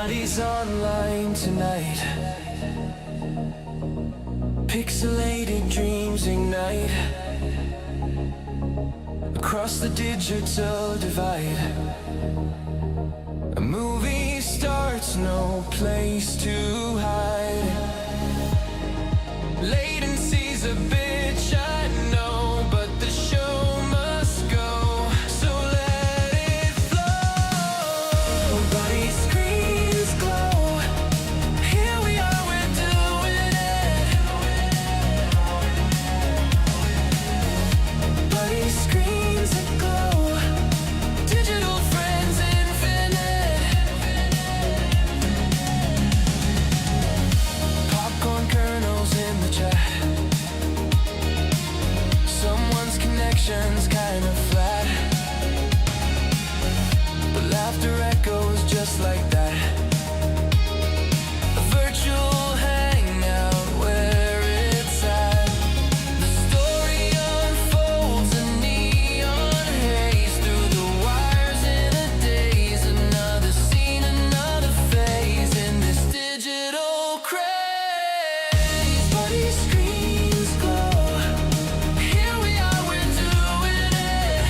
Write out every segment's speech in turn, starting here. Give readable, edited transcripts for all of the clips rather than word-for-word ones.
Everybody's online tonight. Pixelated dreams ignite across the digital divide. A movie starts, no place to hide. Latency's a bitch, I know, but the show must go, so let it flow. Body screens glow. Here we are, we're doing it. Body screens aglow. Digital friends infinite. Popcorn kernels in the chat. Someone's connection's kind of flat, but laughter echoes just like that. A virtual hangout where it's at. The story unfolds in neon haze through the wires in a daze. Another scene, another phase in this digital craze. Body screens glow. Here we are, we're doing it.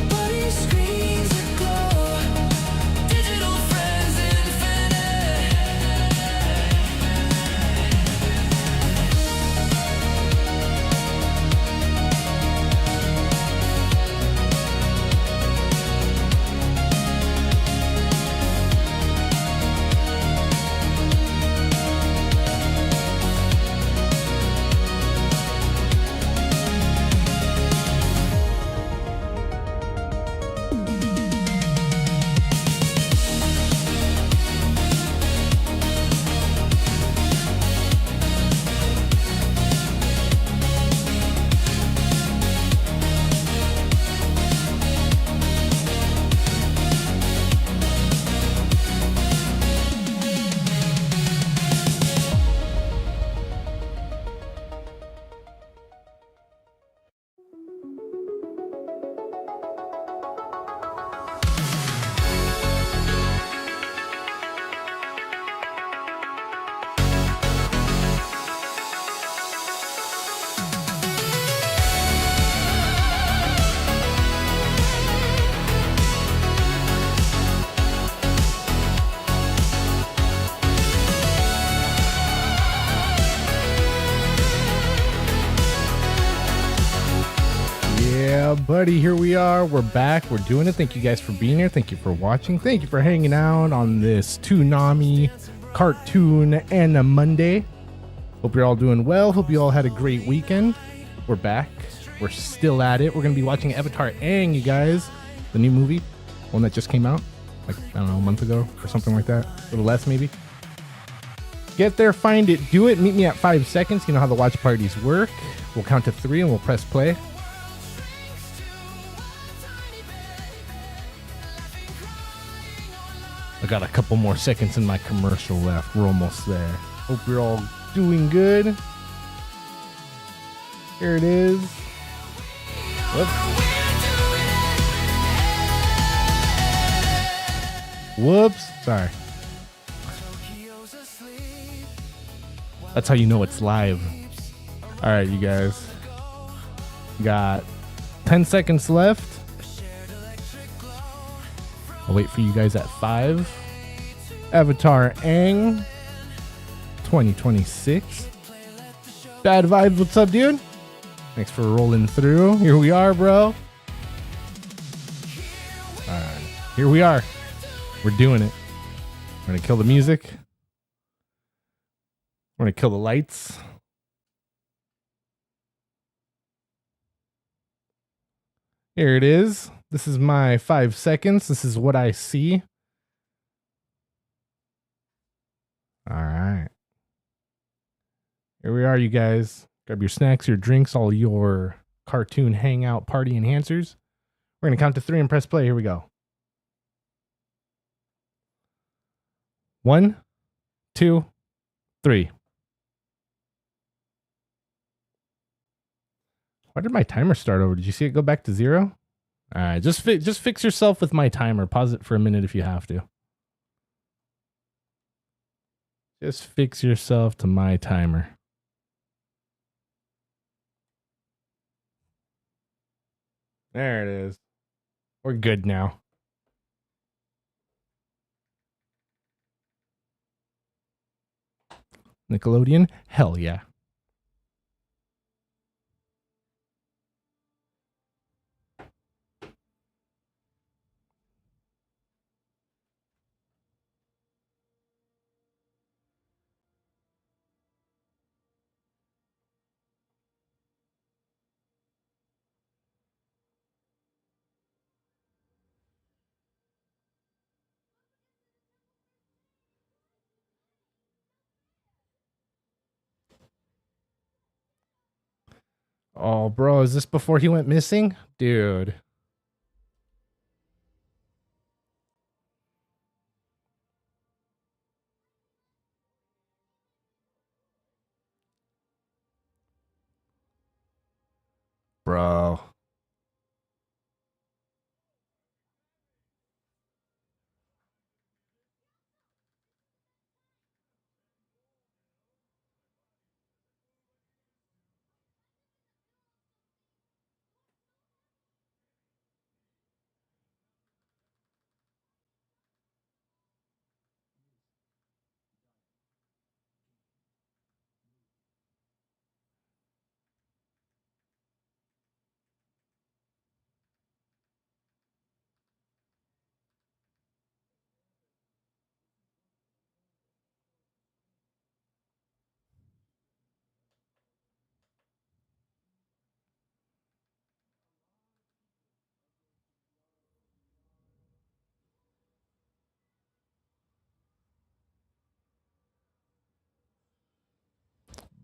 Body screens aglow. Digital friends infinite. Yeah, buddy, here we are. We're back. We're doing it. Thank you guys for being here. Thank you for watching. Thank you for hanging out on this Toonami cartoon and a Monday. Hope you're all doing well. Hope you all had a great weekend. We're back. We're still at it. We're going to be watching Avatar Aang, you guys. The new movie. One that just came out. Like, I don't know, a month ago or something like that. A little less, maybe. Get there, find it, do it. Meet me at 5 seconds. You know how the watch parties work. We'll count to 3 and we'll press play. I got a couple more seconds in my commercial left. We're almost there. Hope you're all doing good. Here it is. Whoops. Whoops. Sorry. That's how you know it's live. All right, you guys. Got 10 seconds left. I'll wait for you guys at 5. Avatar Aang 2026. Bad Vibes, what's up, dude? Thanks for rolling through. Here we are, bro. Alright, here we are. We're doing it. We're gonna kill the music. We're gonna kill the lights. Here it is. This is my 5 seconds. This is what I see. All right. Here we are, you guys. Grab your snacks, your drinks, all your cartoon hangout party enhancers. We're going to count to 3 and press play. Here we go. 1, 2, 3. Why did my timer start over? Did you see it go back to 0? All right, just fix yourself with my timer. Pause it for a minute if you have to. Just fix yourself to my timer. There it is. We're good now. Nickelodeon? Hell yeah. Oh, bro, is this before he went missing? Dude. Bro.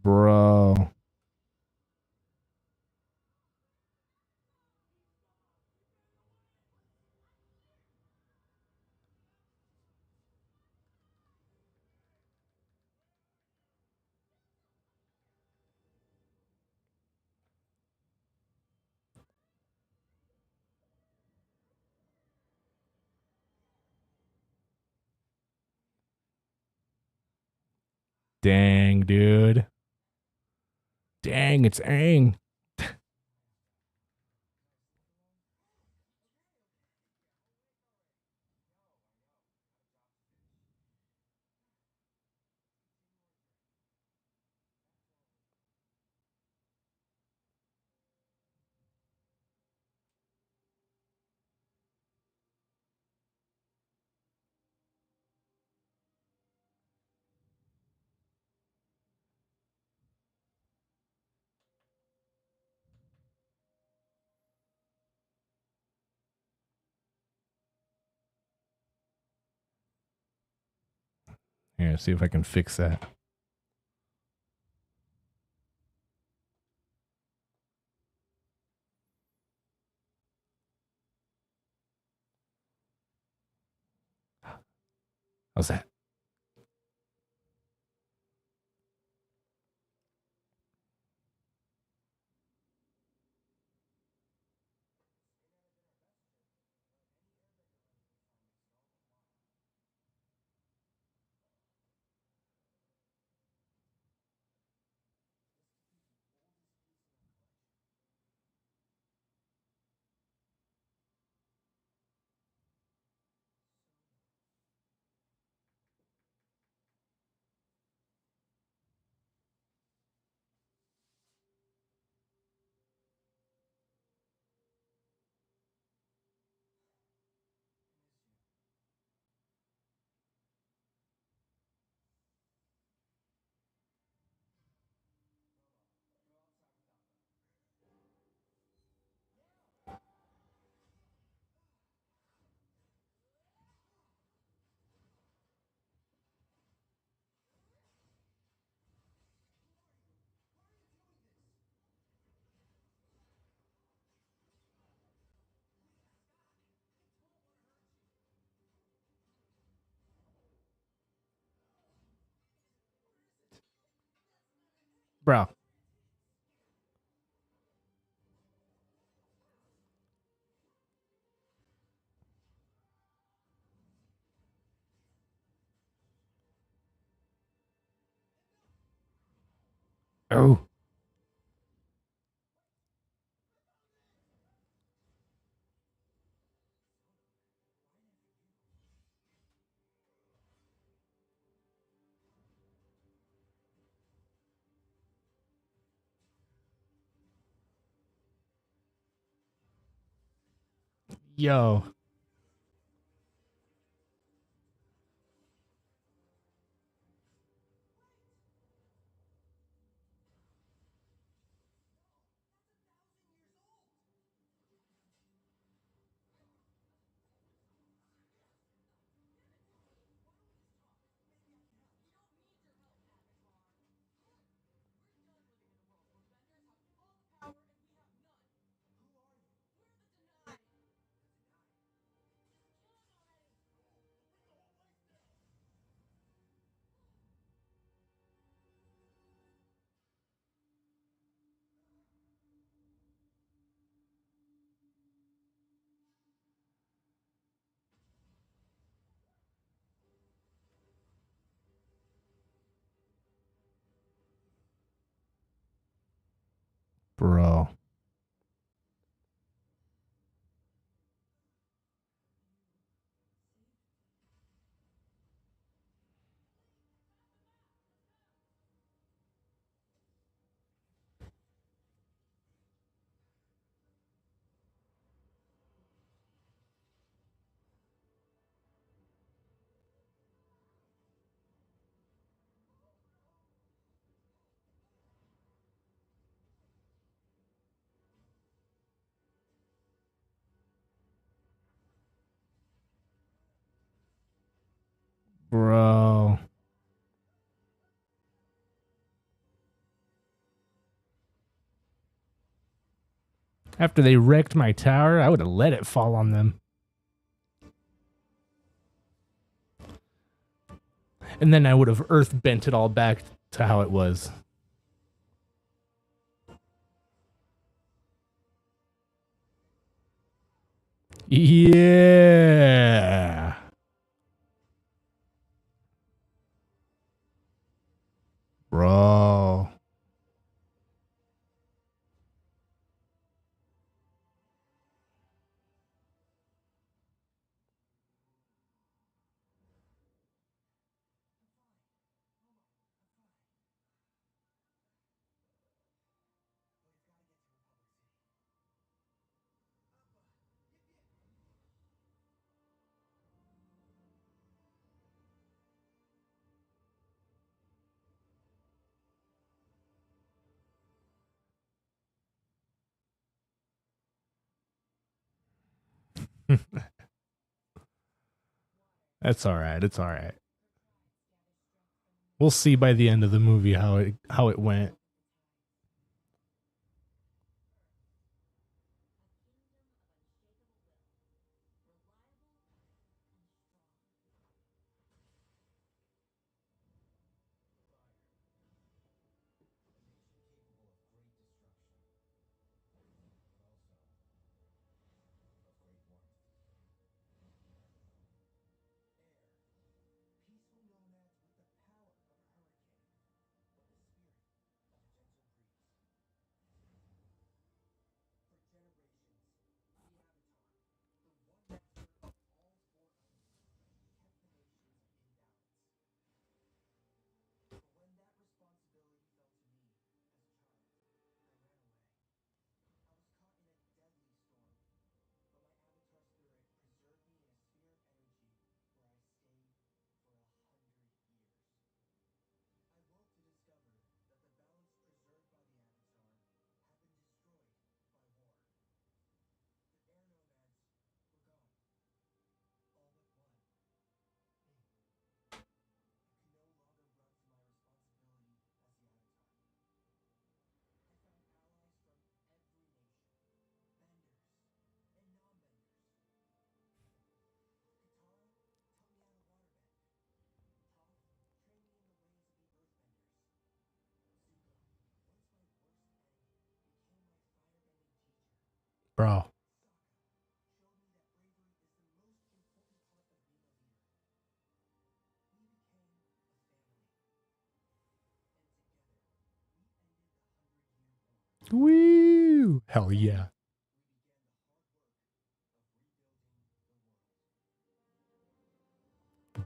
Bro. Dang, dude. Dang, it's Aang. Here, see if I can fix that. How's that? Bro. Oh, yo, bro. Bro. After they wrecked my tower, I would have let it fall on them. And then I would have earth bent it all back to how it was. Yeah. Bro. That's all right. It's all right. We'll see by the end of the movie how it went. Bro. Woo! Hell yeah.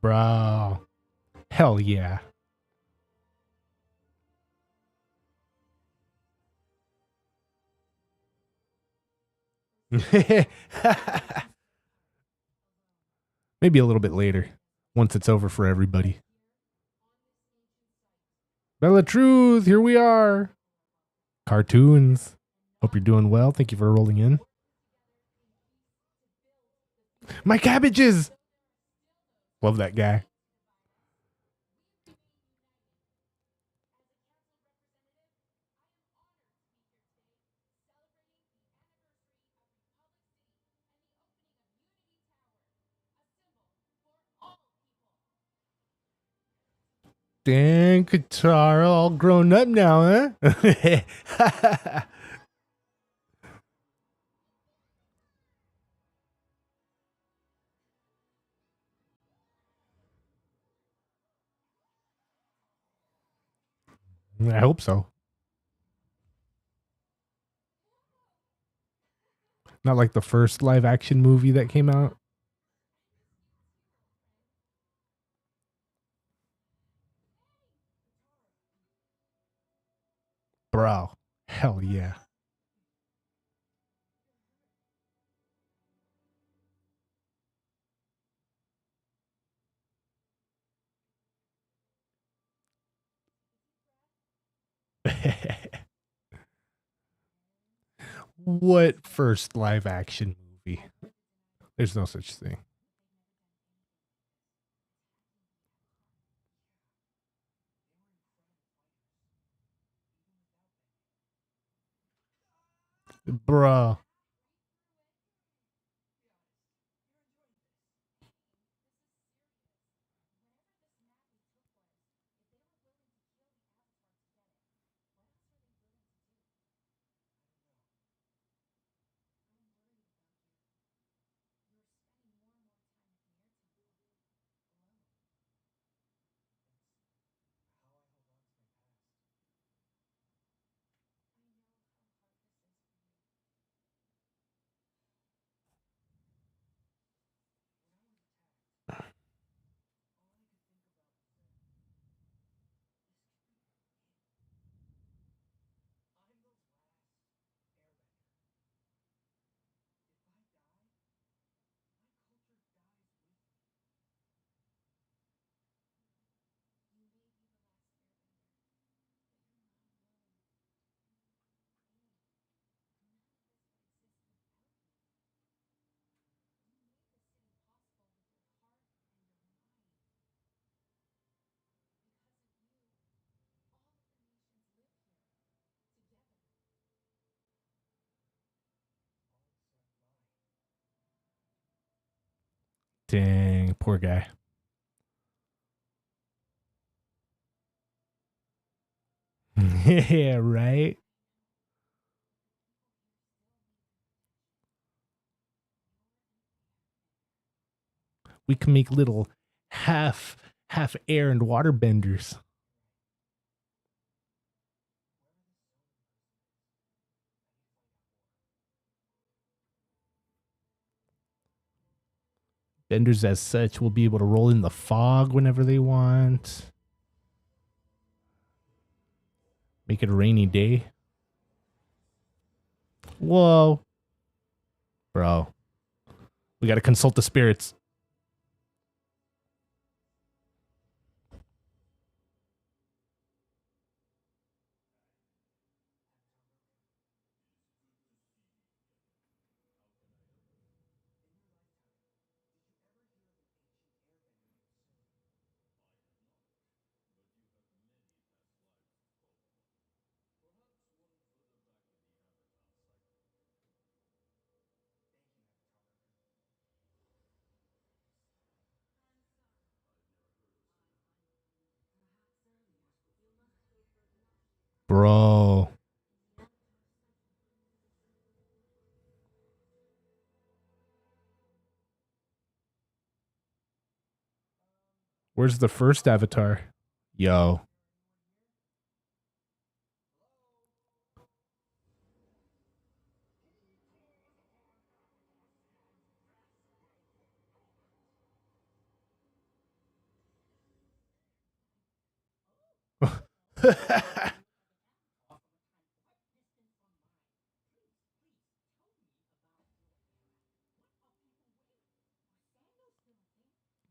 Bro. Hell yeah. Maybe a little bit later, once it's over for everybody. Bella Truth, here we are. Cartoons. Hope you're doing well. Thank you for rolling in. My cabbages. Love that guy. Dang, Katara, all grown up now, huh? I hope so. Not like the first live action movie that came out. Bro, hell yeah. What first live action movie? There's no such thing. Bro. Dang, poor guy. Yeah, right? We can make little half air and water benders. Benders as such will be able to roll in the fog whenever they want. Make it a rainy day. Whoa. Bro. We got to consult the spirits. Bro. Where's the first avatar? Yo.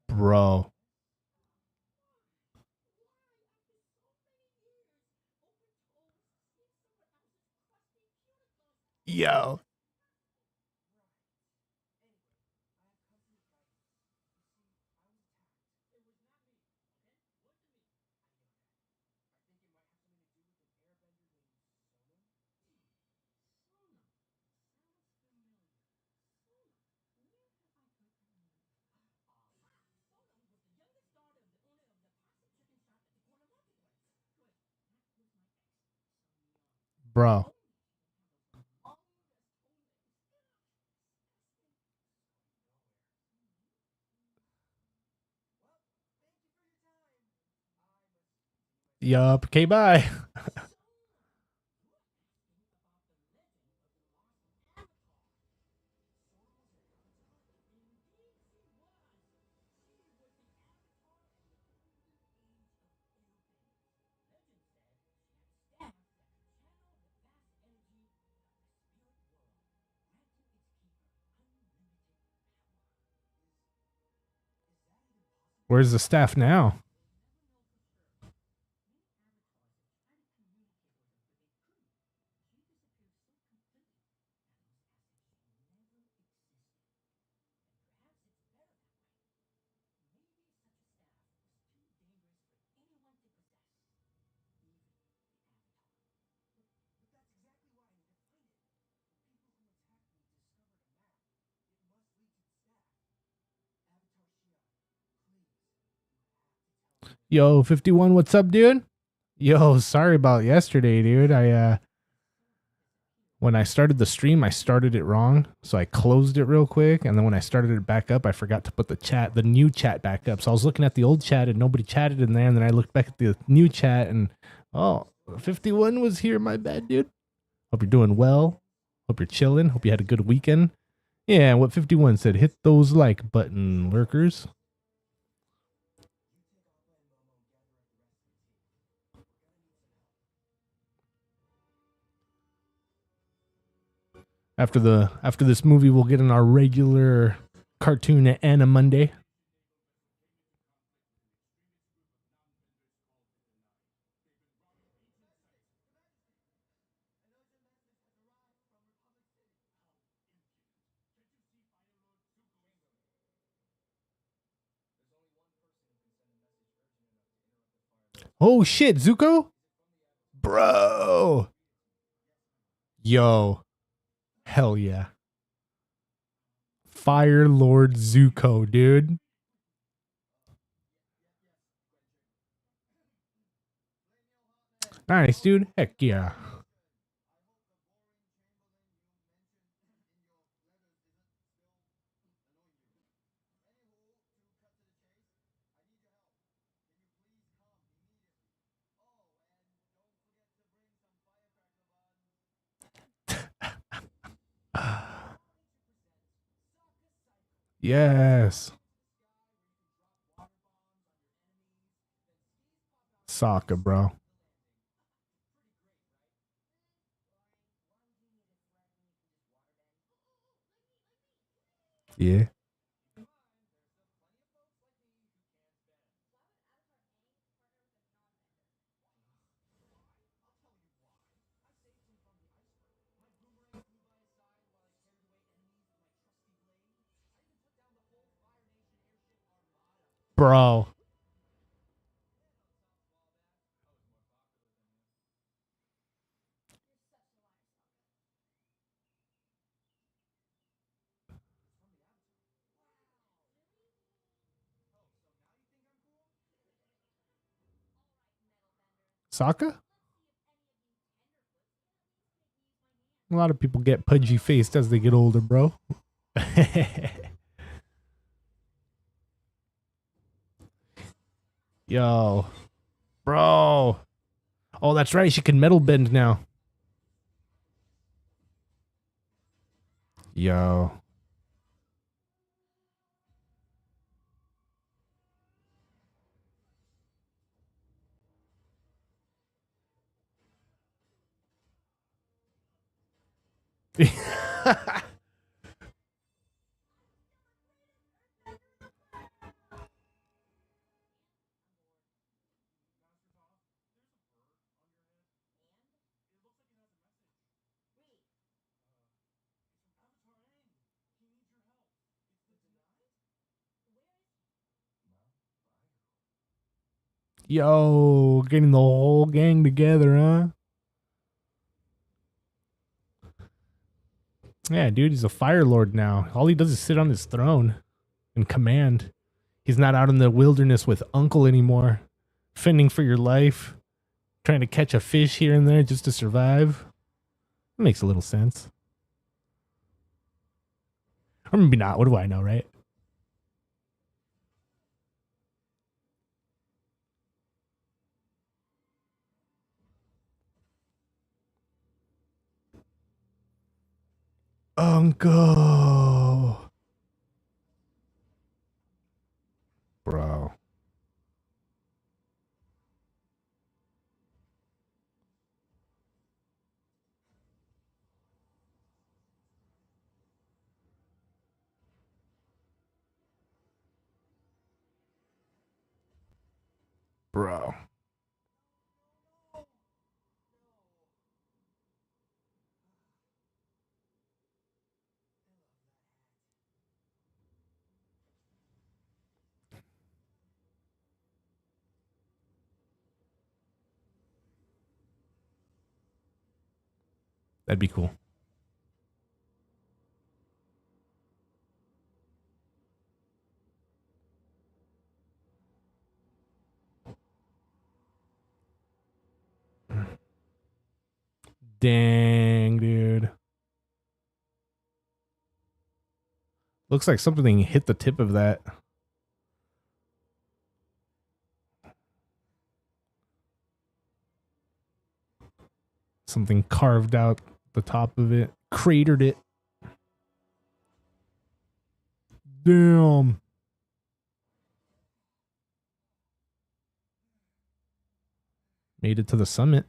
Bro. Yo. Bro. Yup. Okay, bye. Where's the staff now? Yo, 51, what's up, dude? Yo, sorry about yesterday, dude. When I started the stream, I started it wrong. So I closed it real quick. And then when I started it back up, I forgot to put the new chat back up. So I was looking at the old chat and nobody chatted in there. And then I looked back at the new chat and, oh, 51 was here. My bad, dude. Hope you're doing well. Hope you're chilling. Hope you had a good weekend. Yeah, what 51 said, hit those like button, lurkers. After this movie, we'll get in our regular cartoon and a Monday. Oh shit, Zuko? Bro. Yo. Hell yeah. Fire Lord Zuko, dude. Nice, dude. Heck yeah. Yes. Sokka, bro. Yeah. Bro. Sokka? A lot of people get pudgy faced as they get older, bro. Yo. Bro. Oh, that's right. She can metal bend now. Yo. Yo, getting the whole gang together, huh? Yeah, dude, he's a Fire Lord now. All he does is sit on his throne and command. He's not out in the wilderness with Uncle anymore, fending for your life, trying to catch a fish here and there just to survive. It makes a little sense. Or maybe not. What do I know, right? Uncle. Bro. Bro. That'd be cool. Dang, dude. Looks like something hit the tip of that. Something carved out the top of it, cratered it. Damn. Made it to the summit.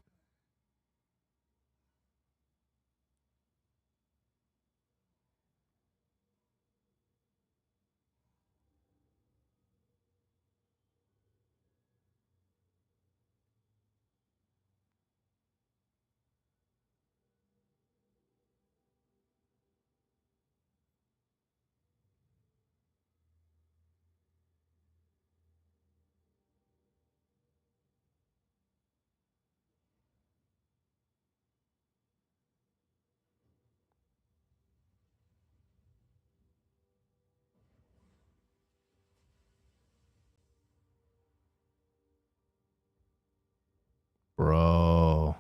Bro.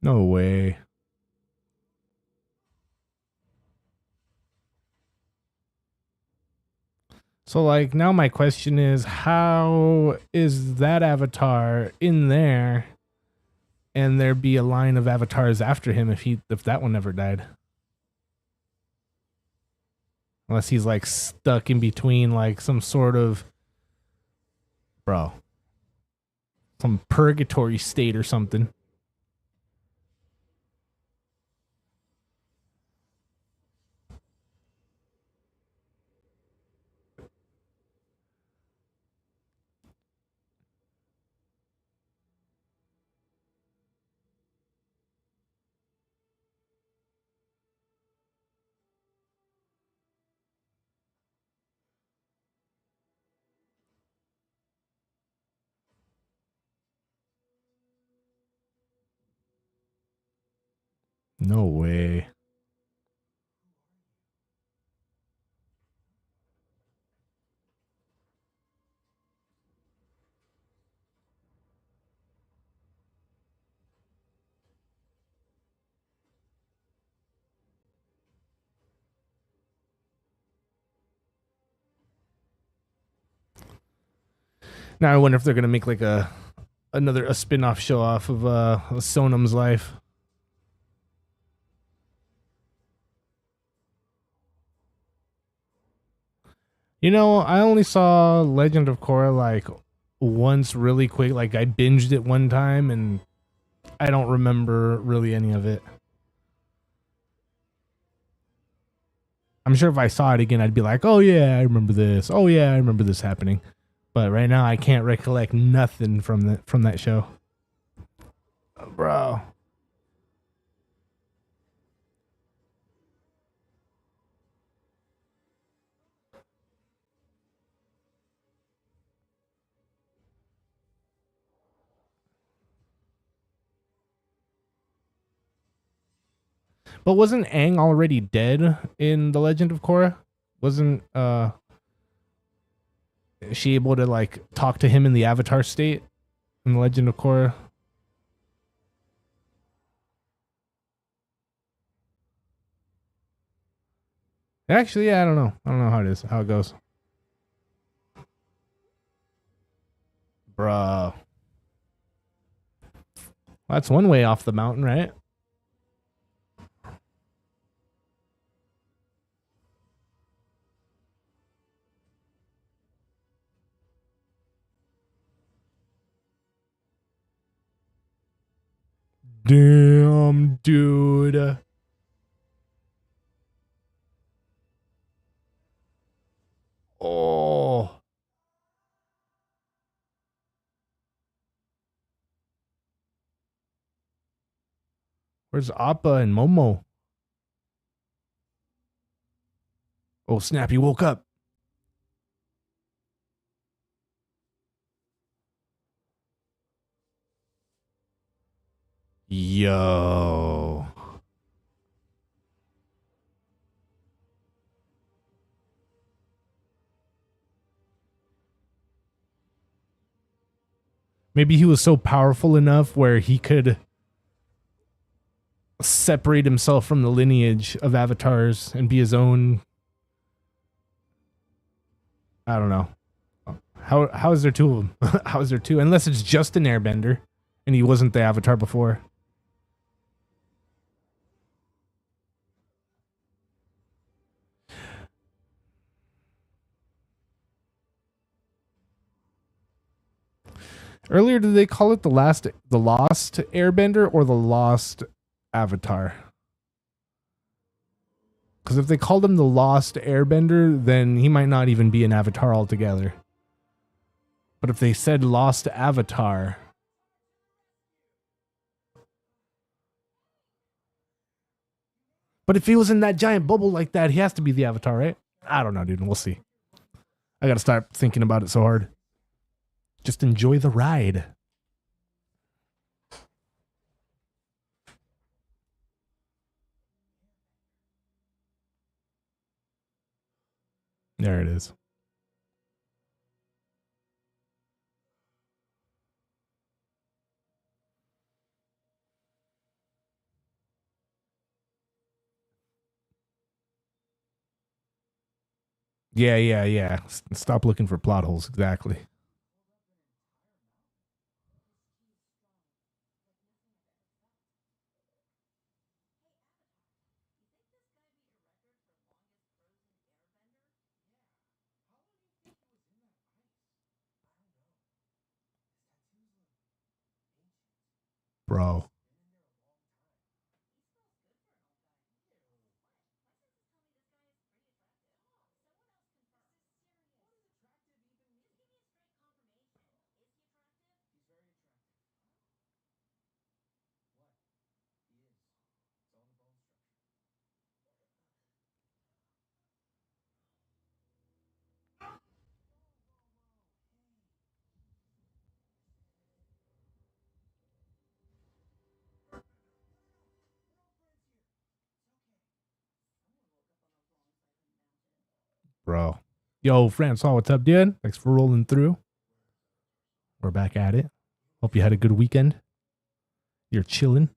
No way. So, like, now my question is, how is that avatar in there and there be a line of avatars after him if that one never died? Unless he's like stuck in between like some sort of, bro, some purgatory state or something. No way. Now I wonder if they're gonna make like a spin-off show off of Sonam's life. You know, I only saw Legend of Korra like once really quick. Like I binged it one time and I don't remember really any of it. I'm sure if I saw it again, I'd be like, oh yeah, I remember this. Oh yeah, I remember this happening. But right now I can't recollect nothing from that show. Bro. But wasn't Aang already dead in The Legend of Korra? Wasn't she able to like talk to him in the Avatar state in The Legend of Korra? Actually, yeah, I don't know. I don't know how it is, how it goes. Bruh. That's one way off the mountain, right? Damn, dude. Oh. Where's Appa and Momo? Oh, snap, he woke up. Yo. Maybe he was so powerful enough where he could separate himself from the lineage of avatars and be his own. I don't know. How is there two of them? How is there two? Unless it's just an airbender and he wasn't the avatar before. Earlier, did they call it the lost airbender or the lost avatar? Because if they called him the lost airbender, then he might not even be an avatar altogether. But if they said lost avatar, but if he was in that giant bubble like that, he has to be the avatar, right? I don't know, dude. We'll see. I gotta start thinking about it so hard. Just enjoy the ride. There it is. Yeah, yeah, yeah. Stop looking for plot holes. Exactly. Bro. Bro. Yo, Francois, what's up, dude? Thanks for rolling through. We're back at it. Hope you had a good weekend. You're chilling.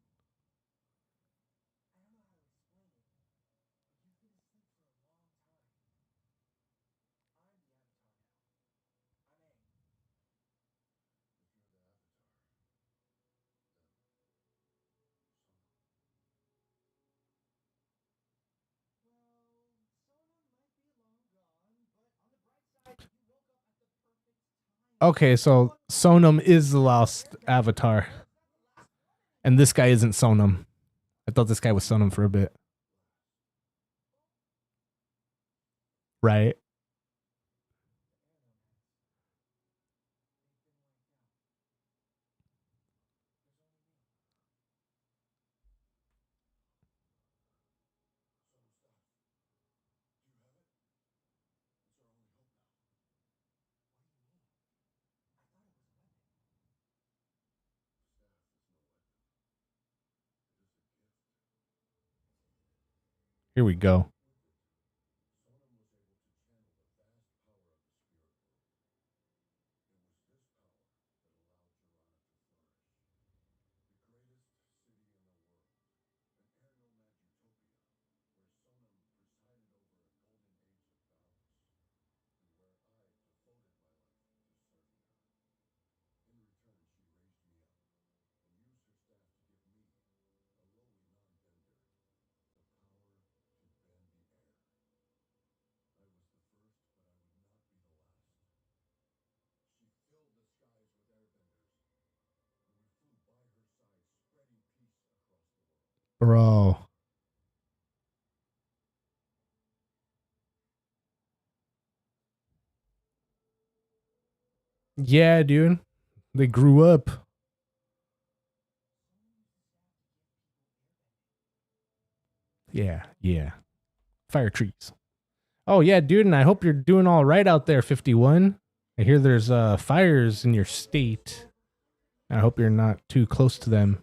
Okay, so Sonam is the lost avatar, and this guy isn't Sonam. I thought this guy was Sonam for a bit. Right? Here we go. Bro. Yeah, dude. They grew up. Yeah, yeah. Fire trees. Oh yeah, dude, and I hope you're doing all right out there, 51. I hear there's fires in your state. I hope you're not too close to them.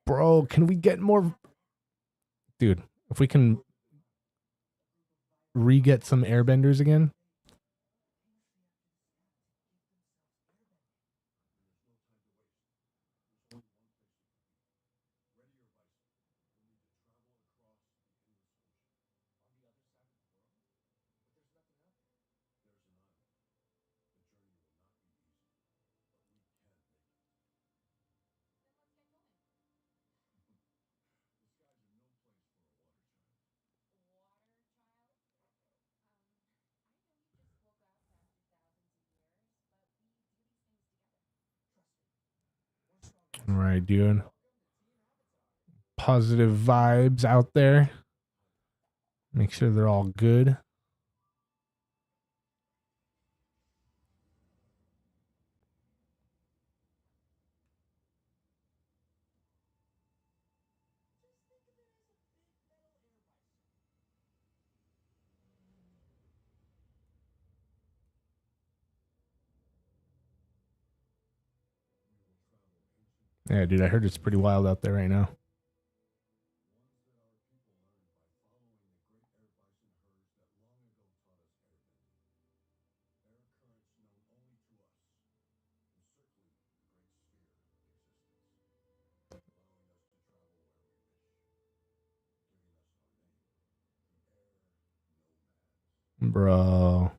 Bro, can we get more, dude, if we can re-get some airbenders again? All right, dude. Positive vibes out there. Make sure they're all good. Yeah, dude, I heard it's pretty wild out there right now. Bro.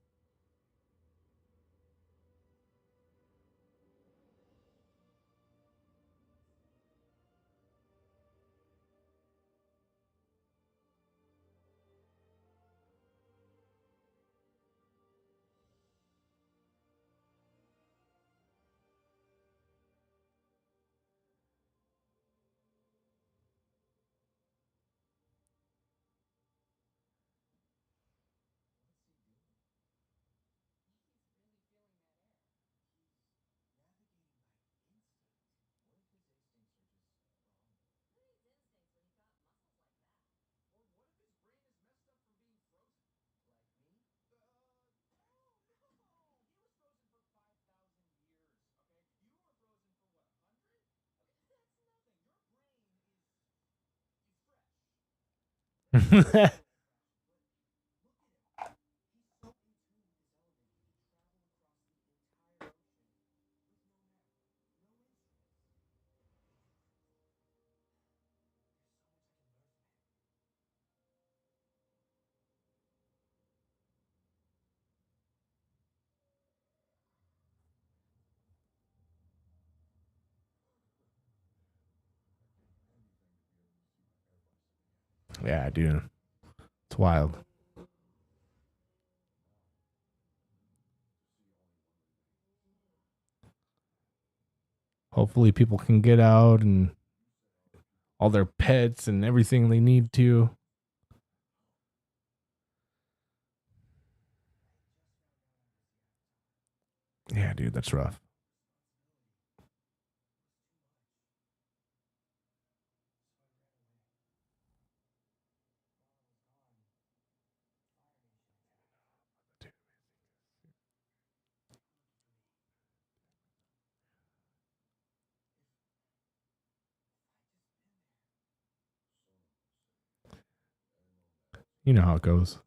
Yeah, dude. It's wild. Hopefully people can get out and all their pets and everything they need to. Yeah, dude, that's rough. You know how it goes.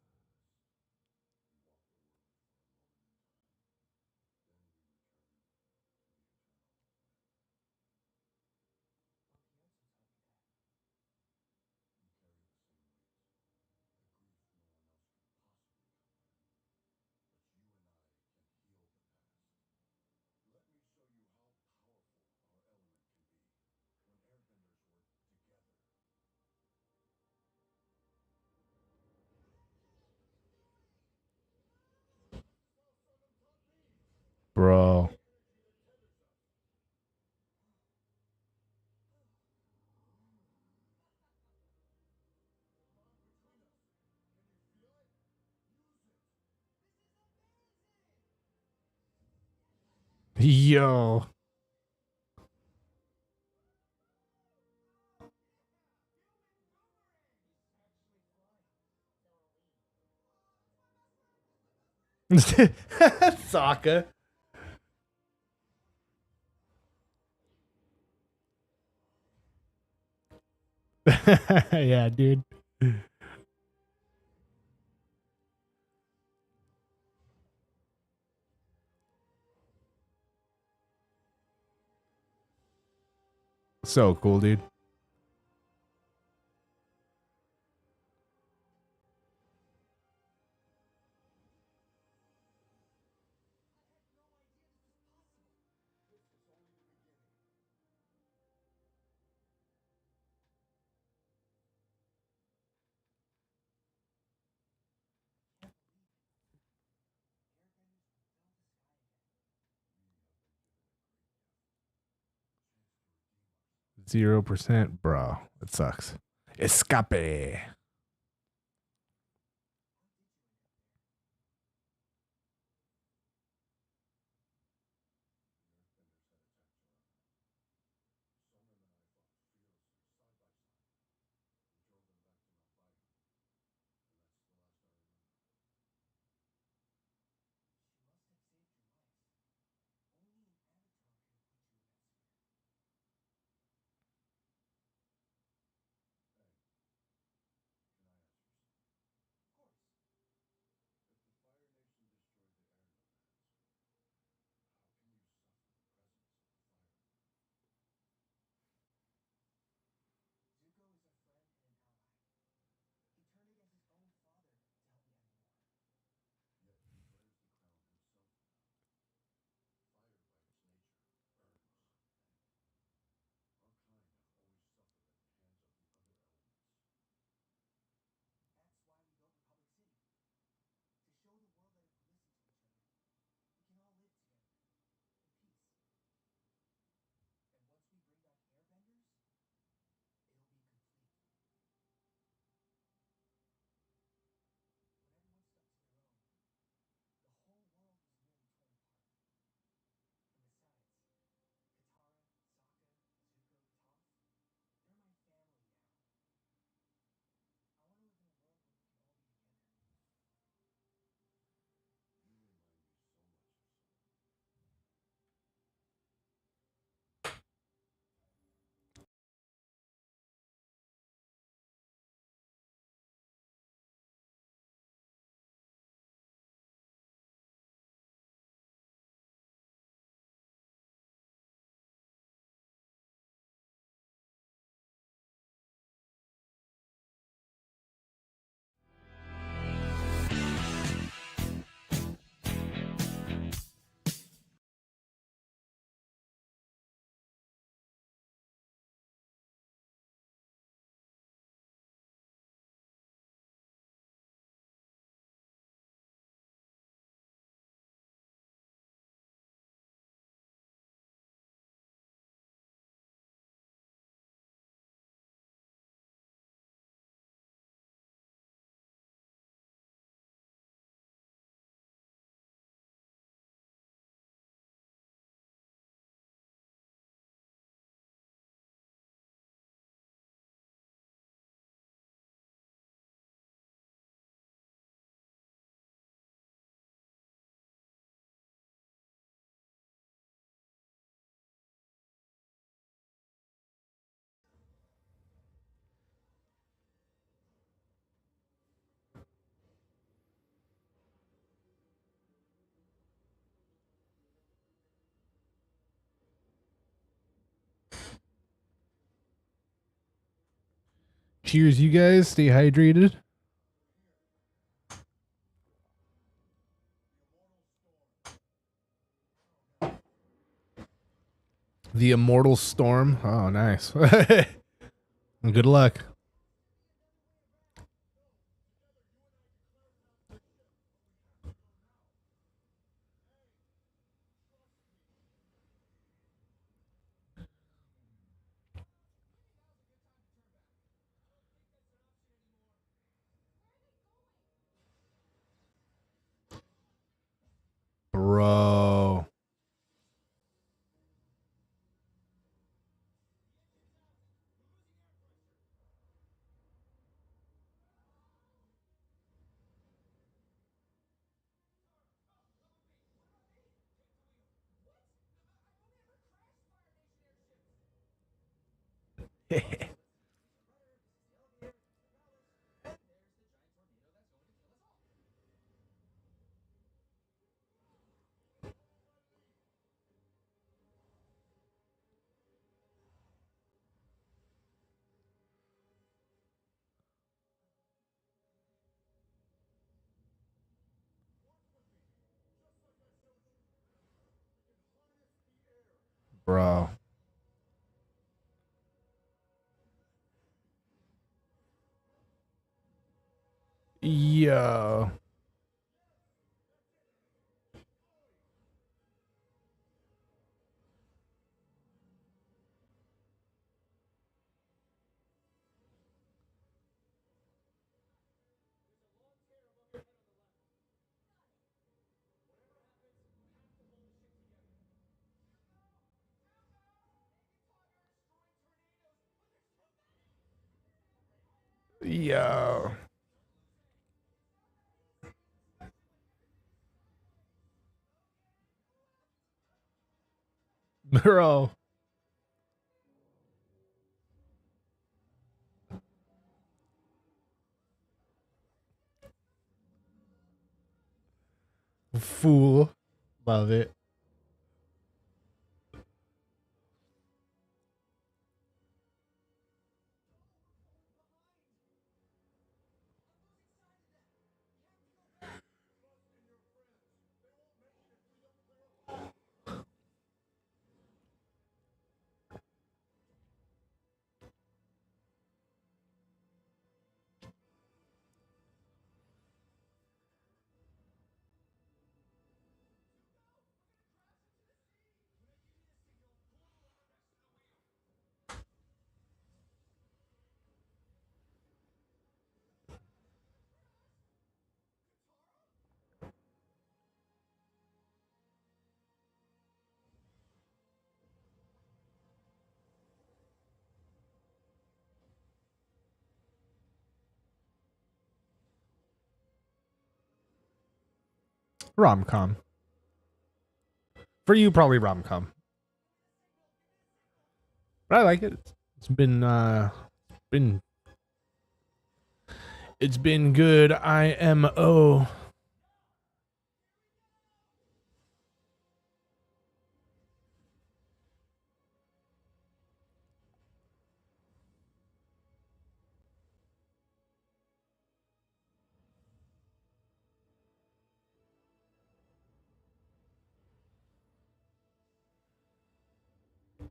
Bro. Yo. Sokka. Yeah, dude. So cool, dude. %, bro. It sucks. Escape. Cheers, you guys. Stay hydrated. The Immortal Storm. Oh, nice. Good luck. Bro. Bro. Yo. Yo. Bro. Fool. Love it. Rom-com. For you, probably rom-com. But I like it. It's been good. IMO.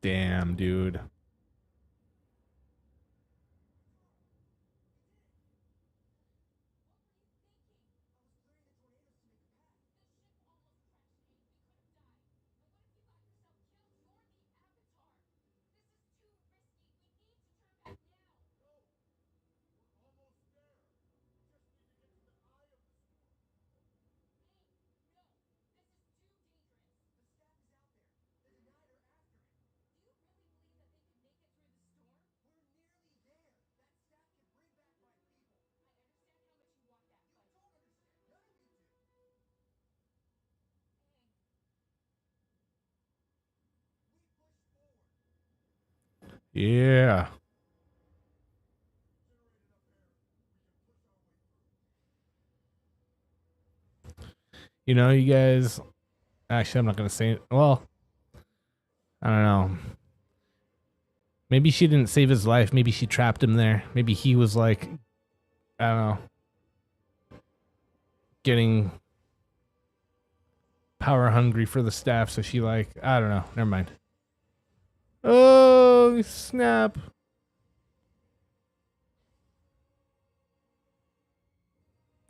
Damn, dude. Yeah. You know, you guys. Actually, I'm not gonna say it. Well, I don't know. Maybe she didn't save his life. Maybe she trapped him there. Maybe he was like, I don't know, getting power hungry for the staff. So she like, I don't know. Never mind. Oh, snap.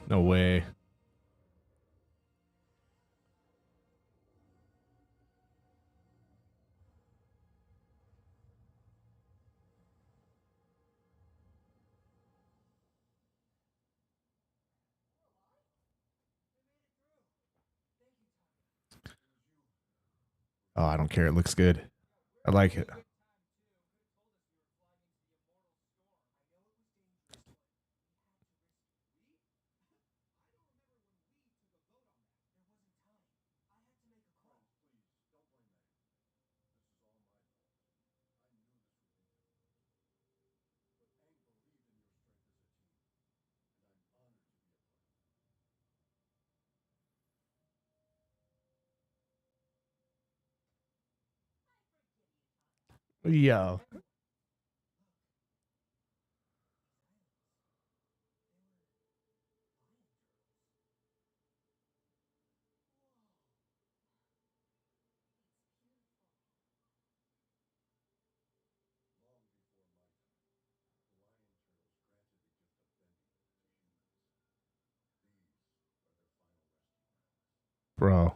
No way. Oh, I don't care. It looks good. I like it. Yo. Bro.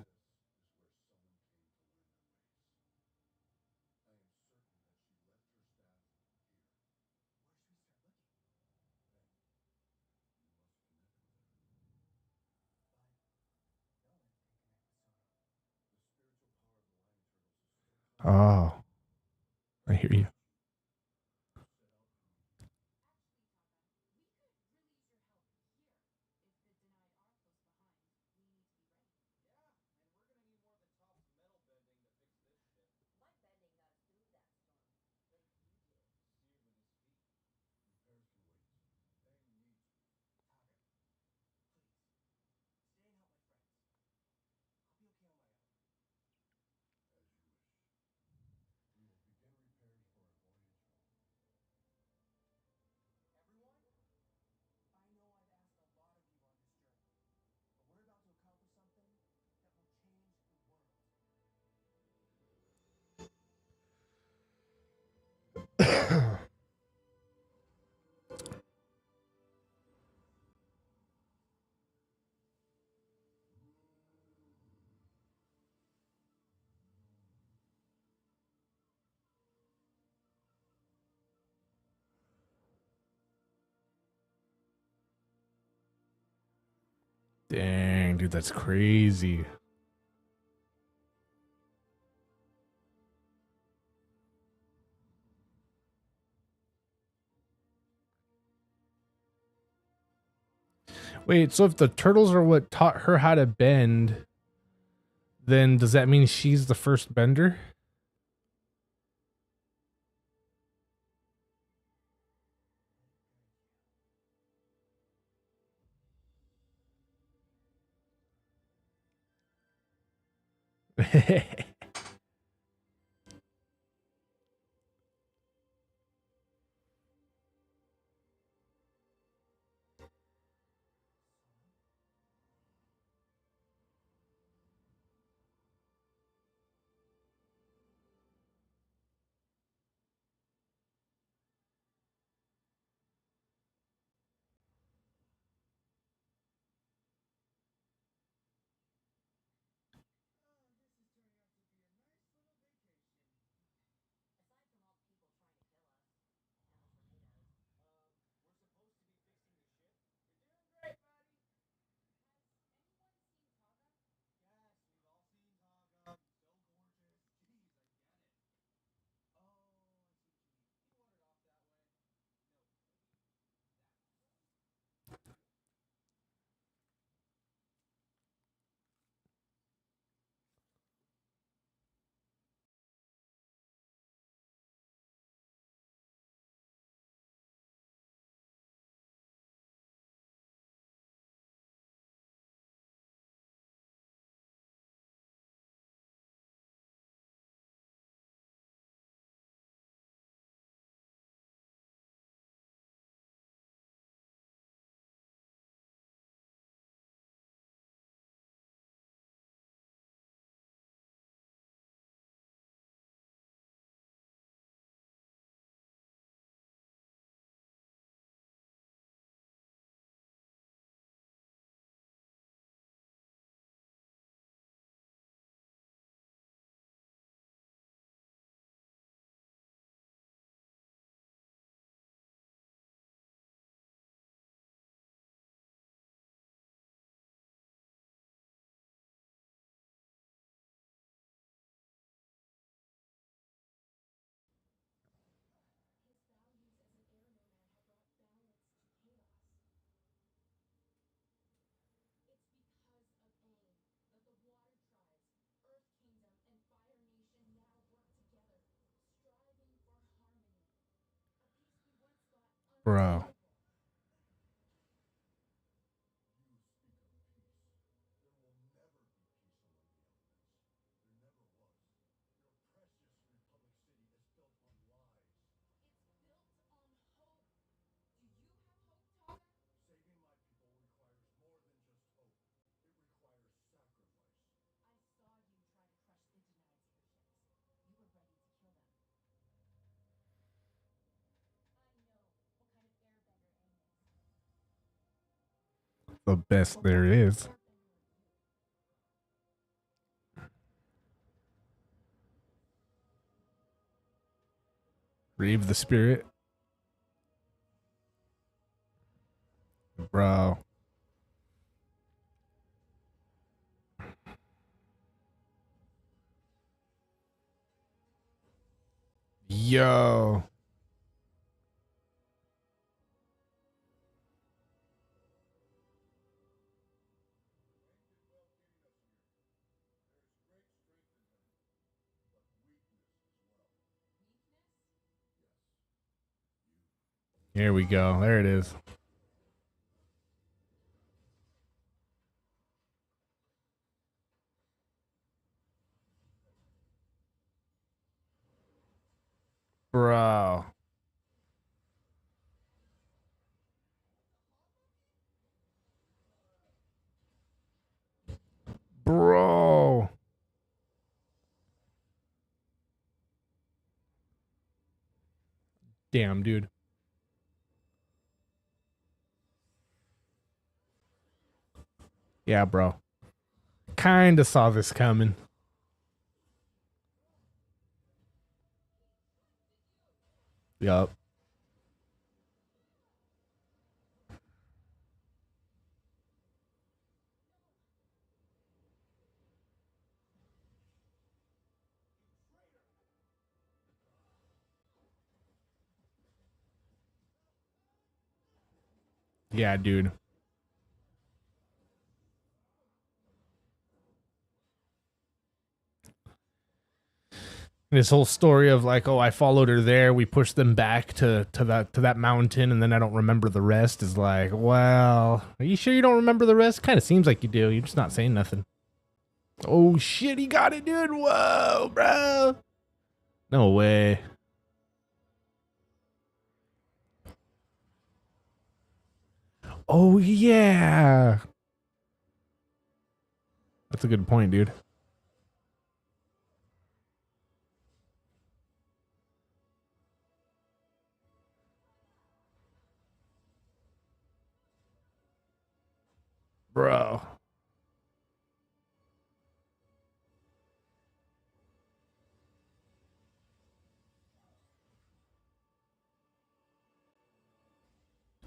Oh, I hear you. Dang, dude, that's crazy. Wait, so if the turtles are what taught her how to bend, then does that mean she's the first bender? Bro. The best there is. Reeve the spirit. Bro. Yo. Here we go. There it is. Bro. Bro. Damn, dude. Yeah, bro. Kind of saw this coming. Yup. Yeah, dude. This whole story of like, oh, I followed her there. We pushed them back to that mountain, and then I don't remember the rest. Is like, well, are you sure you don't remember the rest? Kind of seems like you do. You're just not saying nothing. Oh shit, he got it, dude. Whoa, bro. No way. Oh yeah. That's a good point, dude. Bro.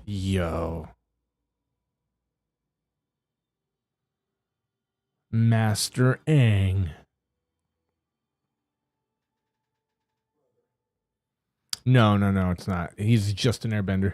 Yo. Master Aang. No, no, no, it's not. He's just an airbender.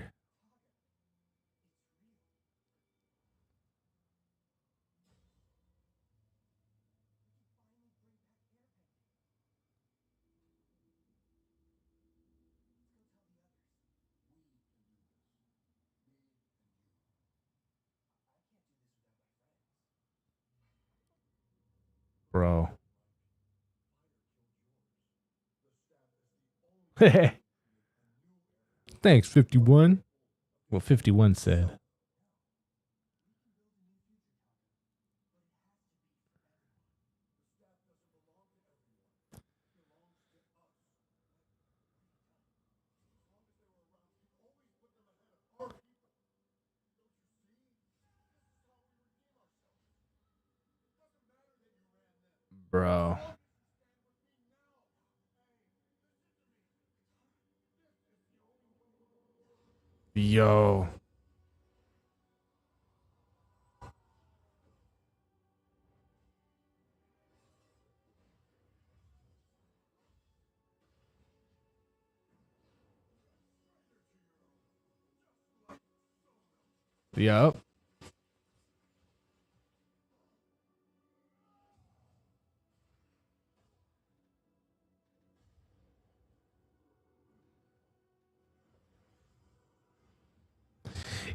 Bro. Thanks, 51. Well, 51 said. Bro. Yo. Yup.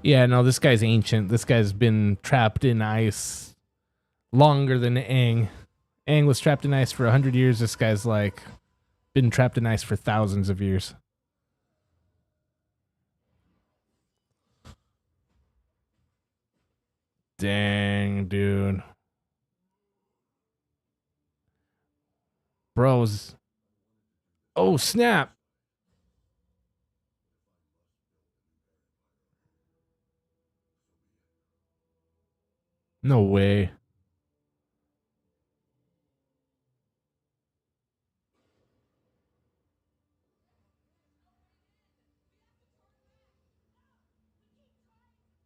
Yeah, no, this guy's ancient. This guy's been trapped in ice longer than Aang. Aang was trapped in ice for 100 years. This guy's like been trapped in ice for thousands of years. Dang, dude. Bros. Oh, snap. No way.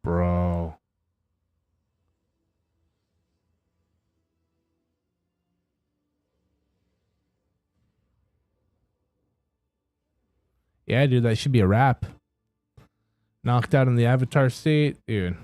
Bro. Yeah, dude, that should be a wrap. Knocked out in the Avatar state, dude.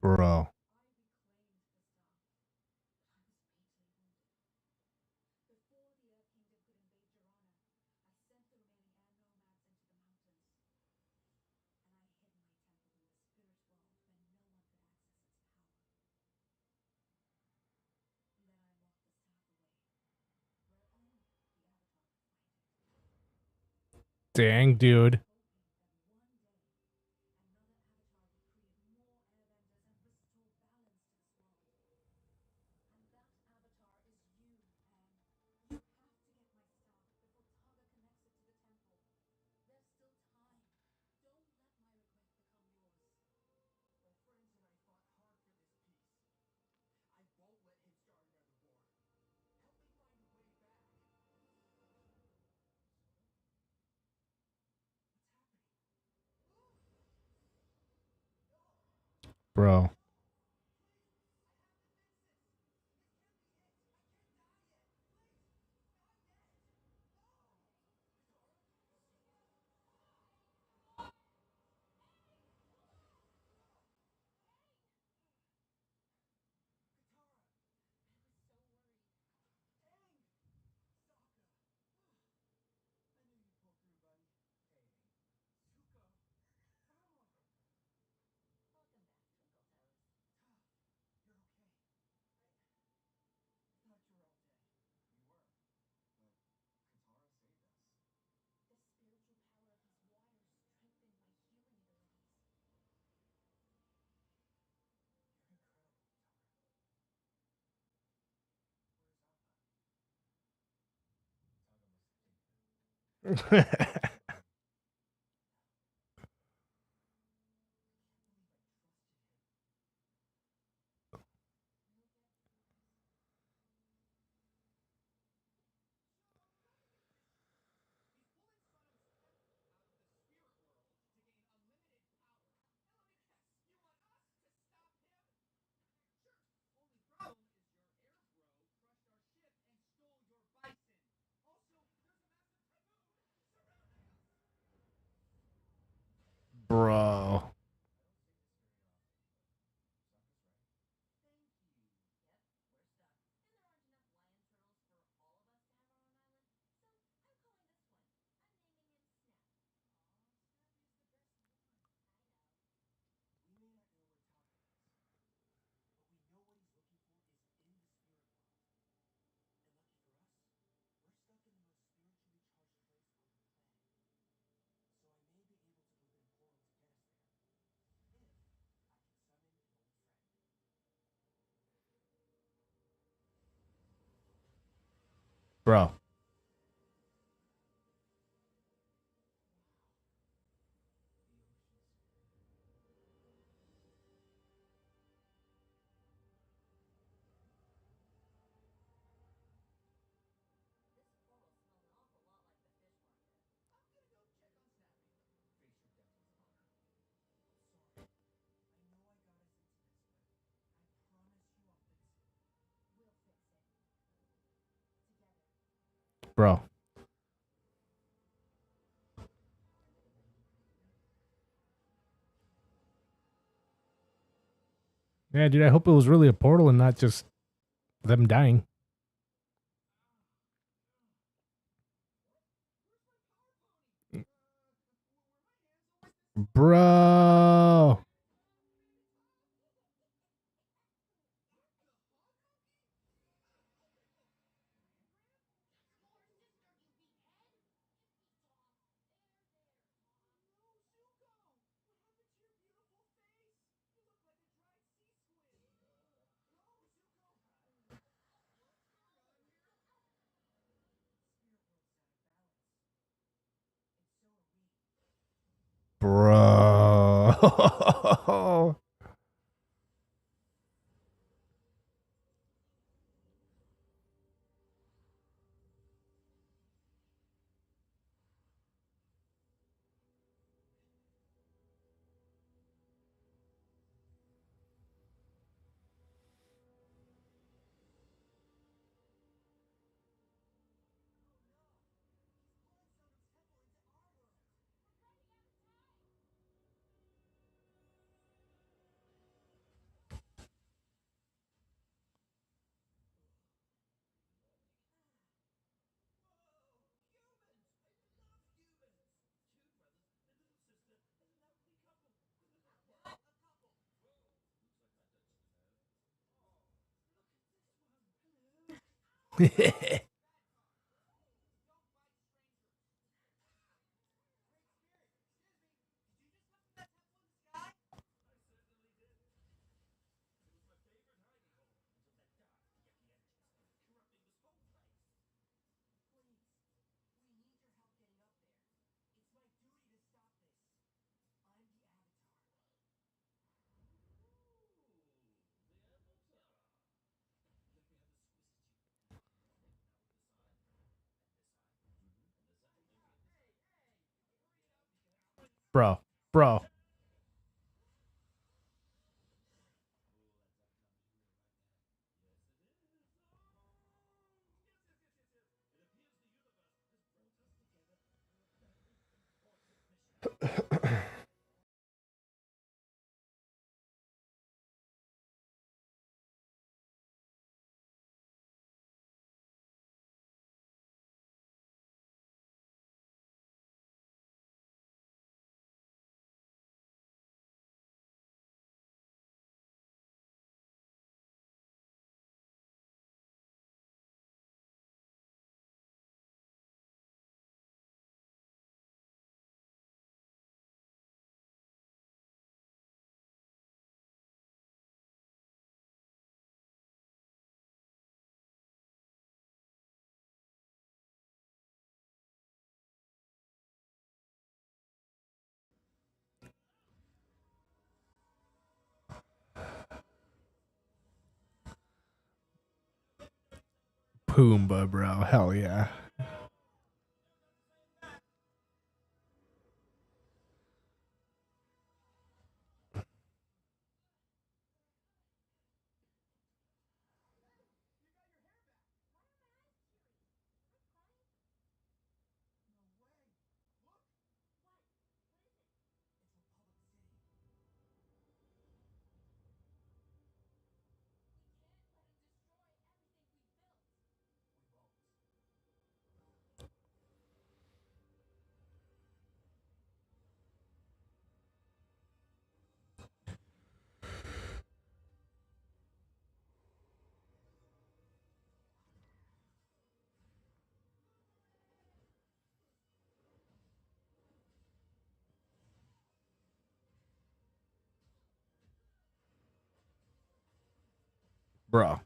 Bro. Dang, dude. Bro. Bro. Bro. Bro. Yeah, dude, I hope it was really a portal and not just them dying. Bro. Bro. Bro. Bro. Pumbaa, bro. Hell yeah. Bro.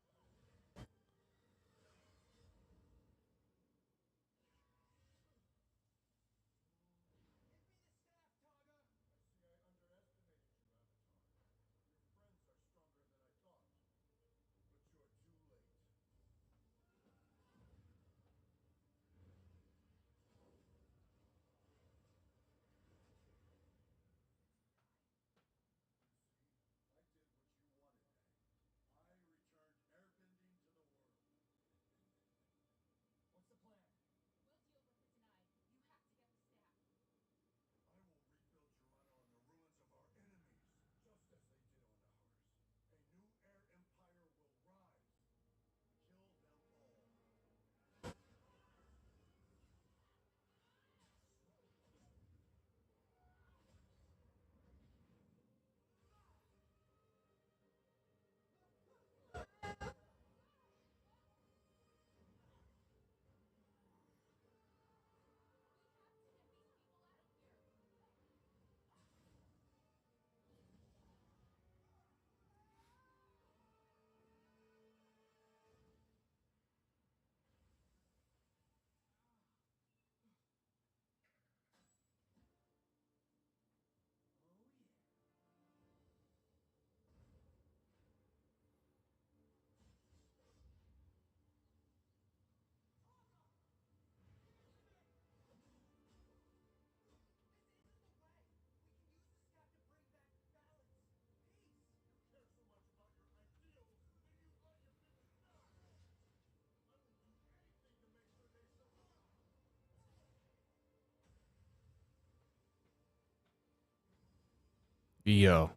Yo.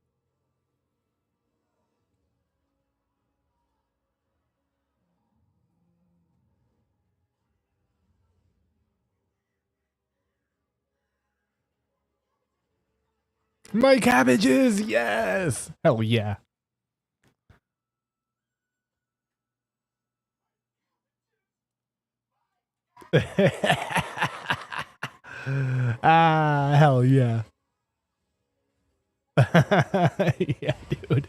My cabbages, yes. Hell yeah. Ah, hell yeah. Yeah, dude.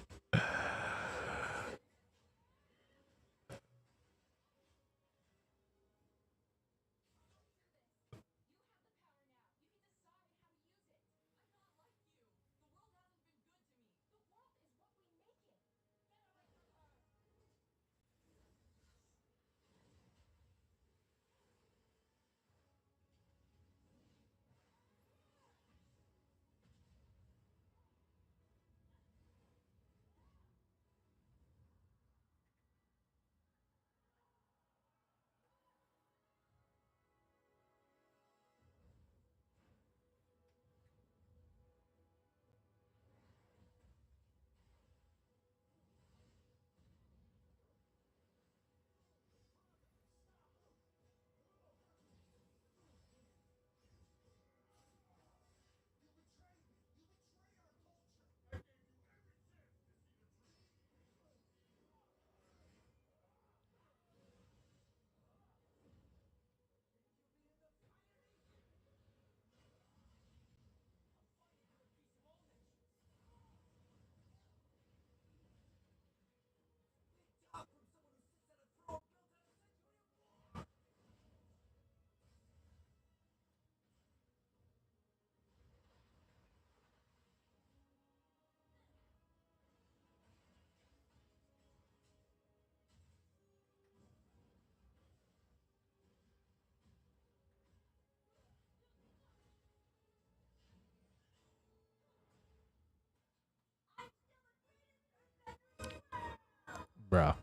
Bro.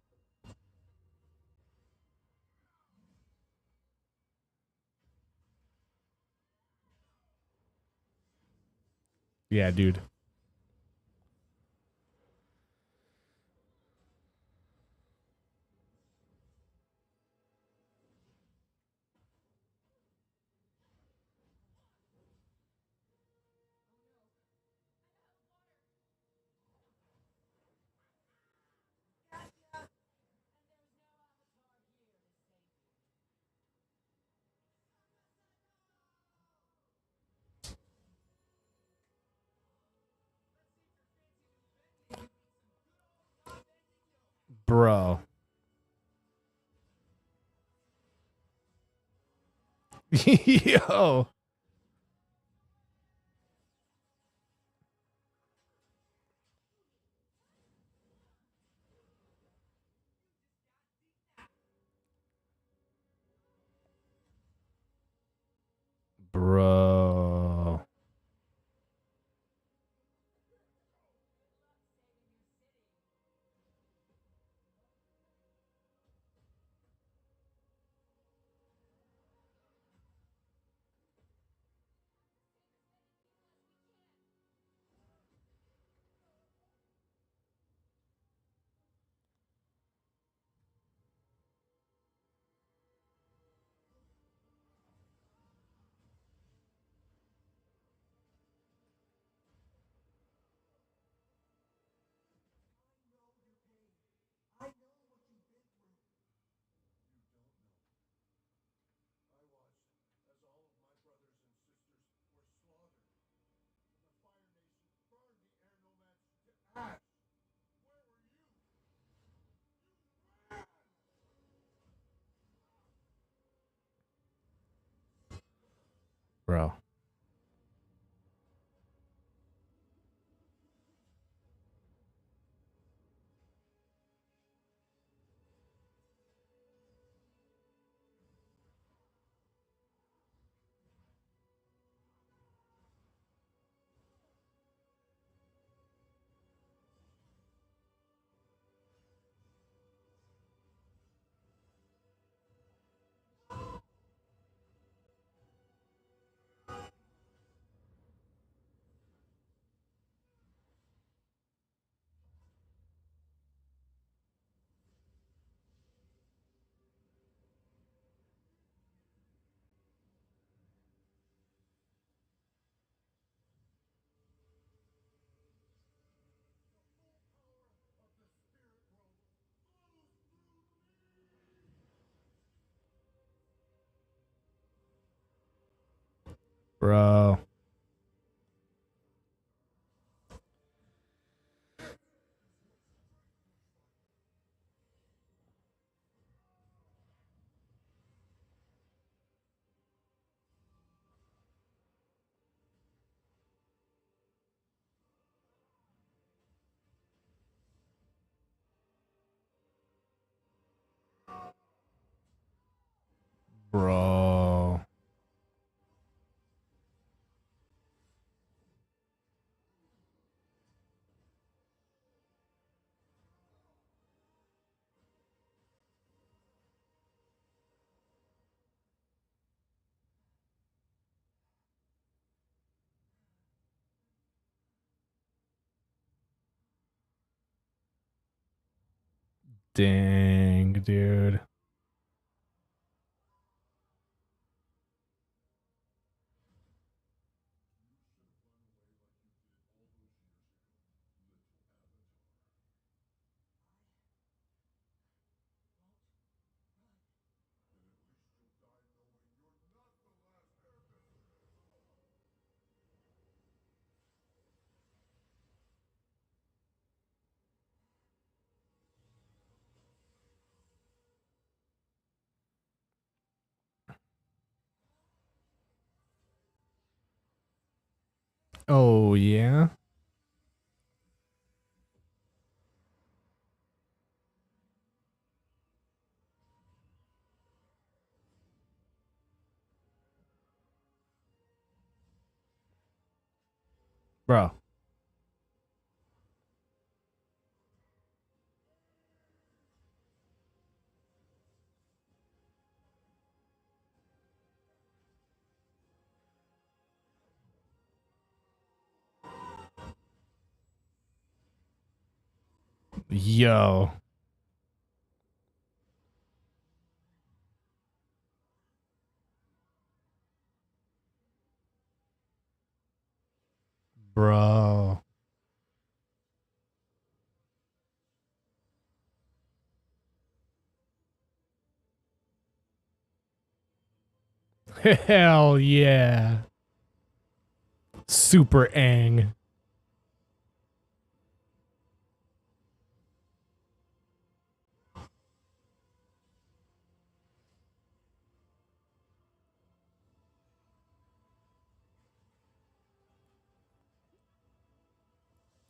Yeah, dude. Bro. Yo. Bro. Bro. Bro. Bro. Dang, dude. Oh, yeah. Bro. Yo. Bro. Hell yeah. Super Aang.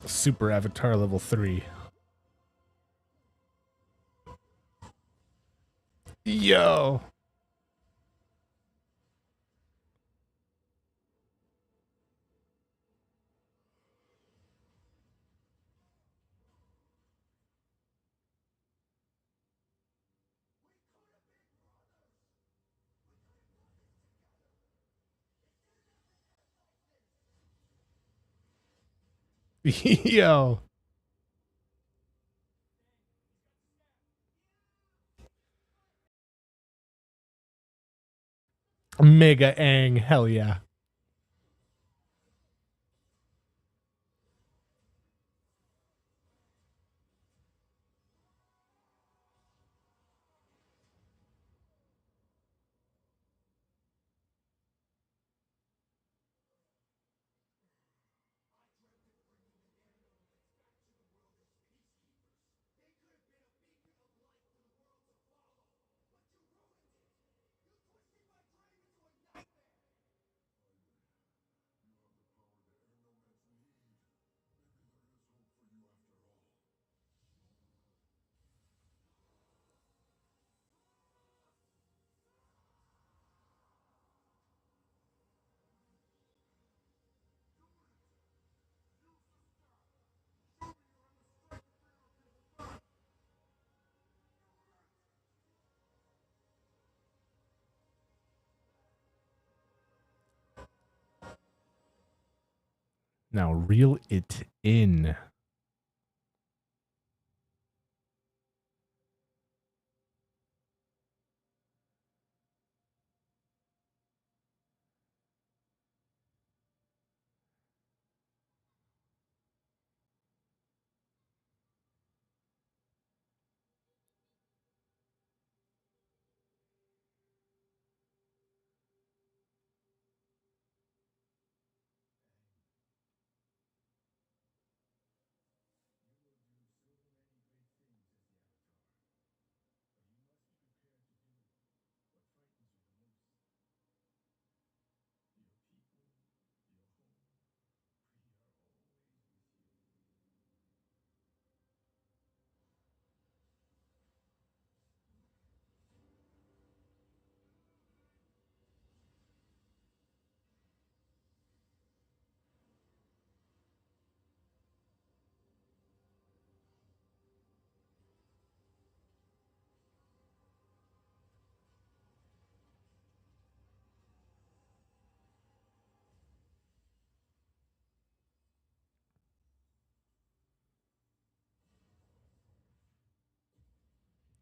Super Avatar level 3. Yo. Yo. Mega Aang. Hell yeah. Now reel it in.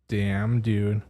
Damn, dude.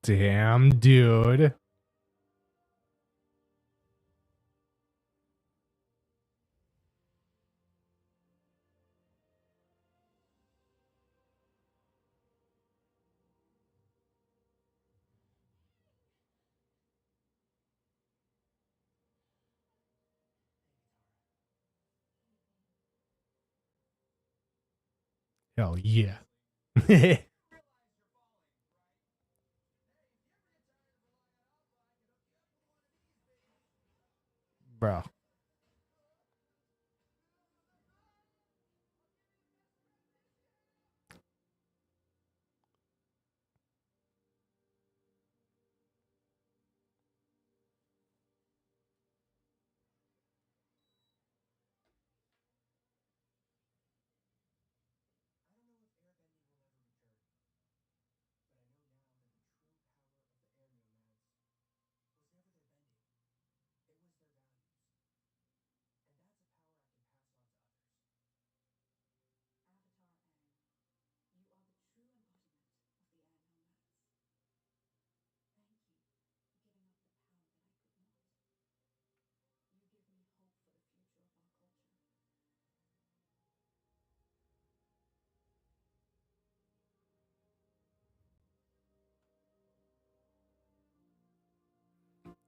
Damn, dude. Hell yeah. Bro.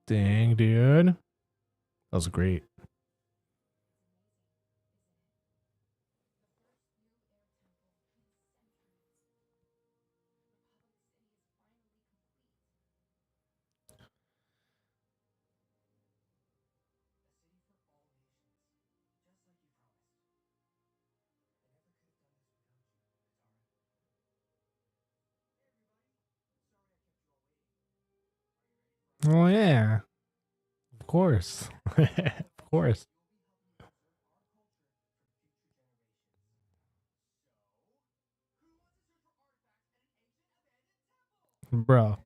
Dang, dude. That was great. Oh yeah. Of course. Of course. Bro.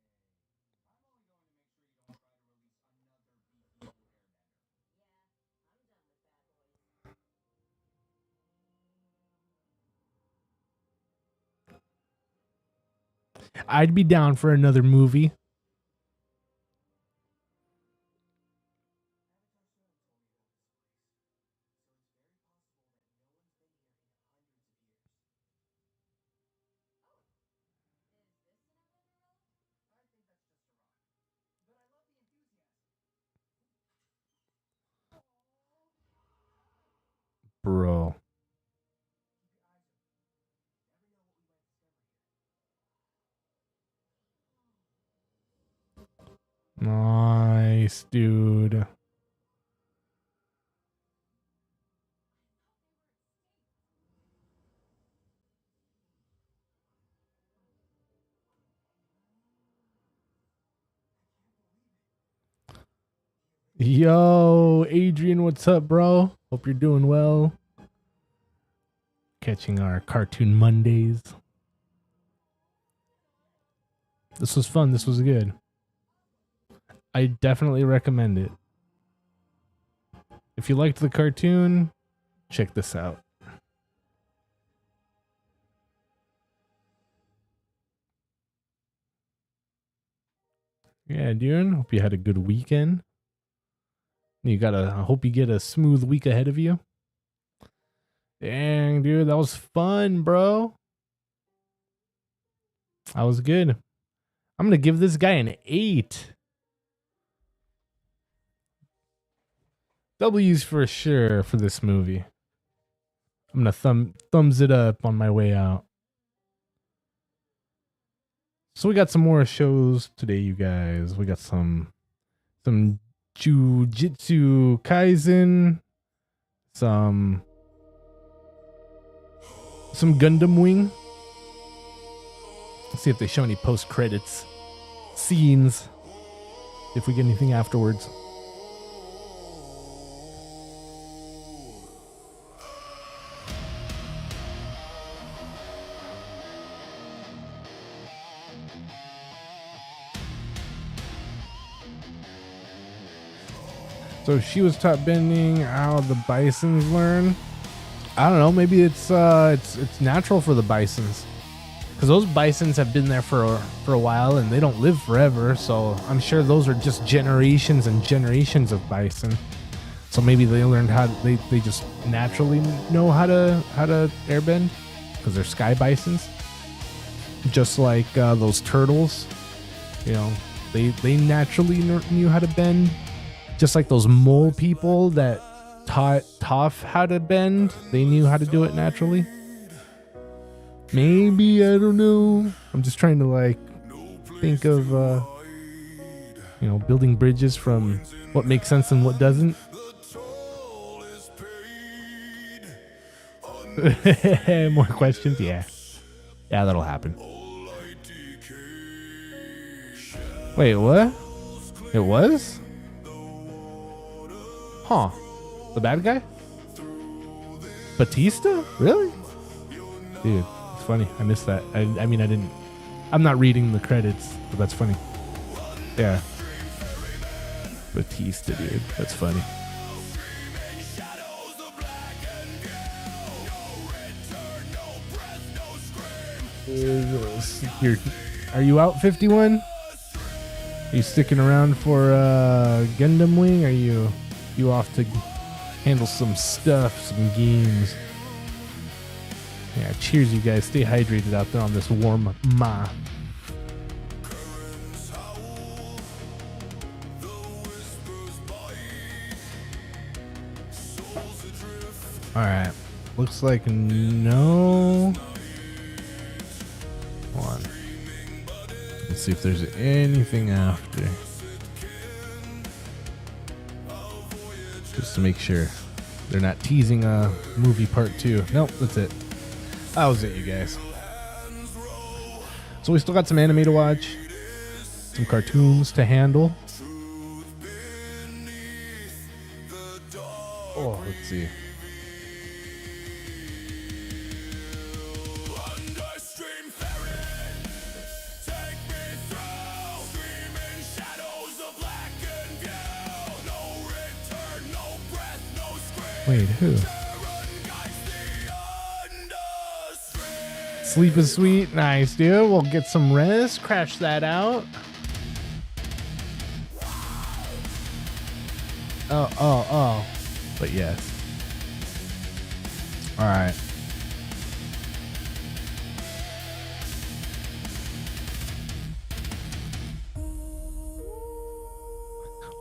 I'd be down for another movie. Bro. Nice, dude. Yo, Adrian, what's up, bro? Hope you're doing well. Catching our Cartoon Mondays. This was fun. This was good. I definitely recommend it. If you liked the cartoon, check this out. Yeah, dude. Hope you had a good weekend. I hope you get a smooth week ahead of you. Dang, dude, that was fun, bro. That was good. I'm gonna give this guy an 8. W's for sure for this movie. I'm gonna thumbs it up on my way out. So we got some more shows today, you guys. We got some Jujutsu Kaisen, some Gundam Wing. Let's see if they show any post credits scenes. If we get anything afterwards. So she was taught bending. How the bisons learn? I don't know. Maybe it's natural for the bisons. because those bisons have been there for a while and they don't live forever. So I'm sure those are just generations and generations of bison. So maybe they learned how they just naturally know how to airbend because they're sky bisons. Just like those turtles, you know, they naturally knew how to bend. Just like those mole people that taught Toph how to bend, they knew how to do it naturally. Maybe, I don't know. I'm just trying to like think of building bridges from what makes sense and what doesn't. More questions? Yeah, that'll happen. Wait, what? It was? Huh. The bad guy? Batista? Really? Dude, it's funny. I missed that. I mean, I didn't. I'm not reading the credits, but that's funny. Yeah. Batista, dude. That's funny. Are you out 51? Are you sticking around for Gundam Wing? Are you off to handle some stuff, some games? Yeah, cheers, you guys. Stay hydrated out there on this warm ma. All right. Looks like no. Hold on. Let's see if there's anything after. Just to make sure they're not teasing a movie part 2. Nope, that's it. That was it, you guys. So we still got some anime to watch, some cartoons to handle. Oh, let's see. Wait, who? Sleep is sweet. Nice, dude. We'll get some rest. Crash that out. Oh. But yes. All right.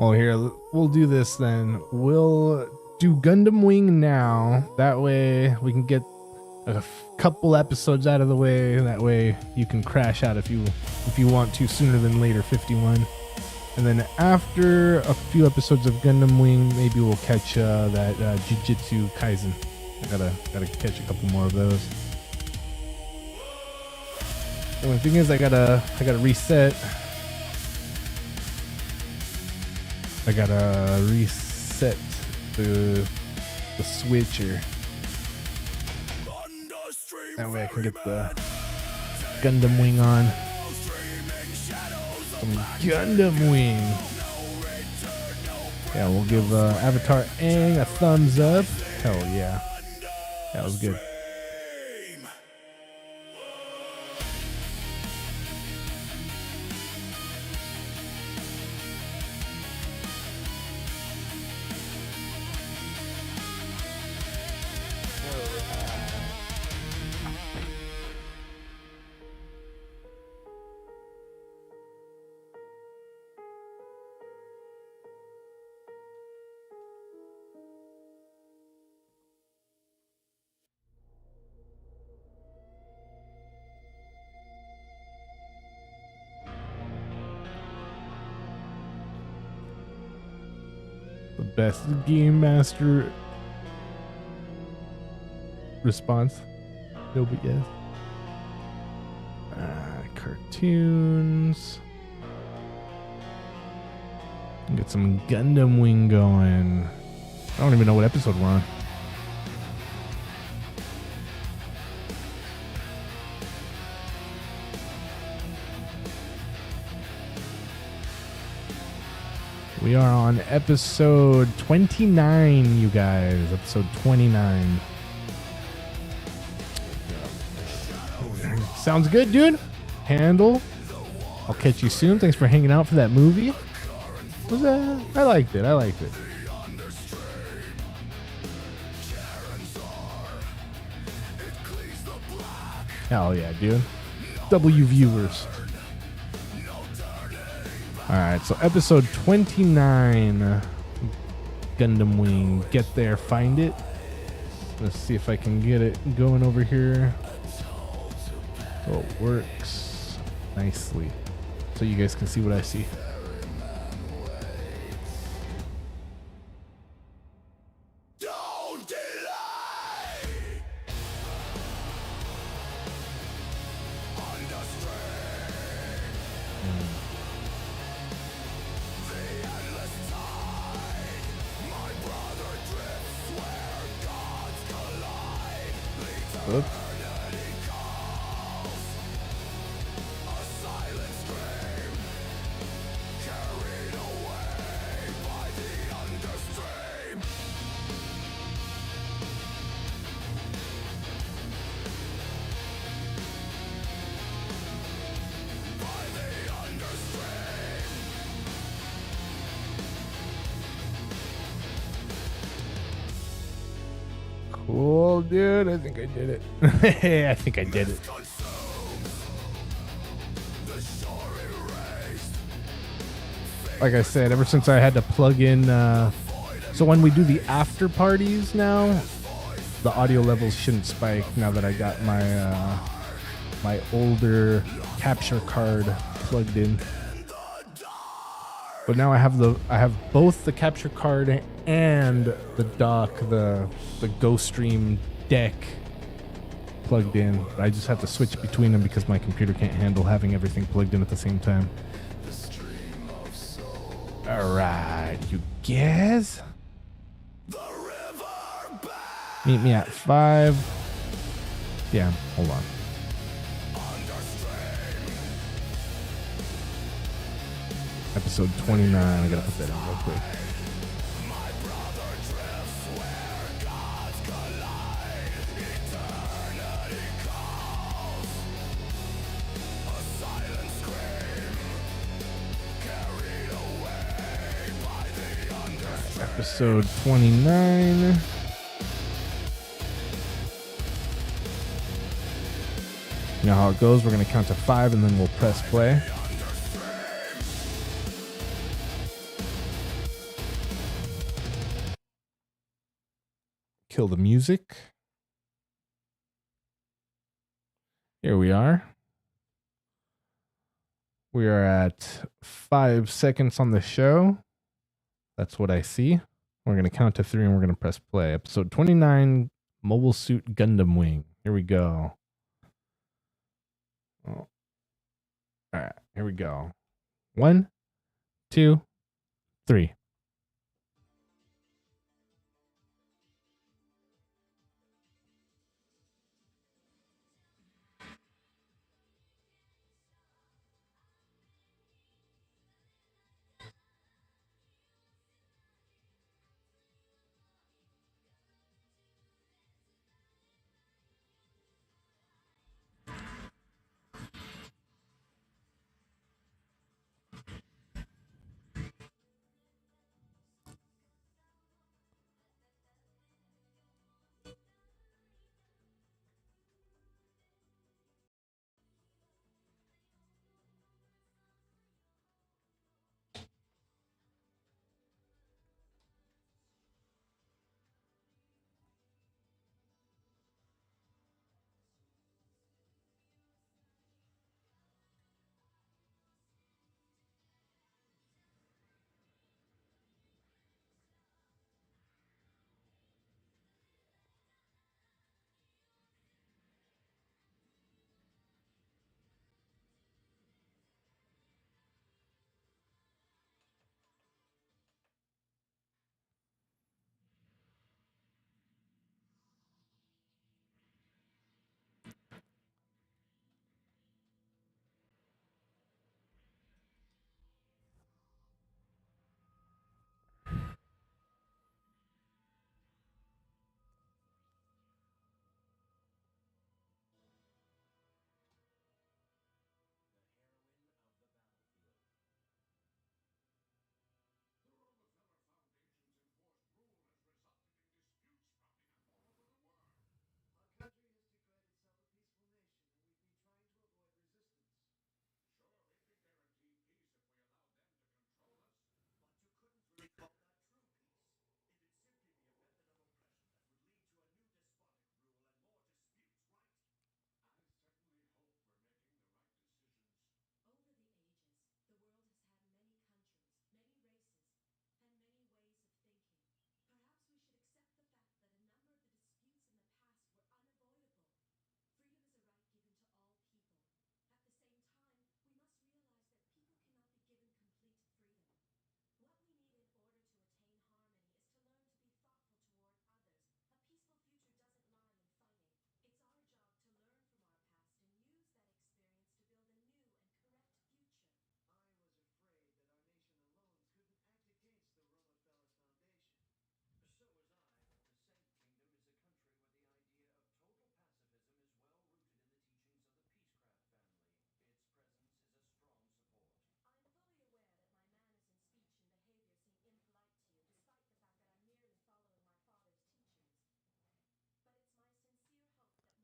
Well, here, we'll do this then. We'll do Gundam Wing now. That way we can get a couple episodes out of the way. That way you can crash out if you want to sooner than later, 51. And then after a few episodes of Gundam Wing, maybe we'll catch that Jujutsu Kaisen. I gotta catch a couple more of those. The only thing is I gotta reset. I gotta reset the switcher. That way I can get the Gundam Wing on. Some Gundam Wing. Yeah, we'll give Avatar Aang a thumbs up. Hell yeah. That was good. The best Game Master response. No, but yes. Cartoons. Get some Gundam Wing going. I don't even know what episode we're on. We are on episode 29, you guys. Episode 29. Sounds good, dude. Handle. I'll catch you soon. Thanks for hanging out for that movie. I liked it. I liked it. Hell yeah, dude. W viewers. Alright, so episode 29. Gundam Wing. Get there, find it. Let's see if I can get it going over here. So it works nicely. So you guys can see what I see. Oops. Cool, dude. I think I did it. I think I did it. Like I said, ever since I had to plug in, so when we do the after parties now, the audio levels shouldn't spike now that I got my my older capture card plugged in. But now I have both the capture card and the dock, the GoStream deck plugged in. I just have to switch between them because my computer can't handle having everything plugged in at the same time. All right, you guys. Meet me at 5. Yeah, hold on. Episode 29. I gotta put that in real quick. Episode 29. You know how it goes. We're going to count to 5 and then we'll press play. Kill the music. Here we are. We are at 5 seconds on the show. That's what I see. We're going to count to 3 and we're going to press play. Episode 29, Mobile Suit Gundam Wing. Here we go. Oh. All right, here we go. 1, 2, 3.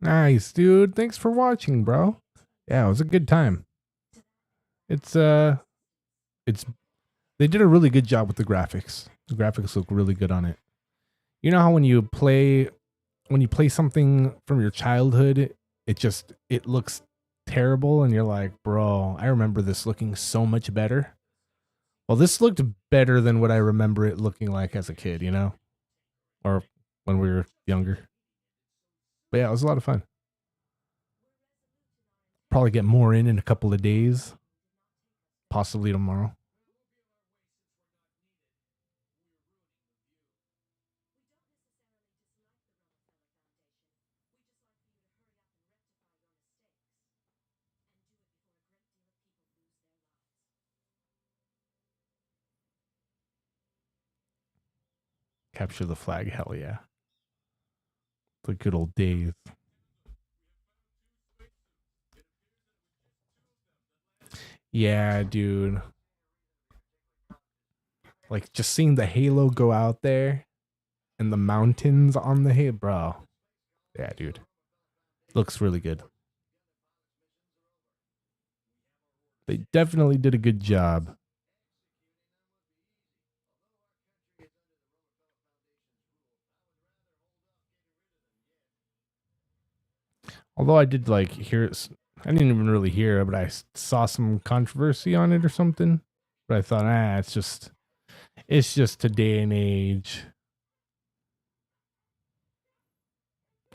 Nice, dude. Thanks for watching, bro. Yeah, it was a good time. It's it's they did a really good job with the graphics. The graphics look really good on it. You know how when you play something from your childhood, it looks terrible and you're like, "Bro, I remember this looking so much better." Well, this looked better than what I remember it looking like as a kid, you know? Or when we were younger. But yeah, it was a lot of fun. Probably get more in a couple of days, possibly tomorrow. Capture the flag, hell yeah. The good old days. Yeah, dude. Like just seeing the halo go out there and the mountains on the halo, bro. Yeah, dude. Looks really good. They definitely did a good job. Although I did like hear it, I didn't even really hear it, but I saw some controversy on it or something. But I thought, it's just today and age.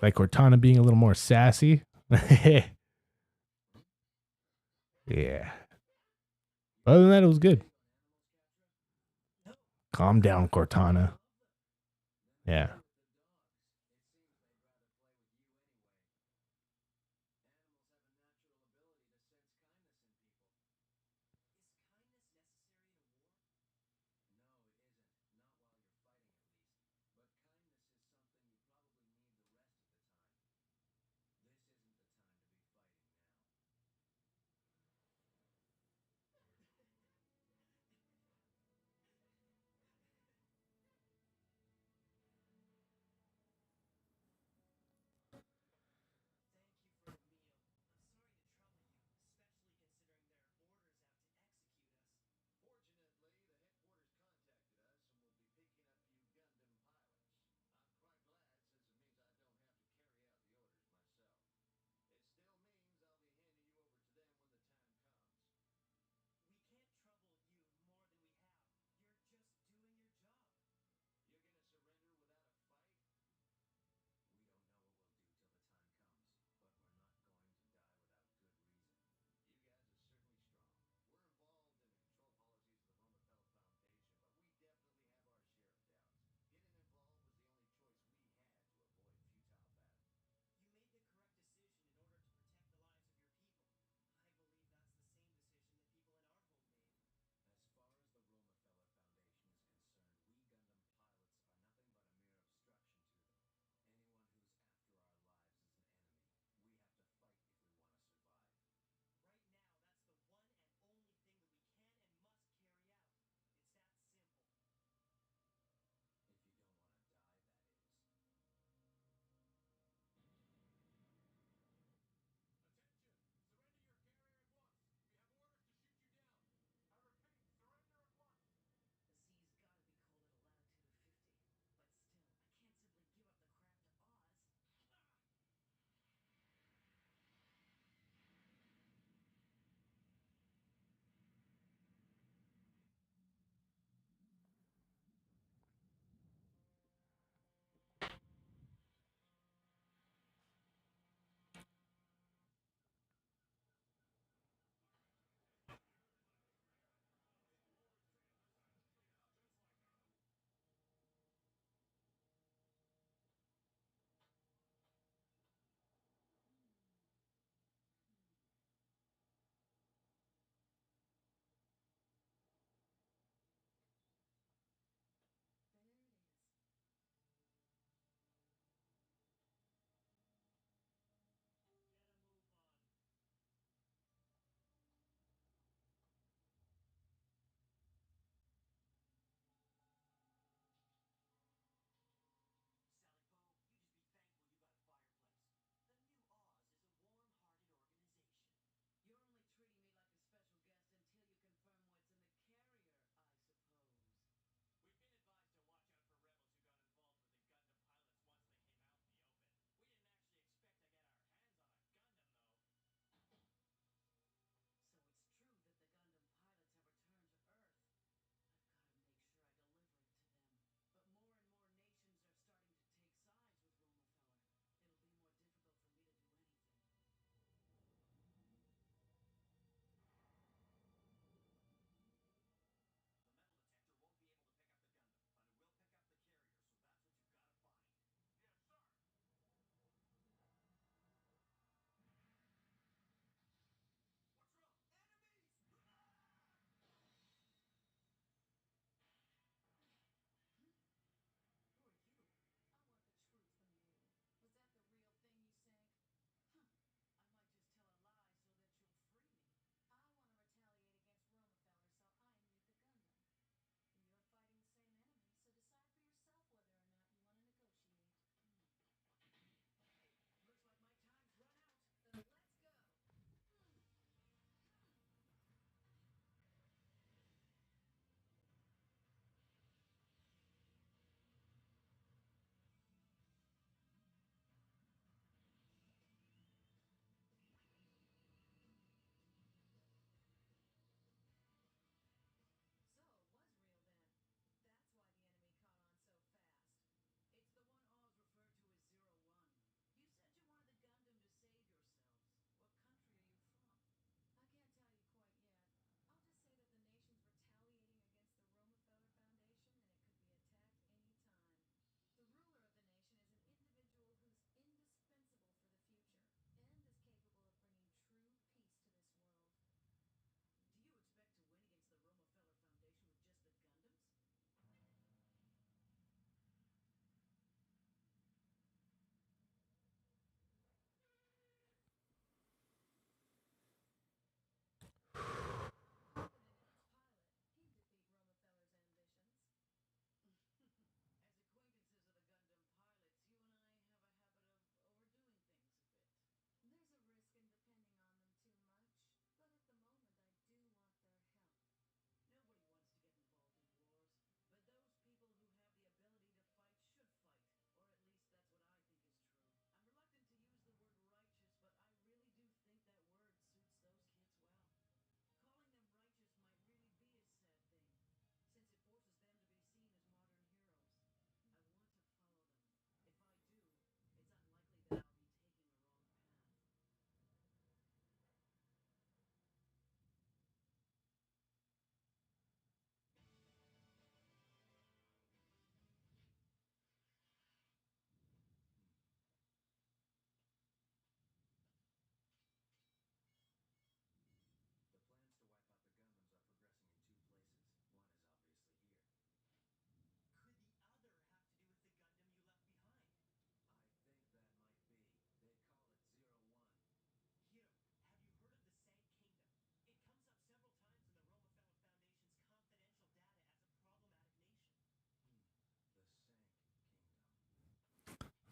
Like Cortana being a little more sassy. Yeah. Other than that, it was good. Calm down, Cortana. Yeah.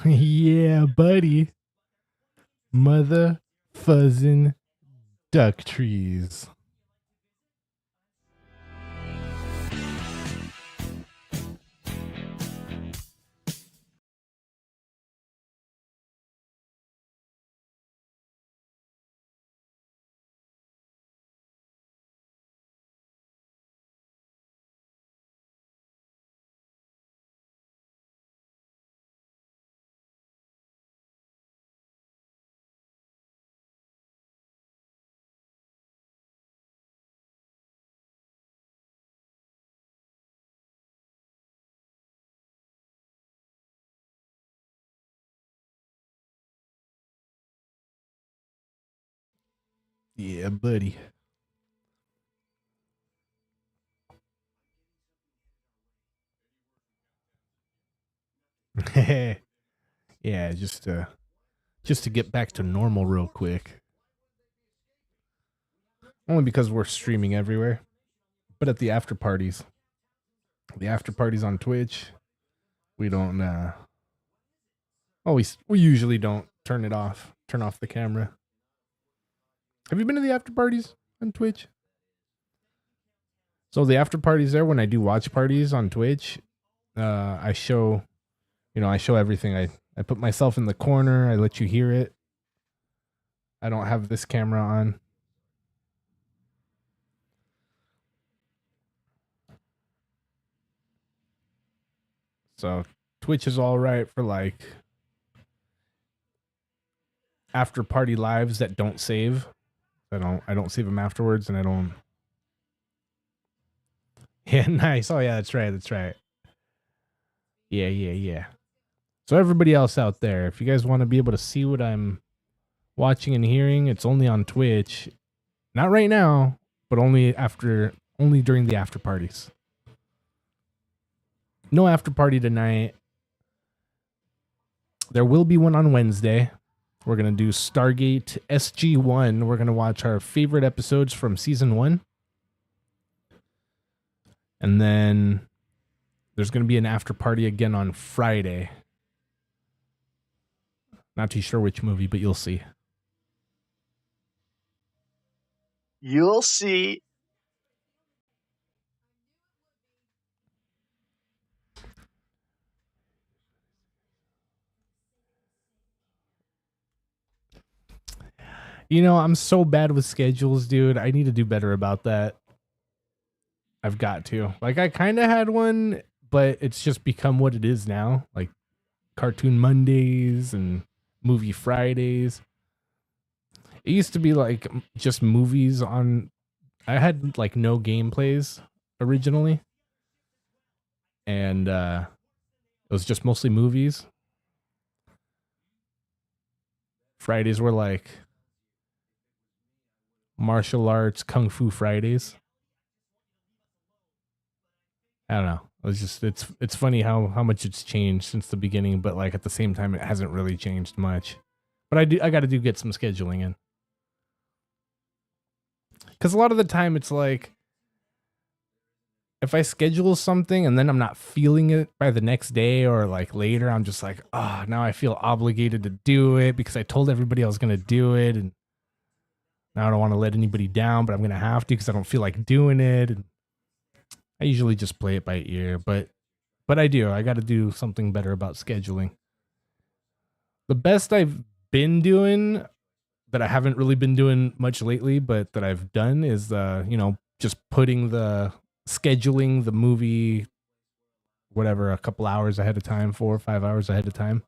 Yeah, buddy. Mother fuzzin' duck trees. Yeah, buddy. Yeah, just to get back to normal real quick. Only because we're streaming everywhere. But at the after parties on Twitch, we don't we usually don't turn off the camera. Have you been to the after parties on Twitch? So the after parties there, when I do watch parties on Twitch, I show everything. I put myself in the corner, I let you hear it. I don't have this camera on. So Twitch is all right for like after party lives that don't save. I don't save them afterwards, and I don't. Yeah, nice. Oh yeah, that's right. That's right. Yeah. So everybody else out there, if you guys want to be able to see what I'm watching and hearing, it's only on Twitch. Not right now, but only during the after parties. No after party tonight. There will be one on Wednesday. We're going to do Stargate SG-1. We're going to watch our favorite episodes from season 1. And then there's going to be an after party again on Friday. Not too sure which movie, but you'll see. You'll see. You know, I'm so bad with schedules, dude. I need to do better about that. I've got to. Like, I kind of had one, but it's just become what it is now. Like, Cartoon Mondays and Movie Fridays. It used to be like just movies on. I had like no gameplays originally, and it was just mostly movies. Fridays were like martial arts, kung fu Fridays. I don't know. It's funny how much it's changed since the beginning, but like at the same time, it hasn't really changed much. But I got to get some scheduling in, because a lot of the time it's like if I schedule something and then I'm not feeling it by the next day or like later, I'm just like, oh, now I feel obligated to do it because I told everybody I was gonna do it, and now I don't want to let anybody down, but I'm gonna have to because I don't feel like doing it. And I usually just play it by ear, but I do. I got to do something better about scheduling. The best I've been doing that I haven't really been doing much lately, but that I've done is just putting the scheduling the movie whatever a couple hours ahead of time, 4 or 5 hours ahead of time.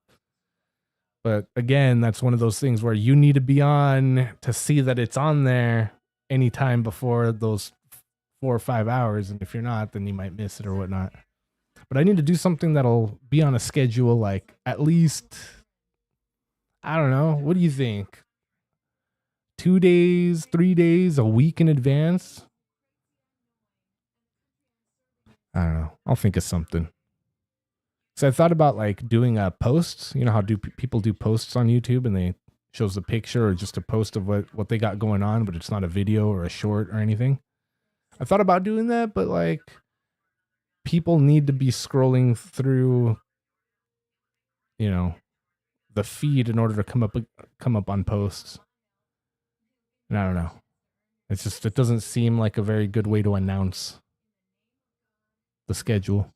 But again, that's one of those things where you need to be on to see that it's on there anytime before those 4 or 5 hours, and if you're not, then you might miss it or whatnot. But I need to do something that'll be on a schedule, like at least, I don't know, what do you think? 2 days, 3 days, a week in advance? I don't know. I'll think of something. So I thought about like doing posts. You know how people do posts on YouTube and they shows a picture or just a post of what they got going on, but it's not a video or a short or anything. I thought about doing that, but like people need to be scrolling through, the feed in order to come up on posts. And I don't know. It's just it doesn't seem like a very good way to announce the schedule.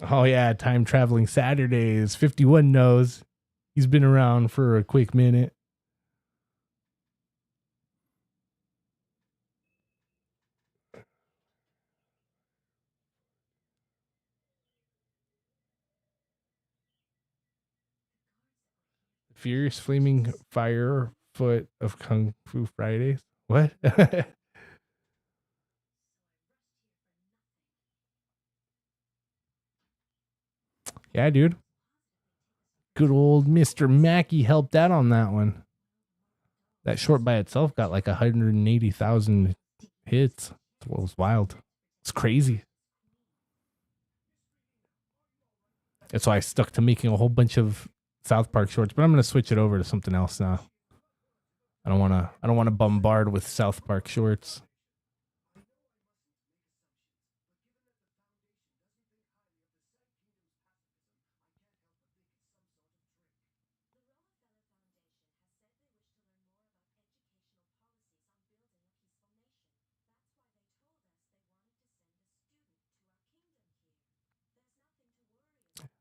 Oh yeah, time traveling Saturdays. 51 knows. He's been around for a quick minute. Furious Flaming Fire Foot of Kung Fu Fridays. What? Yeah, dude. Good old Mr. Mackey helped out on that one. That short by itself got like 180,000 hits. It was wild. It's crazy. That's why I stuck to making a whole bunch of South Park shorts, but I'm gonna switch it over to something else now. I don't wanna bombard with South Park shorts.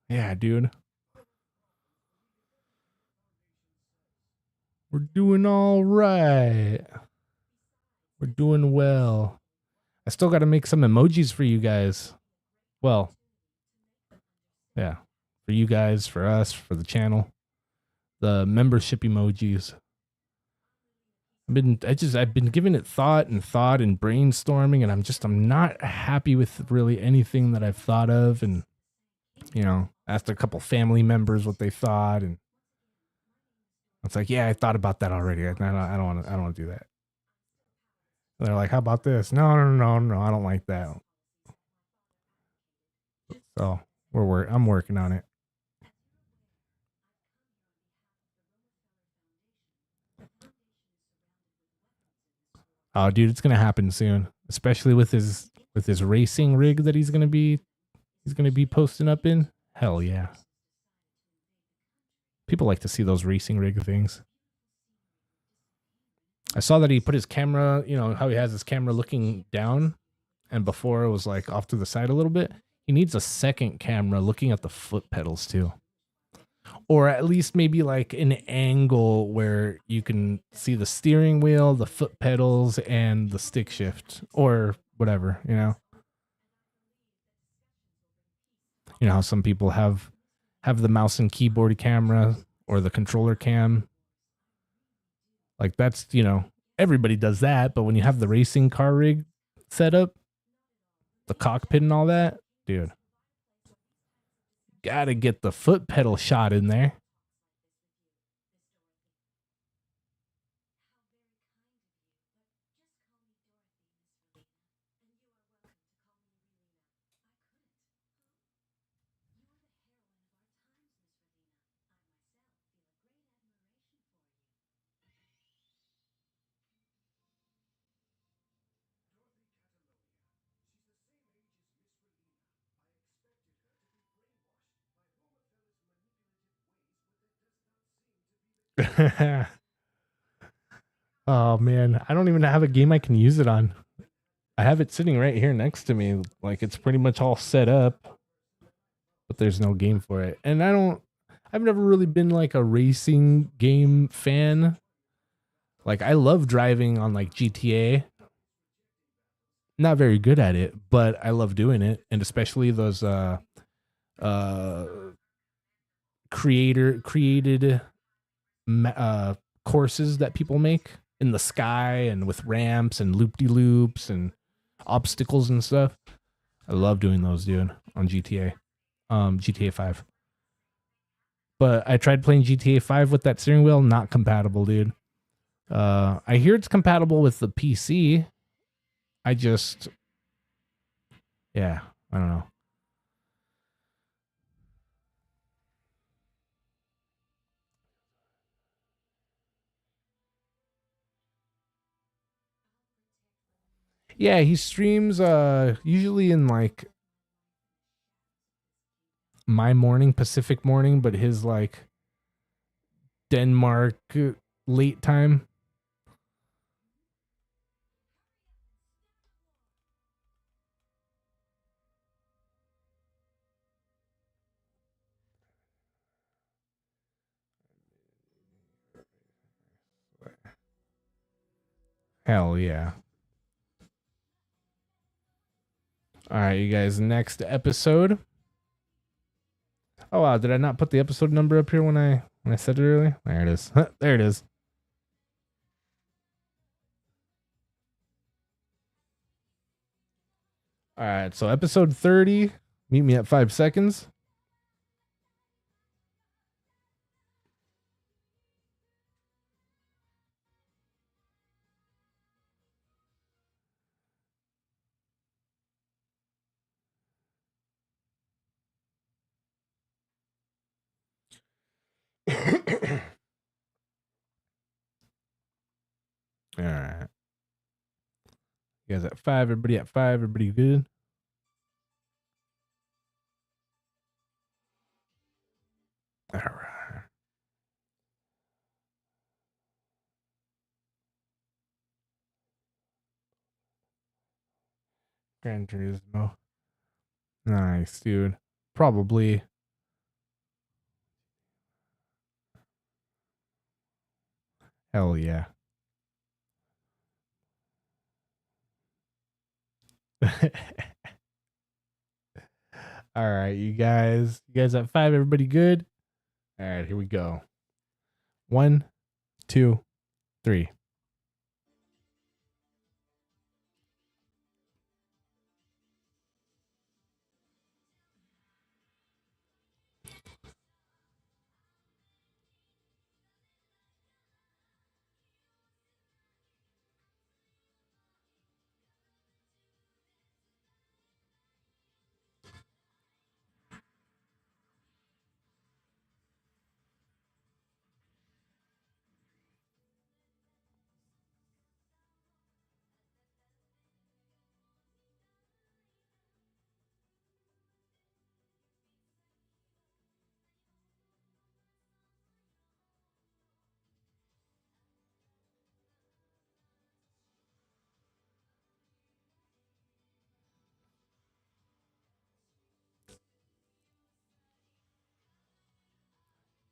Yeah, dude. We're doing all right. We're doing well. I still got to make some emojis for you guys. Well, yeah, for you guys, for us, for the channel, the membership emojis. I've been giving it thought and brainstorming, and I'm not happy with really anything that I've thought of, and asked a couple family members what they thought, and it's like, yeah, I thought about that already. I don't want to do that. And they're like, how about this? No, I don't like that. So I'm working on it. Oh, dude, it's gonna happen soon, especially with his racing rig that he's gonna be posting up in. Hell yeah, people like to see those racing rig things. I saw that he put his camera, how he has his camera looking down, and before it was like off to the side a little bit. He needs a second camera looking at the foot pedals too. Or at least maybe like an angle where you can see the steering wheel, the foot pedals, and the stick shift, or whatever, You know how some people have the mouse and keyboard camera or the controller cam. Like that's, everybody does that, but when you have the racing car rig set up, the cockpit and all that, dude, gotta get the foot pedal shot in there. Oh man, I don't even have a game I can use it on. I have it sitting right here next to me. Like it's pretty much all set up, but there's no game for it. And I've never really been like a racing game fan. Like I love driving on like GTA. Not very good at it, but I love doing it, and especially those uh created courses that people make in the sky and with ramps and loop-de-loops and obstacles and stuff. I love doing those, dude, on GTA. GTA 5. But I tried playing GTA 5 with that steering wheel, not compatible, dude. I hear it's compatible with the PC. I just yeah, I don't know. Yeah, he streams usually in like my morning, Pacific morning, but his like Denmark late time. Hell yeah. All right, you guys, next episode. Oh wow, did I not put the episode number up here when I said it earlier? There it is. There it is. All right, so episode 30. Meet me at 5 seconds. All right. You guys at 5, everybody at 5, everybody good? All right. Gran Turismo. Nice, dude. Probably. Hell yeah. All right, you guys. You guys at 5, everybody good? All right, here we go. 1, 2, 3.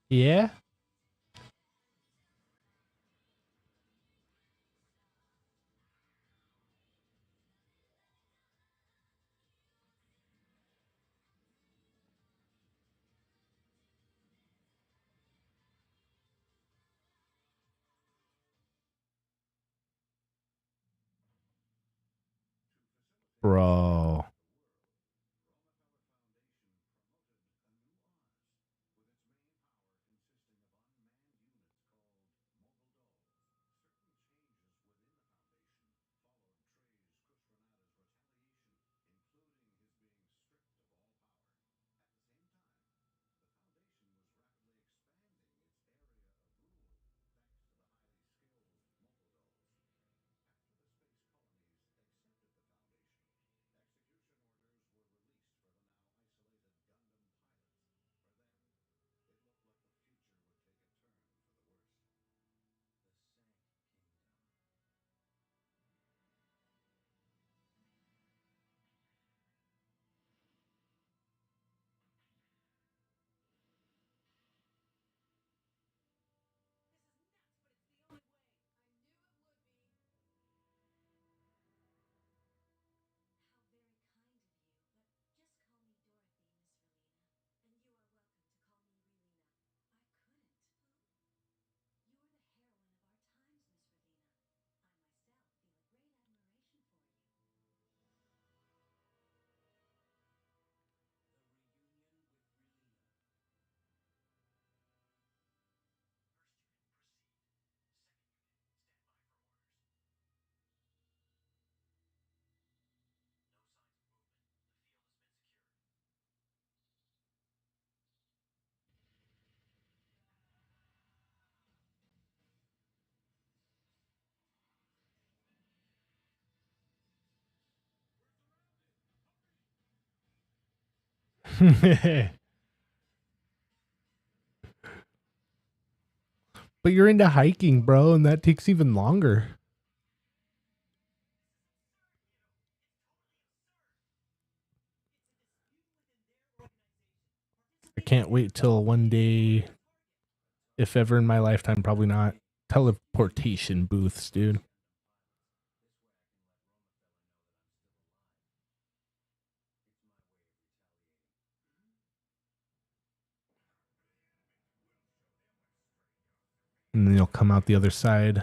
Yeah? Bro. But you're into hiking, bro, and that takes even longer. I can't wait till one day, if ever in my lifetime, probably not, teleportation booths, dude. And then you'll come out the other side.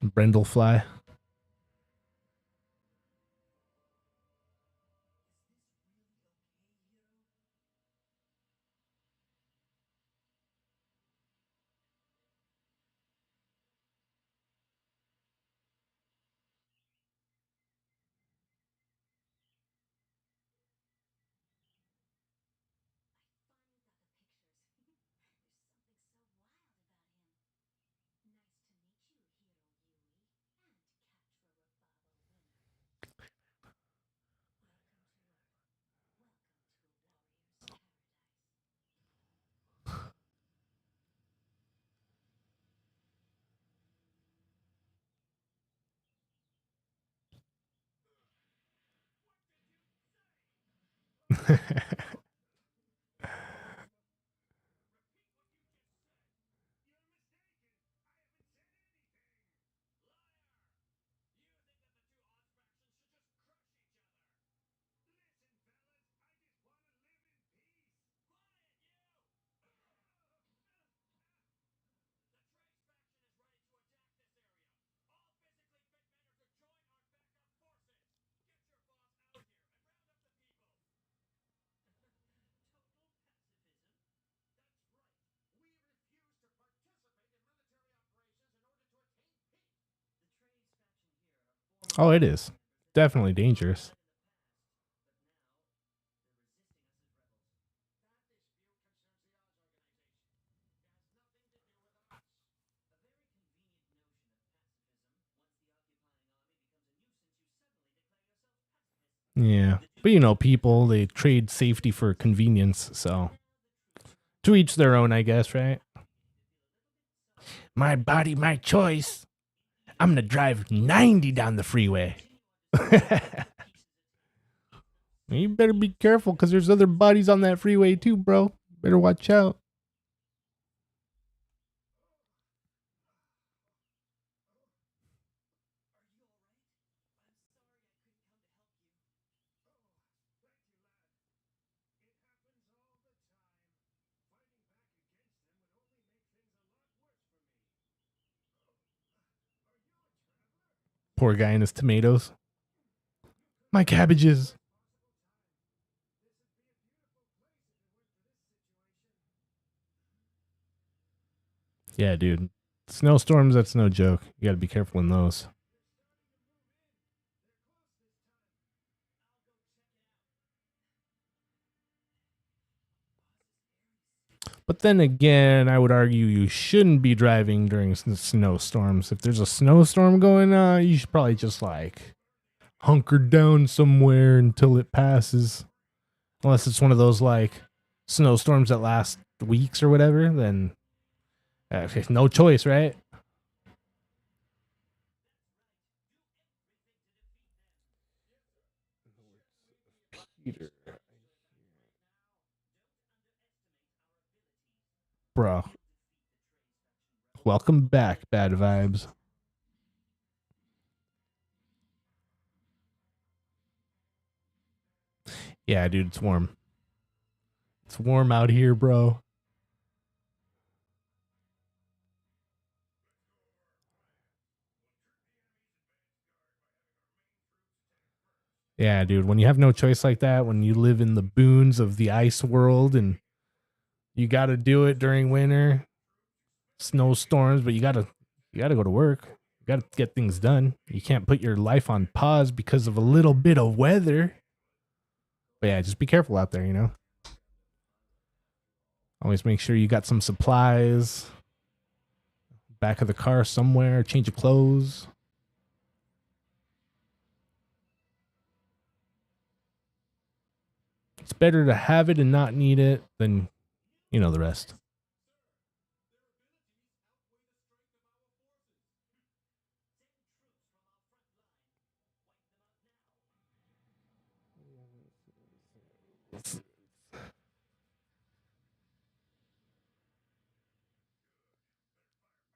Brendel fly. Oh, it is. Definitely dangerous. Yeah. But you know, people, they trade safety for convenience. So to each their own, I guess, right? My body, my choice. I'm going to drive 90 down the freeway. You better be careful because there's other bodies on that freeway too, bro. Better watch out. Poor guy and his tomatoes. My cabbages. Yeah, dude. Snowstorms, that's no joke. You got to be careful in those. But then again, I would argue you shouldn't be driving during snowstorms. If there's a snowstorm going on, you should probably just like hunker down somewhere until it passes. Unless it's one of those like snowstorms that last weeks or whatever, then no choice, right? Peter. Bro, welcome back, bad vibes. Yeah, dude, it's warm. It's warm out here, bro. Yeah, dude, when you have no choice like that, when you live in the boons of the ice world and you got to do it during winter, snowstorms, but you got to go to work. You got to get things done. You can't put your life on pause because of a little bit of weather. But yeah, just be careful out there, you know. Always make sure you got some supplies back of the car somewhere, change of clothes. It's better to have it and not need it than, you know, the rest.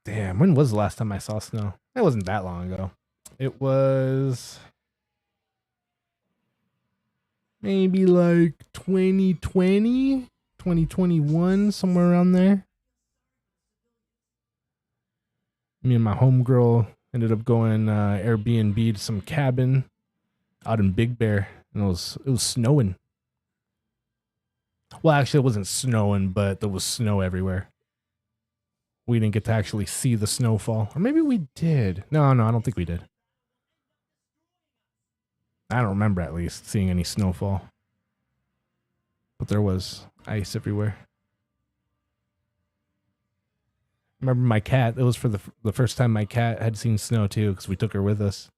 Damn, when was the last time I saw snow? It wasn't that long ago. It was maybe like 2020, 2021, somewhere around there. Me and my homegirl ended up going Airbnb to some cabin out in Big Bear, and it was snowing. Well, actually, it wasn't snowing, but there was snow everywhere. We didn't get to actually see the snowfall, or maybe we did. No, I don't think we did. I don't remember at least seeing any snowfall, but there was ice everywhere. Remember my cat? It was for the first time my cat had seen snow too, because we took her with us.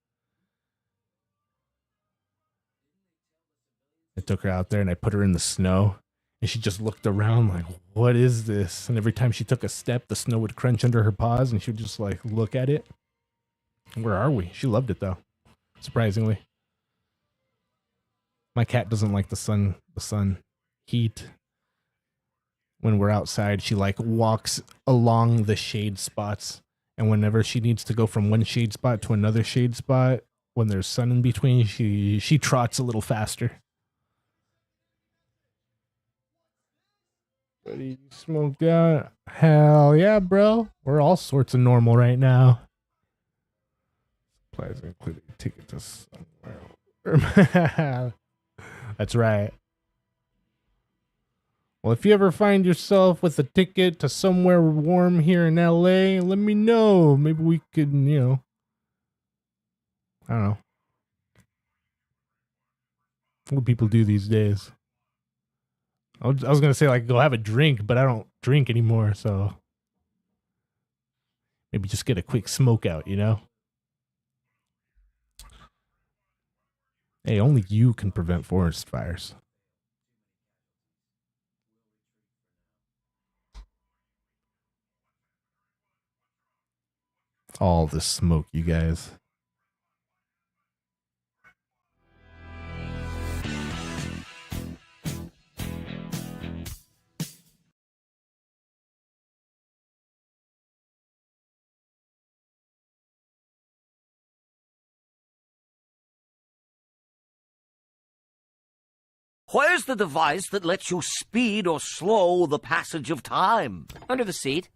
I took her out there and I put her in the snow, and she just looked around like, "What is this?" And every time she took a step, the snow would crunch under her paws, and she would just like look at it. Where are we? She loved it though, surprisingly. My cat doesn't like the sun heat. When we're outside, she like walks along the shade spots, and whenever she needs to go from one shade spot to another shade spot, when there's sun in between, she trots a little faster. But he smoked out. Hell yeah, bro. We're all sorts of normal right now. Supplies including a ticket to somewhere. That's right. Well, if you ever find yourself with a ticket to somewhere warm here in LA, let me know. Maybe we could, you know, I don't know. What do people do these days? I was going to say, like, go have a drink, but I don't drink anymore, so maybe just get a quick smoke out, you know? Hey, only you can prevent forest fires. All the smoke, you guys. Where's the device that lets you speed or slow the passage of time? Under the seat.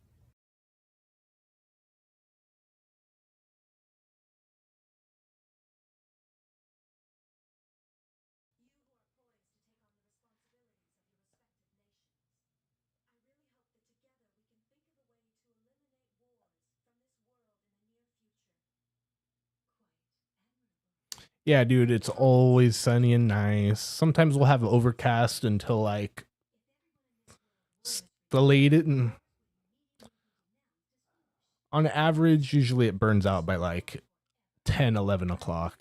Yeah, dude, it's always sunny and nice. Sometimes we'll have overcast until like the late and on average, usually it burns out by like 10, 11 o'clock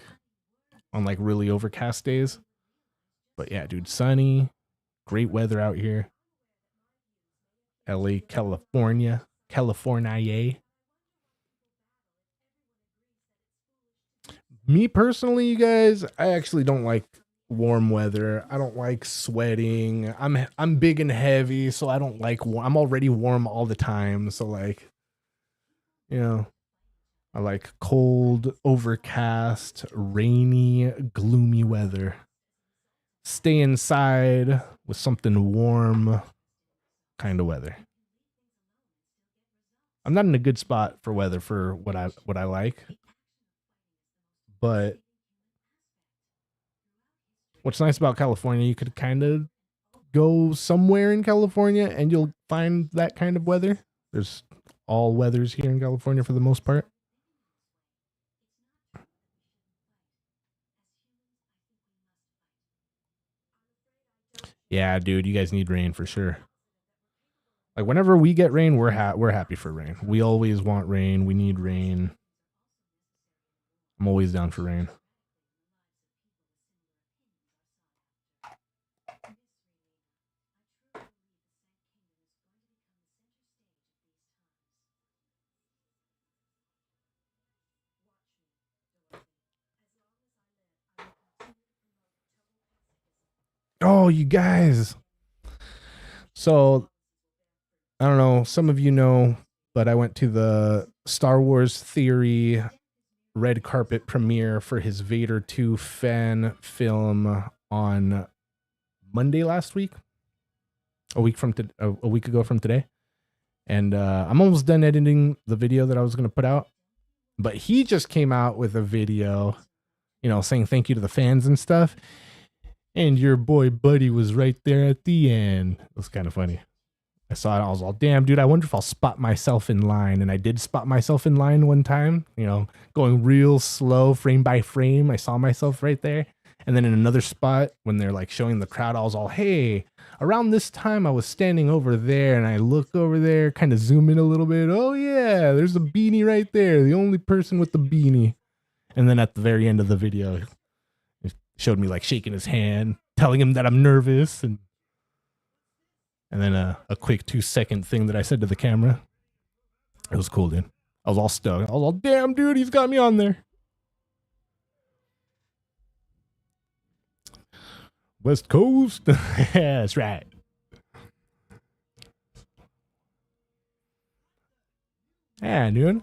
on like really overcast days. But yeah, dude, sunny, great weather out here. LA, California. Me personally, you guys, I actually don't like warm weather. I don't like sweating. I'm big and heavy, so I don't like I'm already warm all the time, so like, you know, I like cold, overcast, rainy, gloomy weather. Stay inside with something warm kind of weather. I'm not in a good spot for weather for what I like. But what's nice about California, you could kind of go somewhere in California and you'll find that kind of weather. There's all weathers here in California for the most part. Yeah, dude, you guys need rain for sure. Like whenever we get rain, we're happy for rain. We always want rain. We need rain. I'm always down for rain. Oh, you guys. So I don't know. Some of you know, but I went to the Star Wars Theory red carpet premiere for his Vader 2 fan film on Monday last week. A week ago from today. And I'm almost done editing the video that I was going to put out. But he just came out with a video, saying thank you to the fans and stuff. And your boy Buddy was right there at the end. It was kind of funny. I saw it. I was all, damn, dude, I wonder if I'll spot myself in line. And I did spot myself in line one time, going real slow, frame by frame. I saw myself right there. And then in another spot, when they're like showing the crowd, I was all, hey, around this time I was standing over there, and I look over there, kind of zoom in a little bit. Oh yeah, there's a beanie right there. The only person with the beanie. And then at the very end of the video, it showed me like shaking his hand, telling him that I'm nervous. And then a quick 2-second thing that I said to the camera. It was cool, dude. I was all stoked. I was all, damn, dude, he's got me on there. West Coast. Yeah, that's right. Yeah, dude.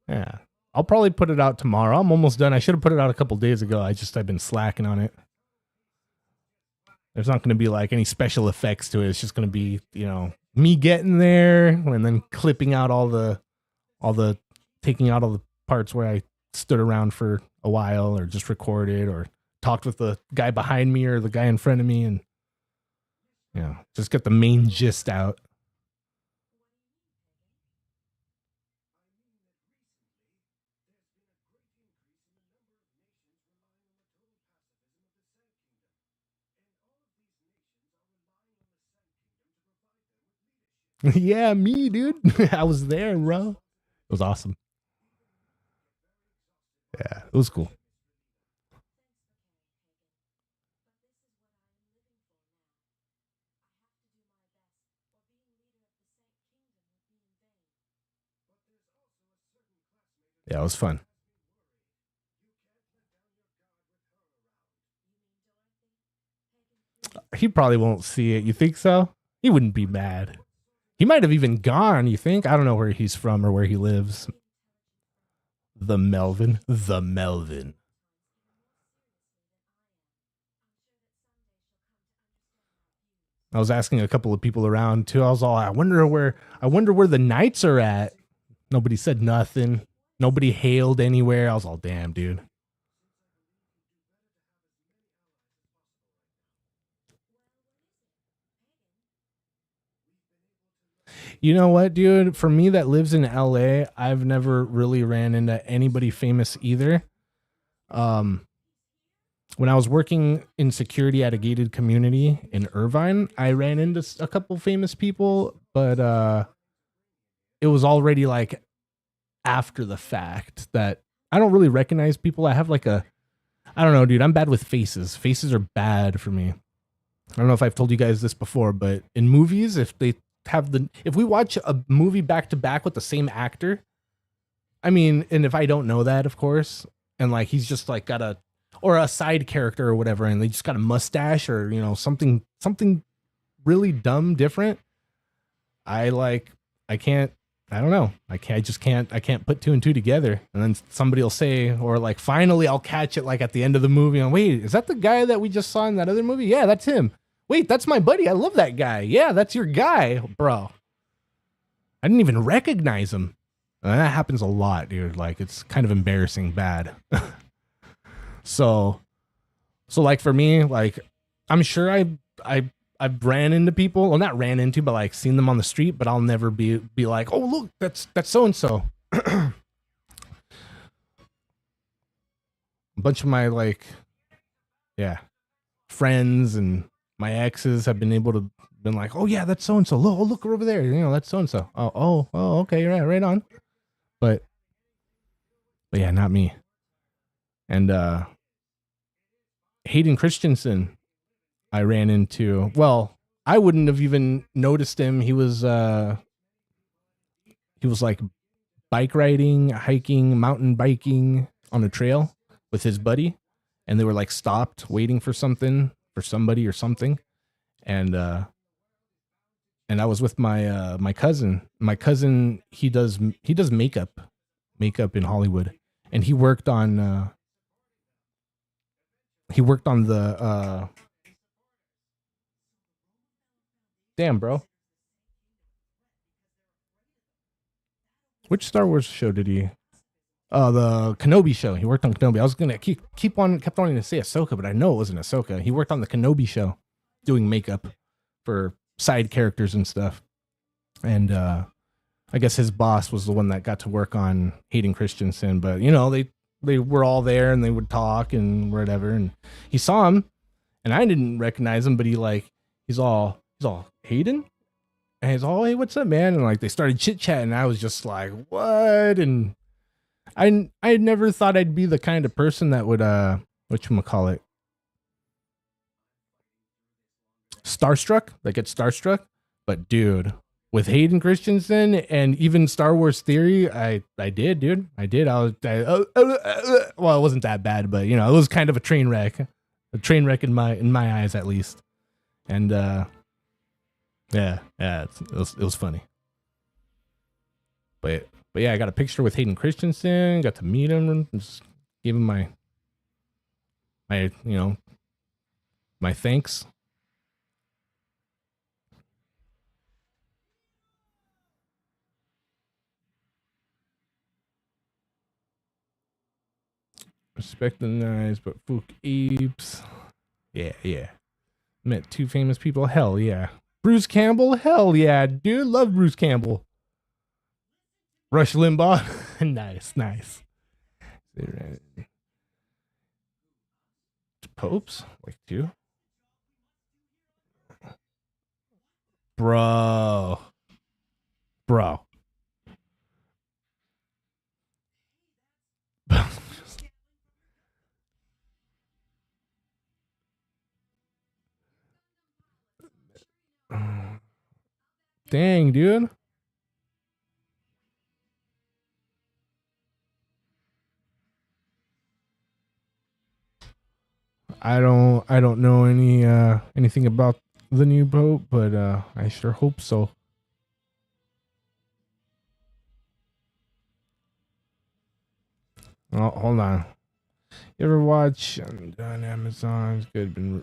Yeah. I'll probably put it out tomorrow. I'm almost done. I should have put it out a couple days ago. I've been slacking on it. There's not going to be like any special effects to it. It's just going to be, me getting there and then clipping out taking out all the parts where I stood around for a while or just recorded or talked with the guy behind me or the guy in front of me, and just get the main gist out. Yeah, me, dude. I was there, bro. It was awesome. Yeah, it was cool. Yeah, it was fun. He probably won't see it. You think so? He wouldn't be mad. He might have even gone, you think? I don't know where he's from or where he lives. The Melvin. The Melvin. I was asking a couple of people around too. I was all, I wonder where the Knights are at. Nobody said nothing. Nobody hailed anywhere. I was all, damn, dude. You know what, dude? For me that lives in LA, I've never really ran into anybody famous either. When I was working in security at a gated community in Irvine, I ran into a couple famous people, but it was already like after the fact that I don't really recognize people. I have like I don't know, dude. I'm bad with faces. Faces are bad for me. I don't know if I've told you guys this before, but in movies, if we watch a movie back to back with the same actor, I mean, and if I don't know that, of course, and like he's just like got a side character or whatever, and they just got a mustache or something really dumb different, I can't. I don't know. I can't put two and two together. And then somebody will say, or like, finally I'll catch it like at the end of the movie. And wait, is that the guy that we just saw in that other movie? Yeah, that's him. Wait, that's my buddy. I love that guy. Yeah, that's your guy, bro. I didn't even recognize him. And that happens a lot, dude. Like, it's kind of embarrassing bad. So like for me, like, I'm sure I've ran into people, well, not ran into, but like seen them on the street, but I'll never be like, oh, look, that's so-and-so. A bunch of my friends and my exes have been able to been like, oh yeah, that's so-and-so. Look over there. That's so-and-so. Oh, okay. Right on. But yeah, not me. And, Hayden Christensen, I ran into, well, I wouldn't have even noticed him. He was like bike riding, hiking, mountain biking on a trail with his buddy. And they were like stopped waiting for something for somebody or something, and I was with my cousin. My cousin, he does makeup in Hollywood, and he worked on the damn, bro. Which Star Wars show did he? Oh, the Kenobi show. He worked on Kenobi. I was gonna kept wanting to say Ahsoka, but I know it wasn't Ahsoka. He worked on the Kenobi show, doing makeup for side characters and stuff. And I guess his boss was the one that got to work on Hayden Christensen. But you know, they were all there and they would talk and whatever. And he saw him, and I didn't recognize him, but he's all Hayden. And he's all, hey, what's up, man? And like they started chit chatting. I was just like, what? And I never thought I'd be the kind of person that would whatchamacallit, gets starstruck. But dude, with Hayden Christensen and even Star Wars Theory, I did, dude. I did. Well, it wasn't that bad, but you know, it was kind of a train wreck in my eyes at least. And yeah, it was funny. But yeah, I got a picture with Hayden Christensen, got to meet him, and just gave him my thanks. Respect the nice, but Fook apes. Yeah. Met two famous people. Hell yeah. Bruce Campbell. Hell yeah, dude. Love Bruce Campbell. Rush Limbaugh. Nice. Popes? Like two? Bro. Dang, dude. I don't know anything about the new pope, but I sure hope so. Oh, hold on. You ever watch Undone? Amazon's good. Been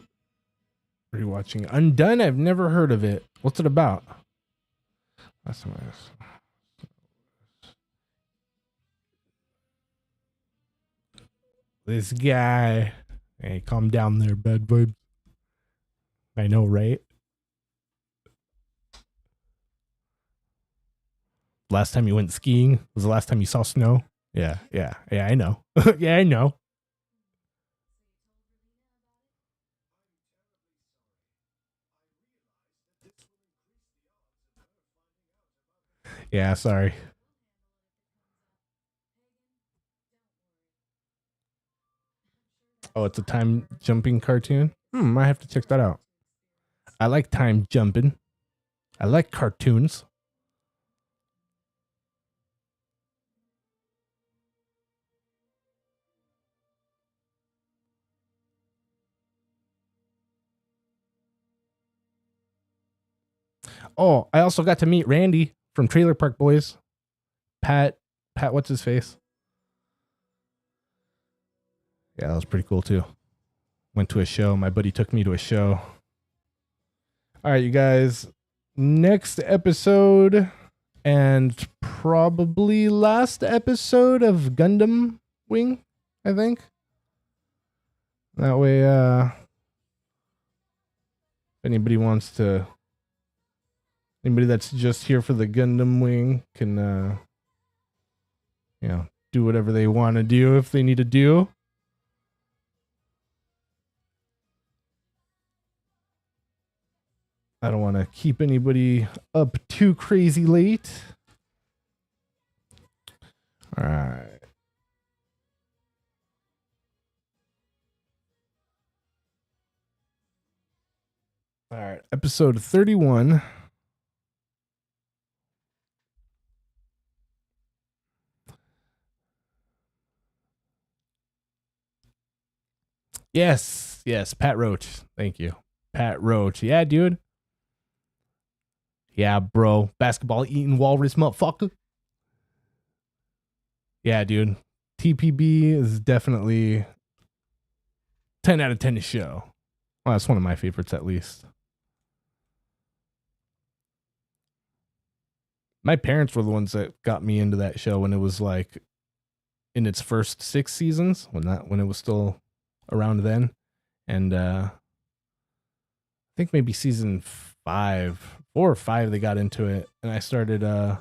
rewatching Undone. I've never heard of it. What's it about? Last time I saw. This guy. Hey, calm down there, bad vibes. I know, right? Last time you went skiing was the last time you saw snow. Yeah, I know. Yeah, I know. Yeah, sorry. Oh, it's a time jumping cartoon? I have to check that out. I like time jumping. I like cartoons. Oh, I also got to meet Randy from Trailer Park Boys. Pat, what's his face? Yeah, that was pretty cool too. Went to a show. My buddy took me to a show. All right, you guys. Next episode and probably last episode of Gundam Wing, I think. That way, if anybody that's just here for the Gundam Wing can, do whatever they want to do if they need to do. I don't want to keep anybody up too crazy late. All right. All right. Episode 31. Yes. Yes. Pat Roach. Thank you. Pat Roach. Yeah, dude. Yeah, bro. Basketball eating walrus motherfucker. Yeah, dude. TPB is definitely 10 out of 10 to show. Well, that's one of my favorites, at least. My parents were the ones that got me into that show when it was like in its first 6 seasons, when it was still around then. And I think maybe season 4 or 5 they got into it, and I started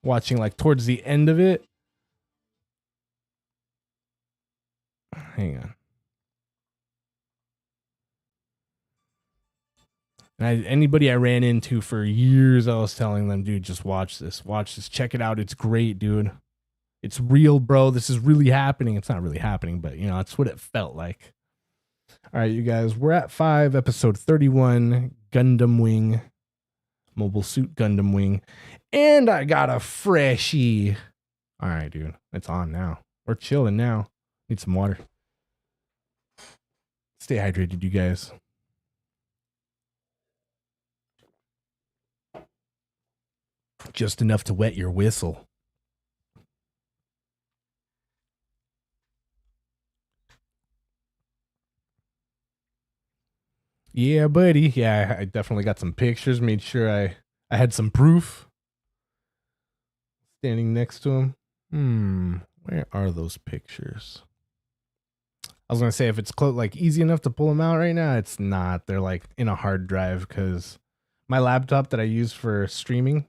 watching like towards the end of it. Hang on. And anybody I ran into for years, I was telling them, dude, just watch this, check it out. It's great, dude. It's real, bro. This is really happening. It's not really happening, but that's what it felt like. All right, you guys, we're at 5, episode 31, Gundam Wing, Mobile Suit Gundam Wing. And I got a freshie. All right, dude, it's on now. We're chilling now. Need some water. Stay hydrated, you guys. Just enough to wet your whistle. Yeah, buddy. Yeah, I definitely got some pictures. Made sure I had some proof. Standing next to him. Where are those pictures? I was gonna say, if it's like easy enough to pull them out right now, it's not. They're like in a hard drive because my laptop that I use for streaming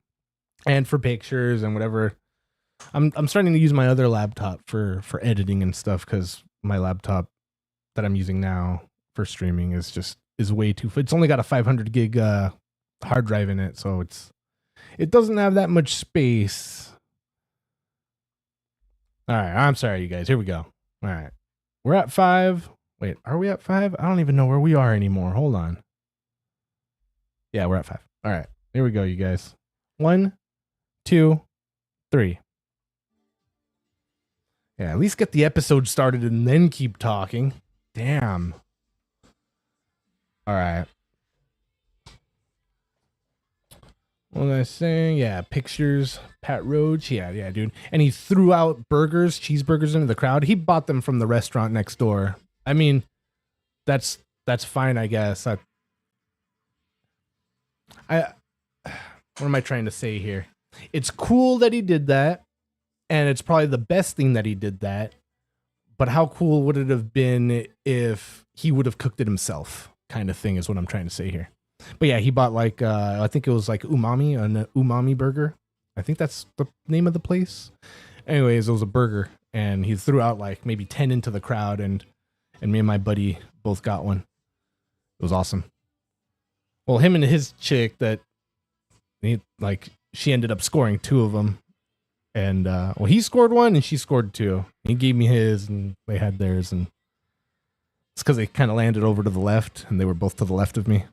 and for pictures and whatever, I'm starting to use my other laptop for editing and stuff, because my laptop that I'm using now for streaming is way too. It's only got a 500 gig hard drive in it, so it doesn't have that much space. All right, I'm sorry, you guys. Here we go. All right, we're at 5. Wait, are we at 5? I don't even know where we are anymore. Hold on. Yeah, we're at 5. All right, here we go, you guys. 1, 2, 3. Yeah, at least get the episode started and then keep talking. Damn. All right. What was I saying? Yeah, pictures. Pat Roach. Yeah, dude. And he threw out cheeseburgers into the crowd. He bought them from the restaurant next door. I mean, that's fine, I guess. What am I trying to say here? It's cool that he did that, and it's probably the best thing that he did that. But how cool would it have been if he would have cooked it himself? Kind of thing is what I'm trying to say here. But yeah, he bought like I think it was like an umami burger. I think that's the name of the place. Anyways, it was a burger, and he threw out like maybe 10 into the crowd, and me and my buddy both got one. It was awesome. Well, him and his chick she ended up scoring 2 of them, and he scored 1 and she scored 2. He gave me his, and they had theirs, and it's because they kind of landed over to the left, and they were both to the left of me.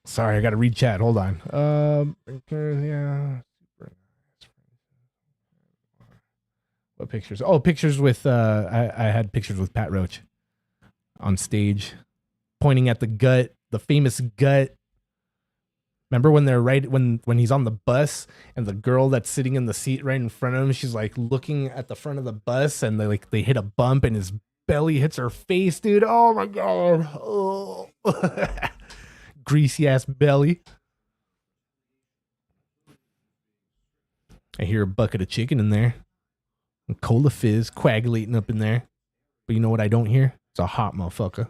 Sorry, I got to read chat. Hold on. Yeah. What pictures? Oh, pictures with I had pictures with Pat Roach on stage, pointing at the gut, the famous gut. Remember when they're when he's on the bus, and the girl that's sitting in the seat right in front of him, she's like looking at the front of the bus, and they hit a bump, and his belly hits her face, dude. Oh my god. Oh. Greasy ass belly. I hear a bucket of chicken in there. And cola fizz coagulating up in there. But you know what I don't hear? It's a hot motherfucker.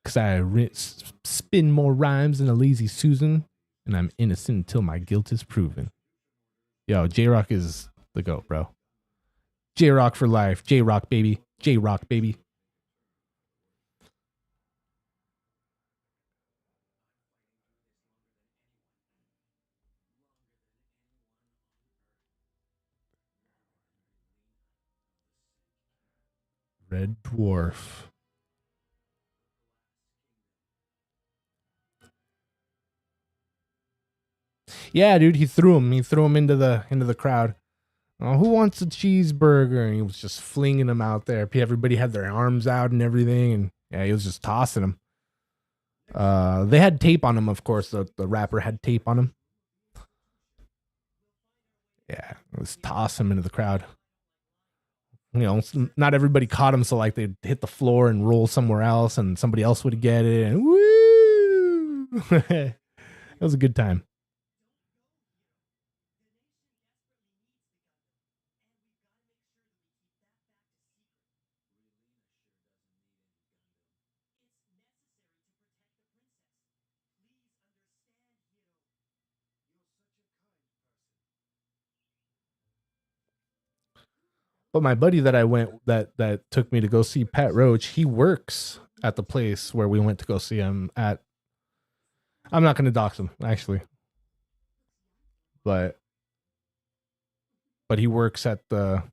Because I spin more rhymes than a lazy Susan, and I'm innocent until my guilt is proven. Yo, J-Rock is the GOAT, bro. J-Rock for life. J-Rock, baby. J-Rock, baby. Red Dwarf. Yeah, dude, he threw him. He threw him into the crowd. Oh, who wants a cheeseburger? And he was just flinging them out there. Everybody had their arms out and everything, and yeah, he was just tossing them. They had tape on him, of course. The rapper had tape on him. Yeah, it was tossing him into the crowd. You know, not everybody caught him, so like they'd hit the floor and roll somewhere else, and somebody else would get it, and woo! It was a good time. But my buddy that I went that took me to go see Pat Roach, he works at the place where we went to go see him at. I'm not going to dox him actually, but he works at the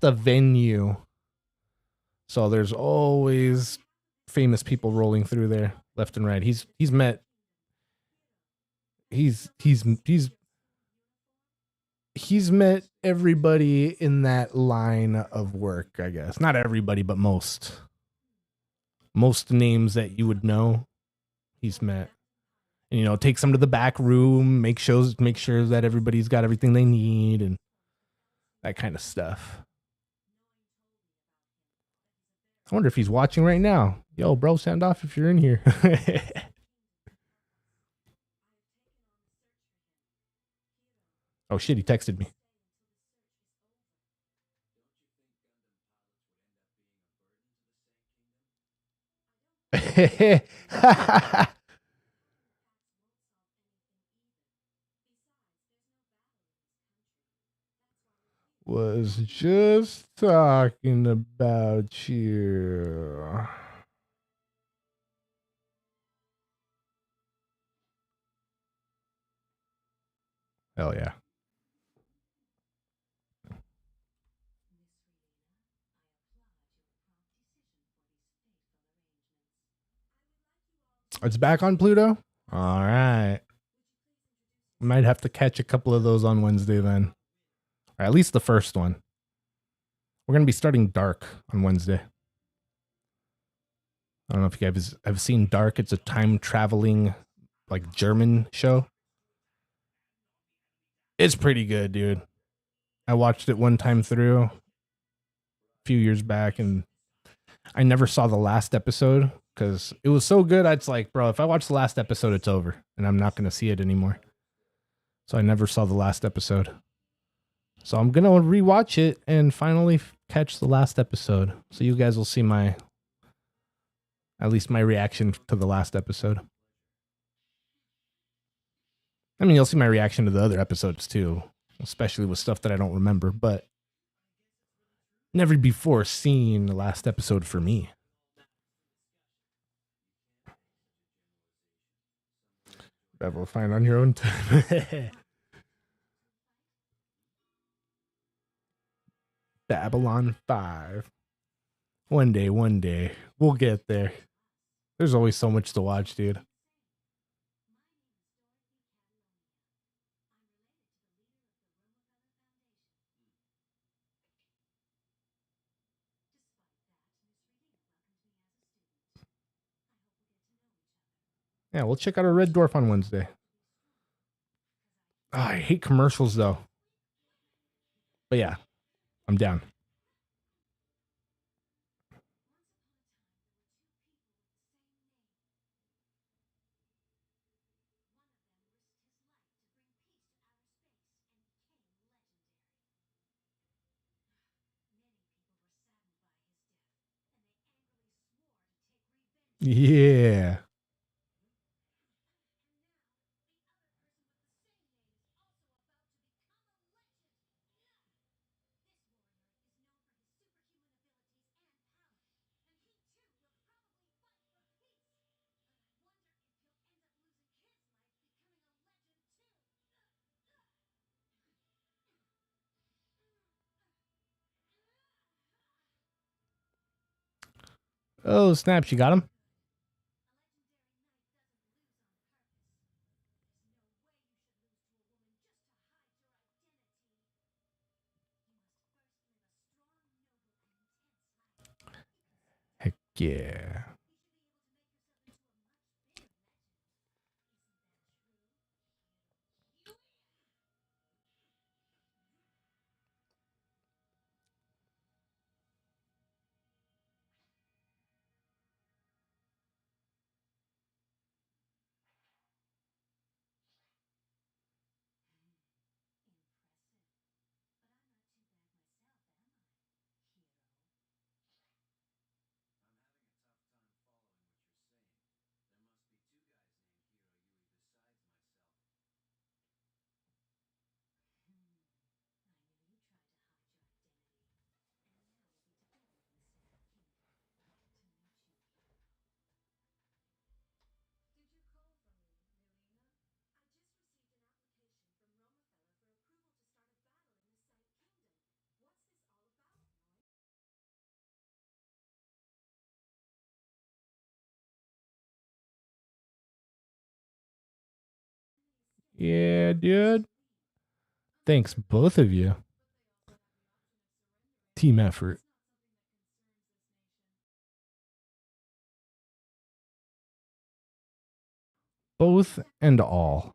venue. So there's always famous people rolling through there left and right. He's met everybody in that line of work, I guess. Not everybody, but most names that you would know, he's met. And, you know, takes them to the back room, make sure that everybody's got everything they need and that kind of stuff. I wonder if he's watching right now. Yo, bro, sound off if you're in here. Oh shit, he texted me. Was just talking about you. Hell yeah. It's back on Pluto? All right. Might have to catch a couple of those on Wednesday then. Or at least the first one. We're going to be starting Dark on Wednesday. I don't know if you guys have seen Dark. It's a time traveling, like, German show. It's pretty good, dude. I watched it one time through a few years back, and I never saw the last episode because it was so good. It's like, bro, if I watch the last episode, it's over, and I'm not going to see it anymore. So I never saw the last episode. So I'm going to rewatch it and finally catch the last episode. So you guys will see at least my reaction to the last episode. I mean, you'll see my reaction to the other episodes too, especially with stuff that I don't remember, but never before seen the last episode for me. That will find on your own time. Babylon 5. One day, we'll get there. There's always so much to watch, dude. Yeah, we'll check out our Red Dwarf on Wednesday. Oh, I hate commercials though. But yeah, I'm down. Yeah. Oh, snap, you got him? Yeah. I'm having a tough time following what you're saying. There must be two guys named Hiro Yui besides myself. Did you call for me, Milena? I just received an application from Romefeller for approval to start a battle in the Sight Kingdom. What's this all about, Noi? Yeah, dude. Thanks, both of you. Team effort. Both and all.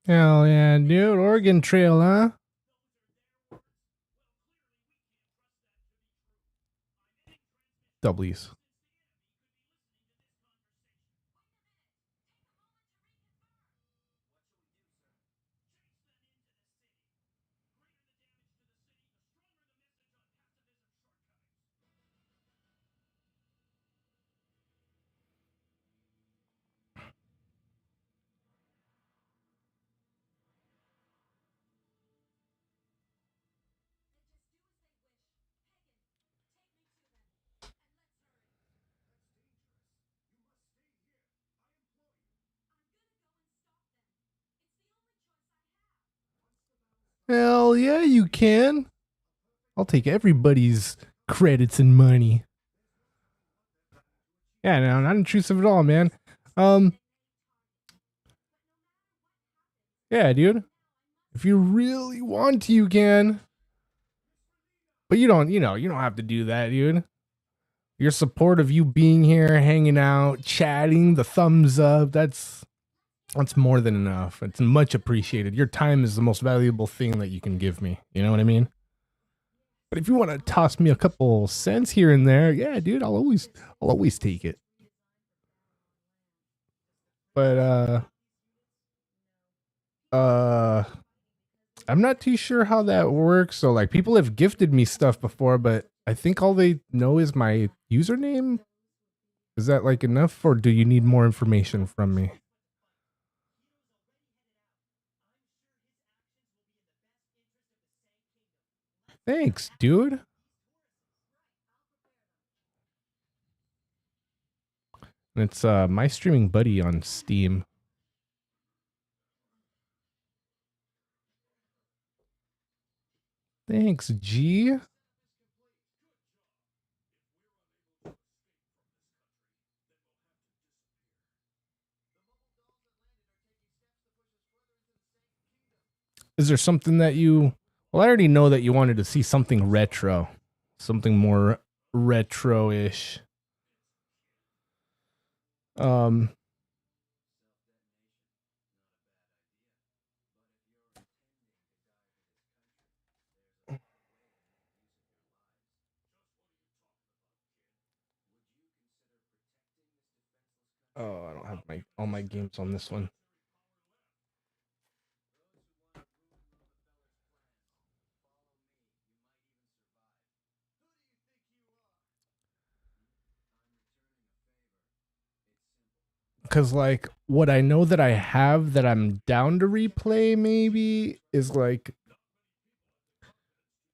Hell yeah, dude. Oregon Trail, huh? W's. Hell yeah, you can. I'll take everybody's credits and money. Yeah, no, not intrusive at all, man. Yeah, dude. If you really want to, you can. But you don't have to do that, dude. Your support of you being here, hanging out, chatting, the thumbs up, that's more than enough. It's much appreciated. Your time is the most valuable thing that you can give me. You know what I mean? But if you want to toss me a couple cents here and there, yeah, dude, I'll always take it. But I'm not too sure how that works. So like people have gifted me stuff before, but I think all they know is my username. Is that like enough, or do you need more information from me? Thanks, dude. It's my streaming buddy on Steam. Thanks, G. Is there something that you well, I already know that you wanted to see something retro. Something more retro-ish. Um Oh, I don't have all my games on this one. Cause like what I know that I have that I'm down to replay maybe is like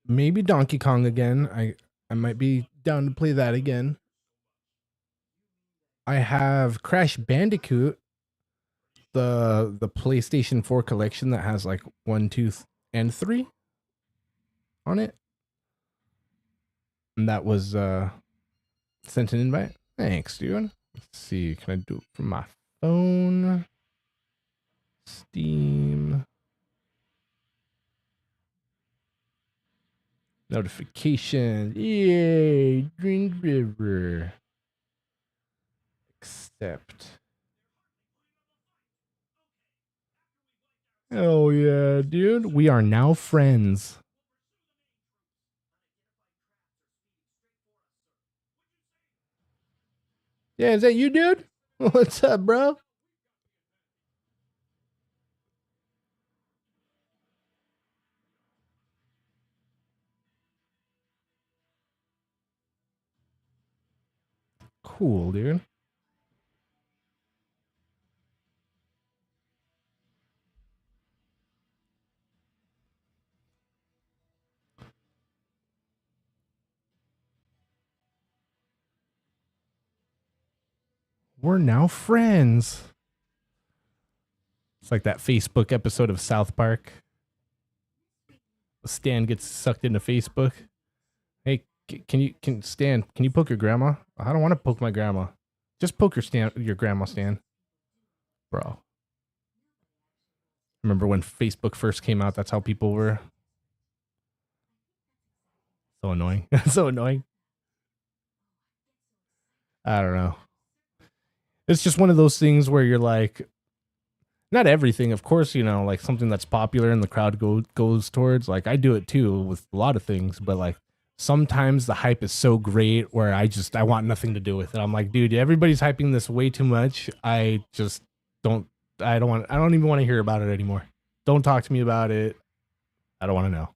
maybe Donkey Kong again. I might be down to play that again. I have Crash Bandicoot, the PlayStation 4 collection that has like 1, 2, and 3 on it. And that was sent an invite. Thanks, dude. Let's see. Can I do it from my phone? Steam. Notification. Yay. Green River. Accept. Oh yeah, dude. We are now friends. Yeah, is that you, dude? What's up, bro? Cool, dude. We're now friends. It's like that Facebook episode of South Park. Stan gets sucked into Facebook. Hey, Stan? Can you poke your grandma? I don't want to poke my grandma. Just poke your grandma, Stan. Bro. Remember when Facebook first came out? That's how people were. So annoying. So annoying. I don't know. It's just one of those things where you're like, Not everything, of course, you know, like something that's popular and the crowd goes towards. Like I do it too with a lot of things, but like sometimes the hype is so great where I want nothing to do with it. I'm like, dude, everybody's hyping this way too much. I just don't I don't even want to hear about it anymore. Don't talk to me about it. I don't want to know.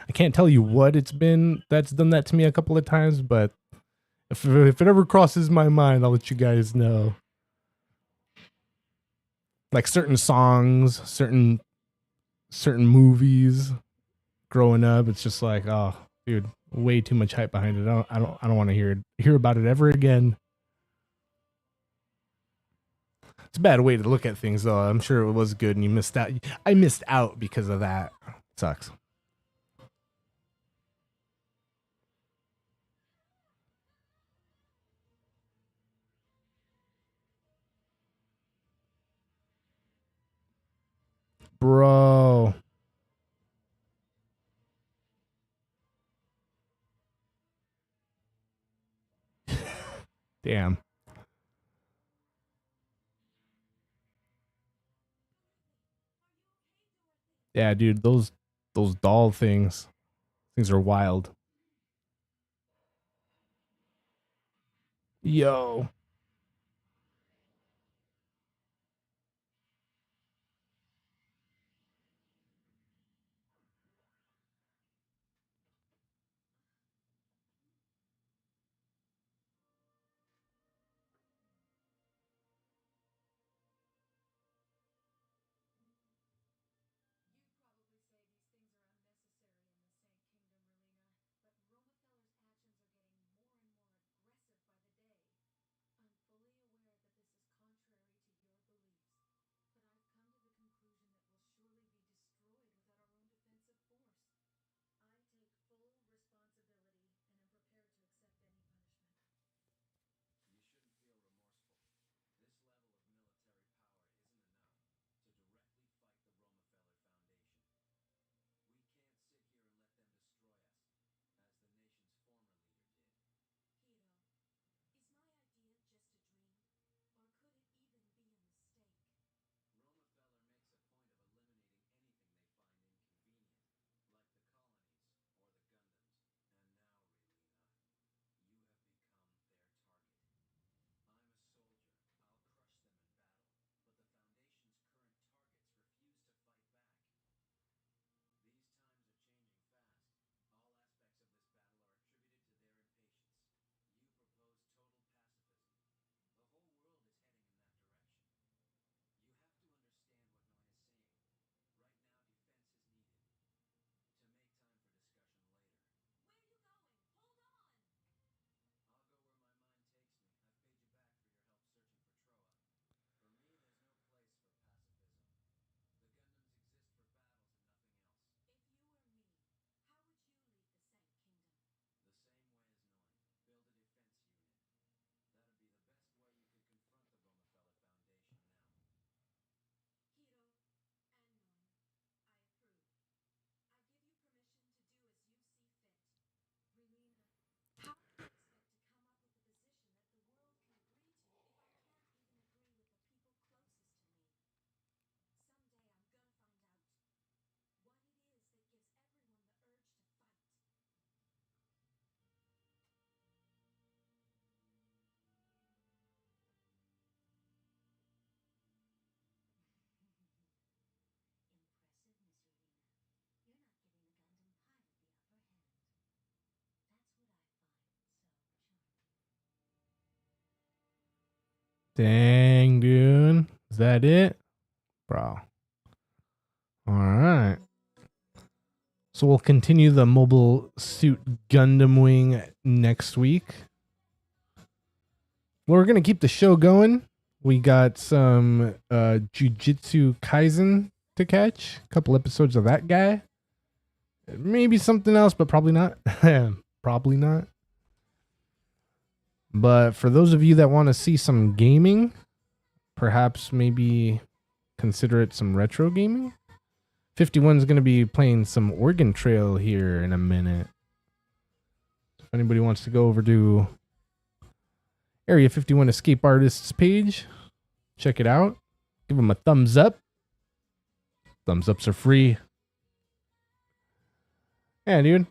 I can't tell you what it's been that's done that to me a couple of times, but if it ever crosses my mind, I'll let you guys know. Like certain songs, certain movies growing up, it's just like, oh, dude, way too much hype behind it. I don't want to hear about it ever again. It's a bad way to look at things, though. I'm sure it was good, and you missed out. I missed out because of that. It sucks. Bro. Damn. Yeah, dude, those doll things are wild. Yo. You'd probably say these things are unnecessary in the Sank Kingdom, Relina, but Romefeller's actions are getting more and more aggressive by the day. I'm fully aware that this is contrary to your beliefs, but I've come to the conclusion that we'll surely be destroyed without our own defensive force. I take full responsibility and am prepared to accept any punishment. You shouldn't feel remorseful. This level of military power isn't enough to directly fight the Romefeller Foundation. We can't sit here and let them destroy us, as the nation's former leader did. Hiro, is my idea just a dream? Or could it even be a mistake? Romefeller makes a point of eliminating anything they find inconvenient, like the colonies or the Gundams. And now, Relina, you have become their target. I'm a soldier. I'll crush them in battle, but the Foundation's current targets refuse to fight back. These times are changing fast. All aspects of this battle are attributed to their impatience. You propose total pacifism. The whole world is heading in that direction. You have to understand what Noin is saying. Right now, defense is needed. To make time for discussion later. Where are you going? Hold on! I'll go where my mind takes me. I've paid you back for your help searching for Troa. For me, there's no place for pacifism. The Gundams exist for battles and nothing else. If you were me, how would you lead the Sank Kingdom? The same way as Noin. Build a defense unit. That'd be the best way you could confront the Romefeller Foundation now. Hiro and Noin, I approve. I give you permission to do as you see fit. Relina, how do you expect to come up with a position that the world can agree to if I can't even agree with the people closest to me? Someday I'm gonna find out what it is that gives everyone the urge to fight. Impressive, Miss Relina. You're not giving the Gundam pilot the upper hand. That's what I find so charming. Dang, dude. Is that it? Bro. All right. So we'll continue the Mobile Suit Gundam Wing next week. We're going to keep the show going. We got some Jujutsu Kaisen to catch. A couple episodes of that guy. Maybe something else, but probably not. Probably not. But for those of you that want to see some gaming, perhaps maybe consider it some retro gaming. 51 is going to be playing some Oregon Trail here in a minute. If anybody wants to go over to Area 51 Escape Artists page, check it out. Give them a thumbs up. Thumbs ups are free. Yeah, dude.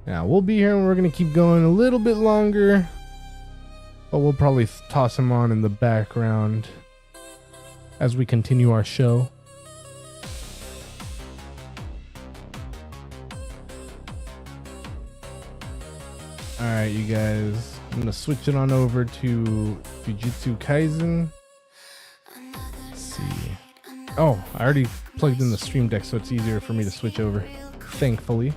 Yeah, we'll be here and we're going to keep going a little bit longer. But we'll probably toss him on in the background as we continue our show. Alright, you guys. I'm going to switch it on over to Jujutsu Kaisen. Let's see. Oh, I already plugged in the stream deck, so it's easier for me to switch over. Thankfully.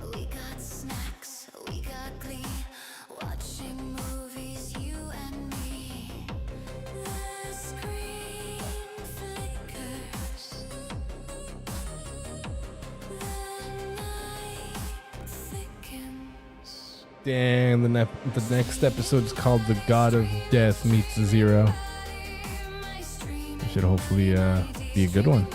Dang, the next episode is called The God of Death Meets Zero. It should hopefully be a good one.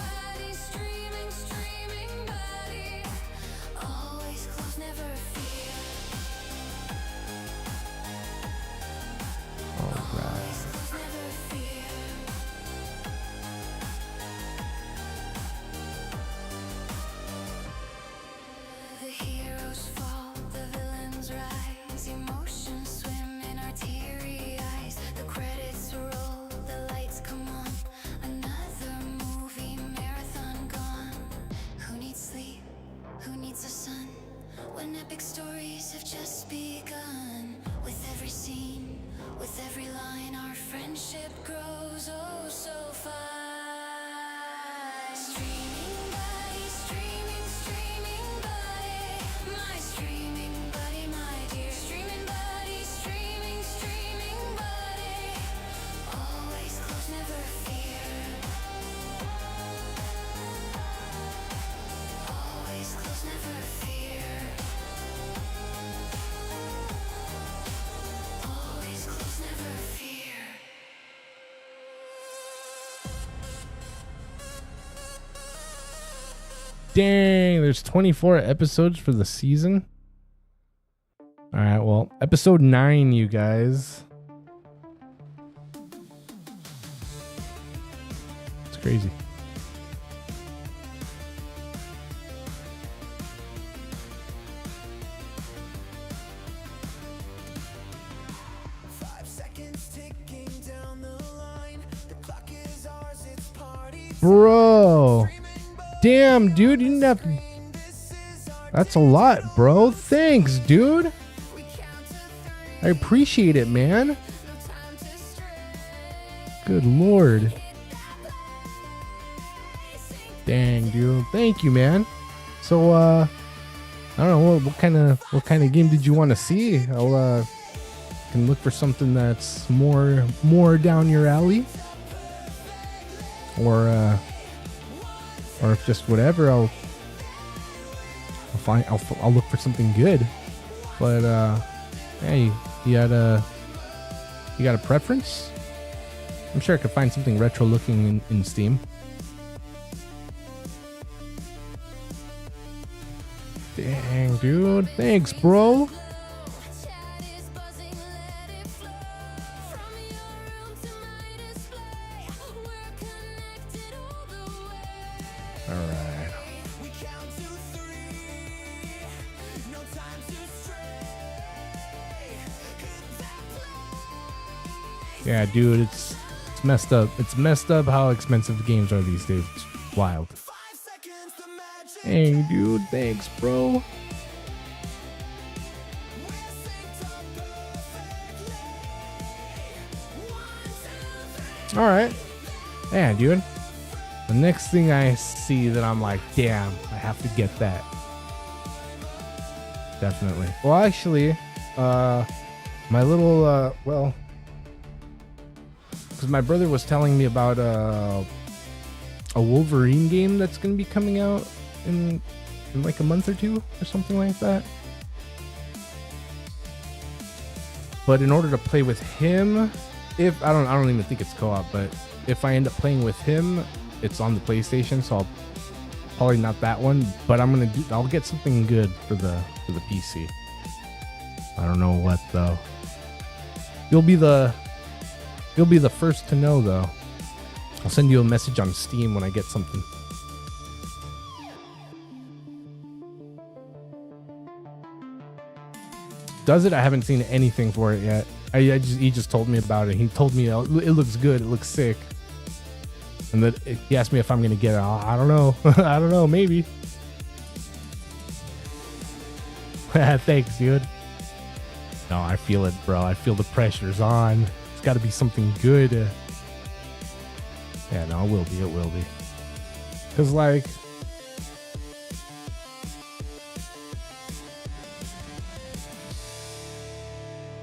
Dang, there's 24 episodes for the season. All right, well, episode 9, you guys. It's crazy. Bro. Damn, dude, you didn't have to... That's a lot, bro. Thanks, dude. I appreciate it, man. Good lord. Dang, dude. Thank you, man. So, I don't know, what kind of game did you want to see? I'll can look for something that's more down your alley. Or if just whatever, I'll look for something good. But hey, you got a preference? I'm sure I could find something retro looking in Steam. Dang, dude. Thanks, bro. Yeah, dude, it's messed up. It's messed up how expensive games are these days. It's wild. Hey, dude, thanks, bro. All right. Yeah, dude. The next thing I see that I'm like, damn, I have to get that. Definitely. Well, actually, my little, well, because my brother was telling me about a Wolverine game that's going to be coming out in like a month or two or something like that. But in order to play with him, if I don't even think it's co-op, but if I end up playing with him, it's on the PlayStation, so I'll probably not that one, but I'll get something good for the PC. I don't know what though. You'll be the first to know though. I'll send you a message on Steam when I get something. Does it? I haven't seen anything for it yet. He just told me about it. He told me it looks good. It looks sick. And that he asked me if I'm gonna get it. I don't know. I don't know. Maybe. Thanks, dude. No, I feel it, bro. I feel the pressure's on. It's got to be something good. Yeah, no, it will be. It will be. Cause like.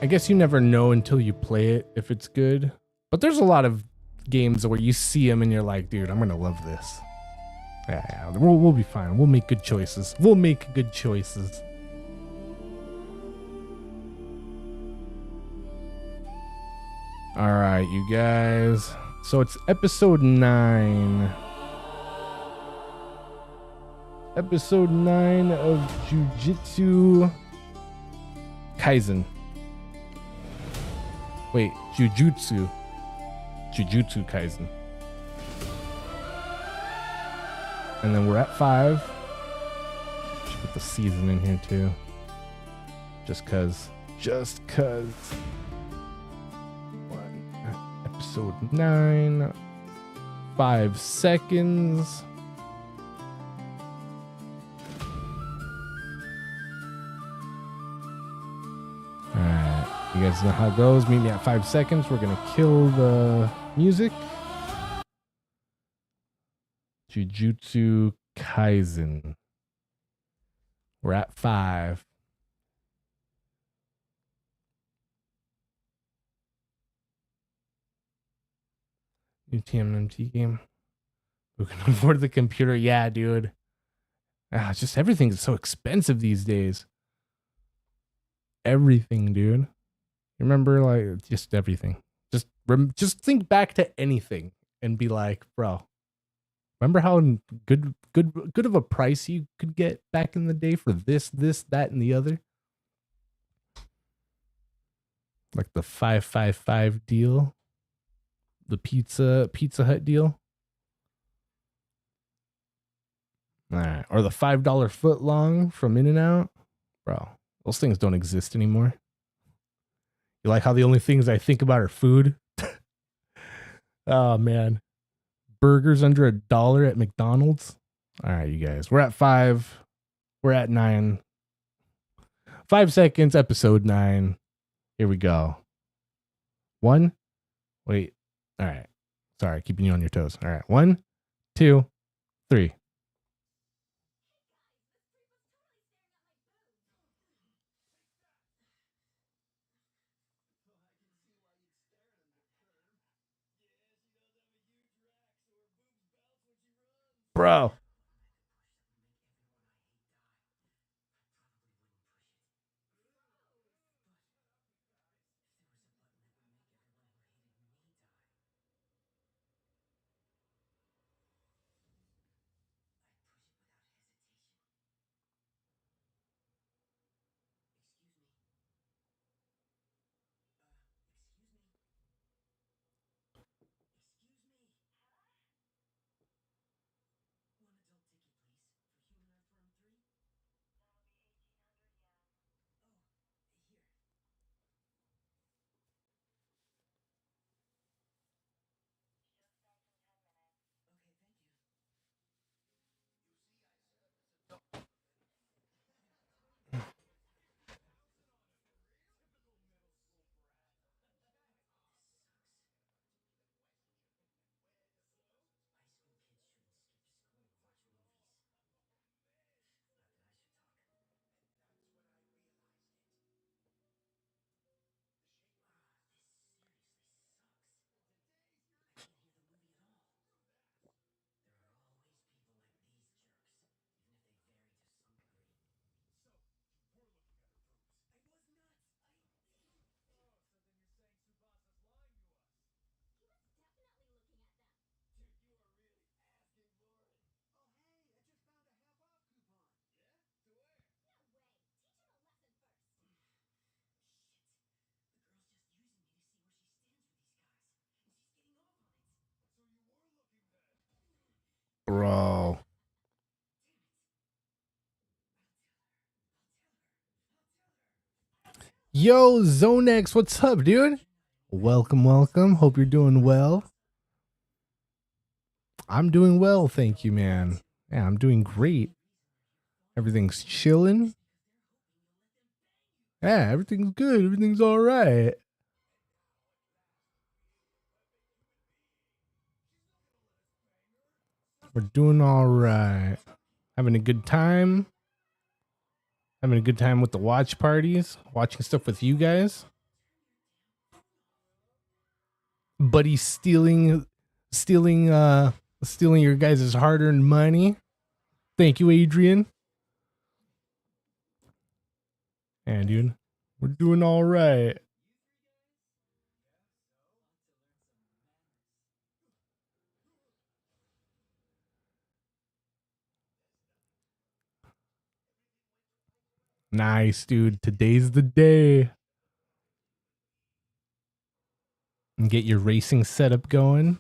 I guess you never know until you play it if it's good. But there's a lot of games where you see them and you're like, dude, I'm gonna love this. Yeah, we'll be fine. We'll make good choices. We'll make good choices. All right, you guys. So it's episode 9. Episode 9 of Jujutsu Kaisen. Wait, Jujutsu Kaisen. And then we're at 5. Should put the season in here too. Just cause. Episode 9. 5 seconds. Alright. You guys know how it goes. Meet me at 5 seconds. We're gonna kill the music. Jujutsu Kaisen. We're at 5. New TMNT game. Who can afford the computer? Yeah, dude. Just everything is so expensive these days. Everything, dude. You remember, like, just everything. Just think back to anything and be like, bro, remember how good of a price you could get back in the day for this, that, and the other? Like the 555 deal. The Pizza Hut deal. All right. Or the $5 foot long from In-N-Out. Bro, those things don't exist anymore. You like how the only things I think about are food? Oh, man. Burgers under $1 at McDonald's. All right, you guys. We're at 5. We're at 9. 5 seconds, episode 9. Here we go. 1. Wait. All right. Sorry, keeping you on your toes. All right. 1, 2, 3. Bro. Bro. Yo, Zonex, what's up, dude? Welcome, welcome. Hope you're doing well. I'm doing well, thank you, man. Yeah, I'm doing great. Everything's chilling. Yeah, everything's good. Everything's all right. We're doing all right. Having a good time. Having a good time with the watch parties. Watching stuff with you guys. Buddy stealing your guys' hard-earned money. Thank you, Adrian. Yeah, dude. We're doing all right. Nice, dude. Today's the day. And get your racing setup going.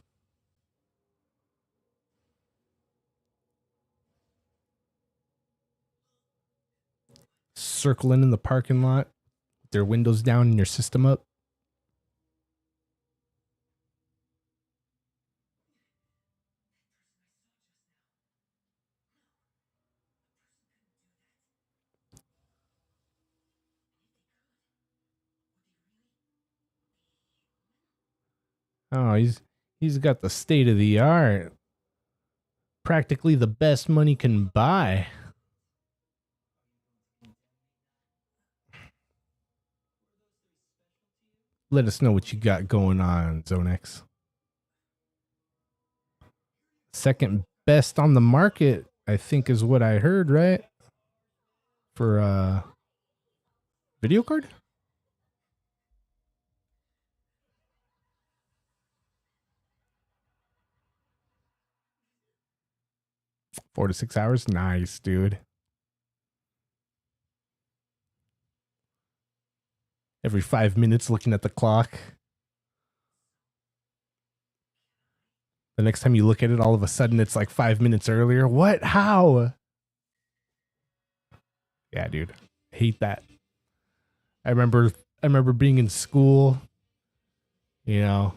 Circling in the parking lot. With their windows down and your system up. Oh, he's got the state of the art. Practically the best money can buy. Let us know what you got going on, Zonex. Second best on the market, I think is what I heard, right? For video card? 4 to 6 hours. Nice, dude. Every 5 minutes looking at the clock. The next time you look at it, all of a sudden it's like 5 minutes earlier. What? How? Yeah, dude. Hate that. I remember being in school, you know,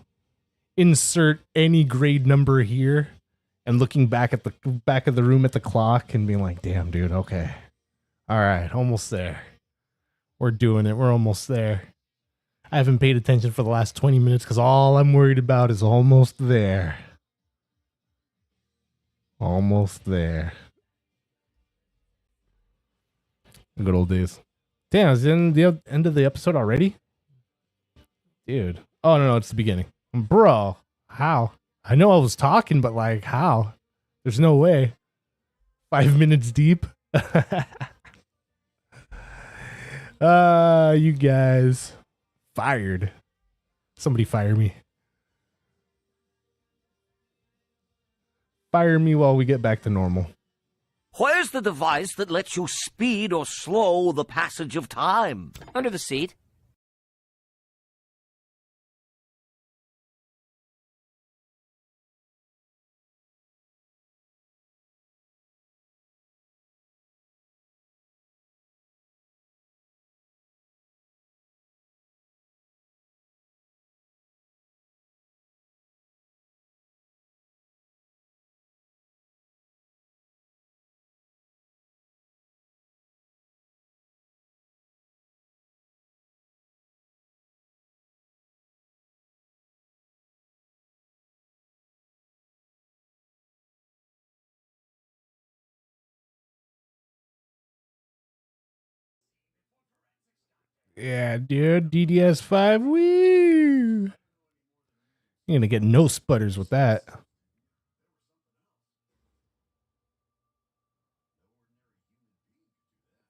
insert any grade number here and looking back at the back of the room at the clock and being like, "Damn, dude, okay. All right, almost there. We're doing it. We're almost there." I haven't paid attention for the last 20 minutes cuz all I'm worried about is almost there. Almost there. Good old days. Damn, is it in the end of the episode already? Dude. Oh, no, it's the beginning. Bro, how? I know I was talking, but like, how? There's no way. 5 minutes deep. You guys. Fired. Somebody fire me. Fire me while we get back to normal. Where's the device that lets you speed or slow the passage of time? Under the seat. Yeah, dude. DDS5. Woo! You're gonna get no sputters with that.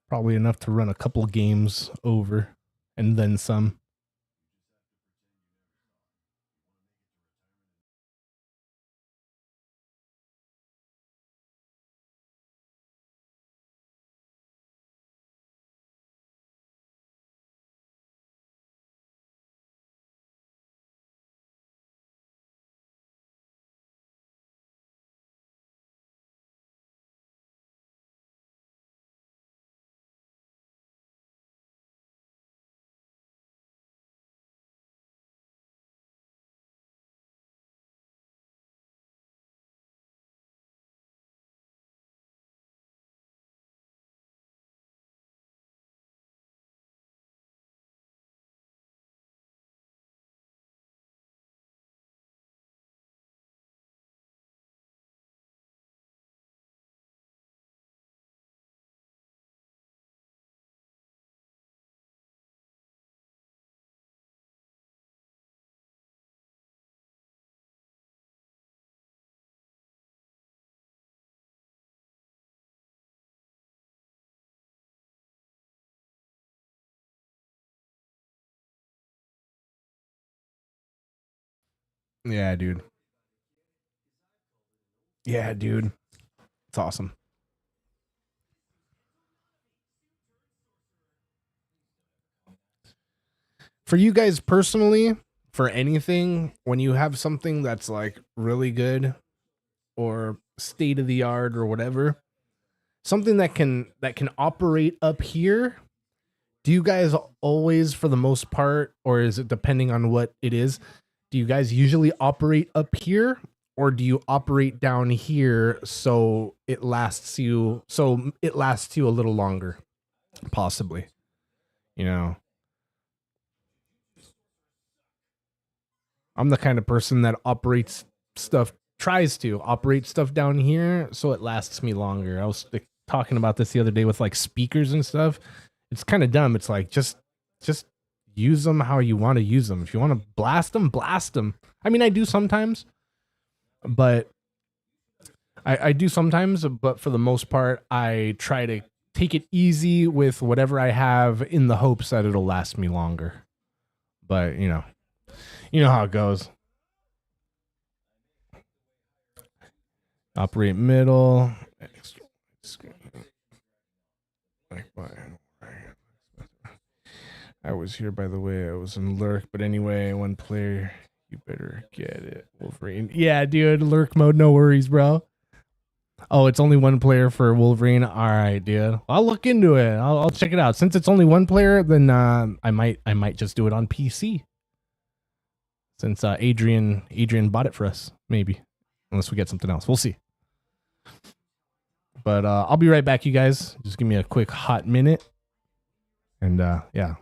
Probably enough to run a couple games over and then some. Yeah, dude. Yeah, dude. It's awesome. For you guys personally, for anything, when you have something that's like really good or state of the art or whatever, something that can operate up here, do you guys always, for the most part, or is it depending on what it is, do you guys usually operate up here, or do you operate down here so it lasts you a little longer, possibly? You know, I'm the kind of person that tries to operate stuff down here so it lasts me longer. I was talking about this the other day with like speakers and stuff. It's kind of dumb. It's like just use them how you want to use them. If you want to blast them, blast them. I mean, I do sometimes, but I do sometimes, but for the most part, I try to take it easy with whatever I have in the hopes that it'll last me longer. But you know how it goes. Operate middle. I was here, by the way. I was in Lurk, but anyway, one player. You better get it, Wolverine. Yeah, dude, Lurk mode. No worries, bro. Oh, it's only one player for Wolverine. All right, dude. I'll look into it. I'll check it out. Since it's only one player, then I might just do it on PC. Since Adrian bought it for us, maybe, unless we get something else. We'll see. But I'll be right back, you guys. Just give me a quick hot minute, and yeah,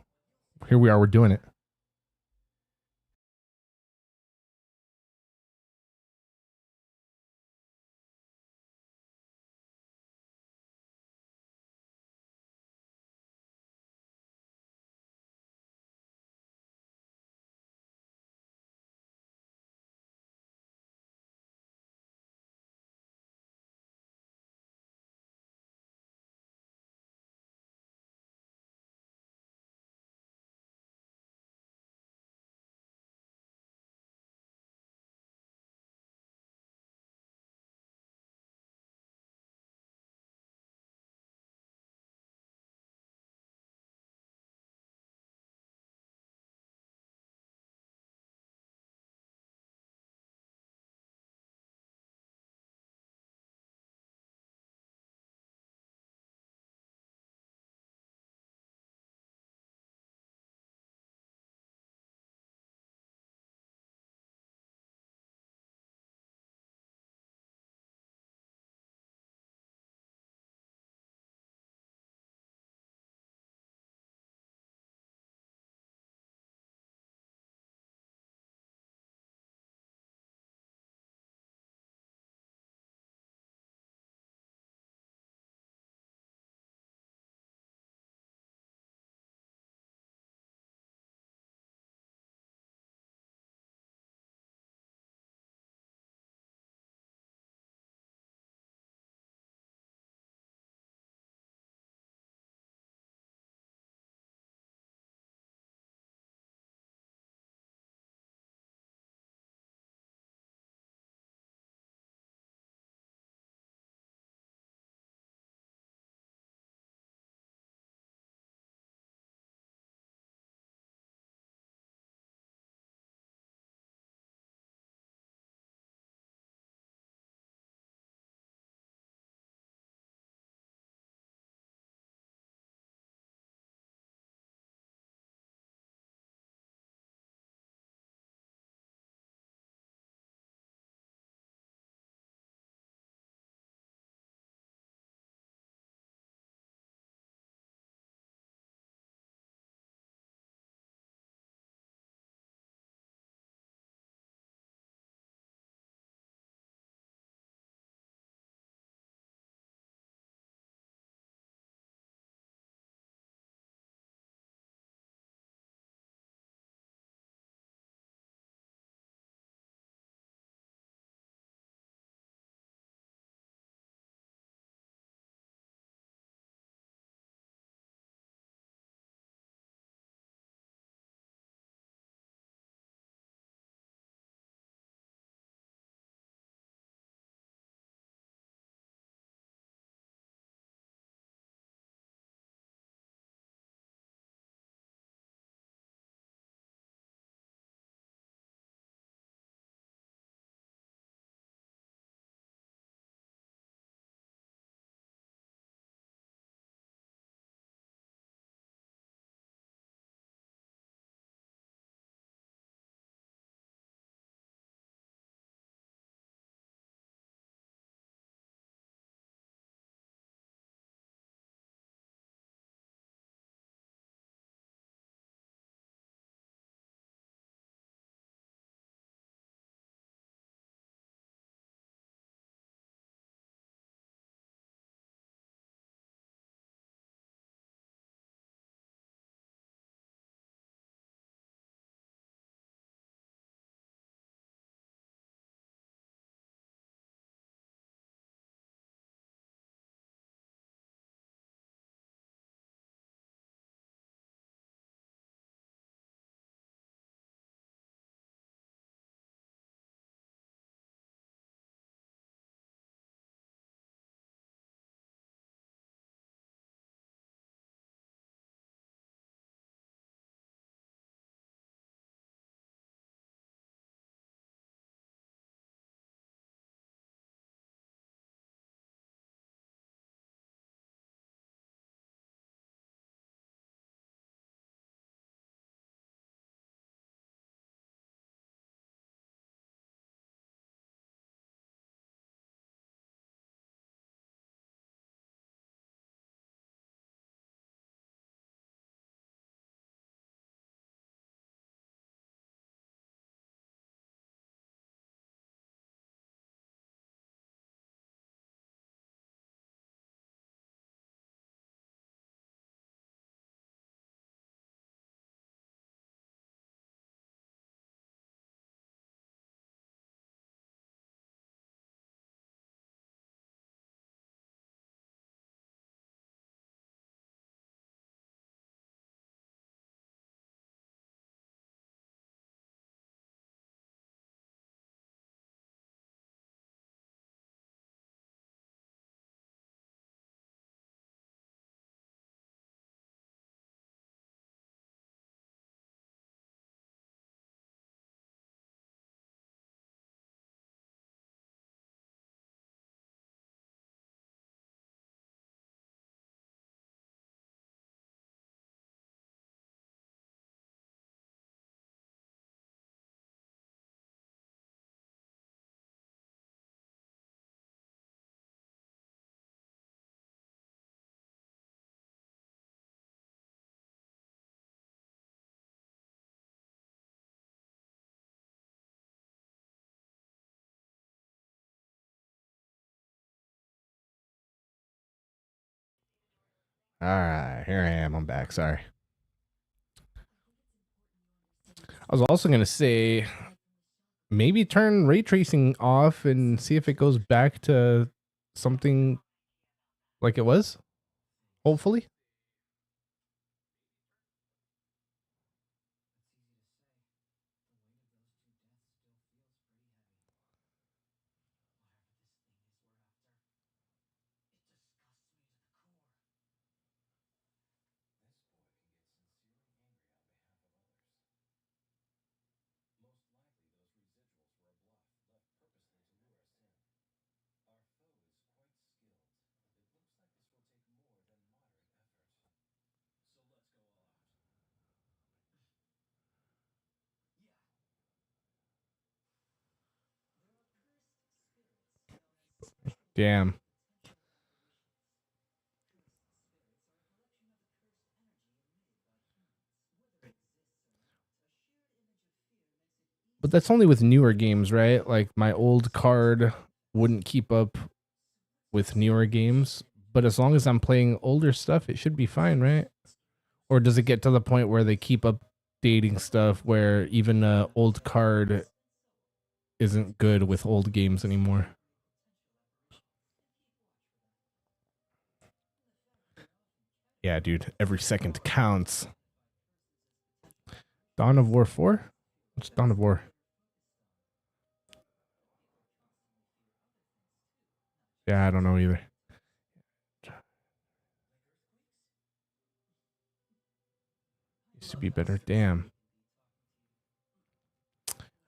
here we are. We're doing it. All right, here I am. I'm back. Sorry. I was also gonna say maybe turn ray tracing off and see if it goes back to something like it was. Hopefully. Damn. But that's only with newer games, right? Like my old card wouldn't keep up with newer games. But as long as I'm playing older stuff, it should be fine, right? Or does it get to the point where they keep updating stuff where even a old card isn't good with old games anymore? Yeah, dude, every second counts. Dawn of War 4? What's Dawn of War? Yeah, I don't know either. Used to be better. Damn.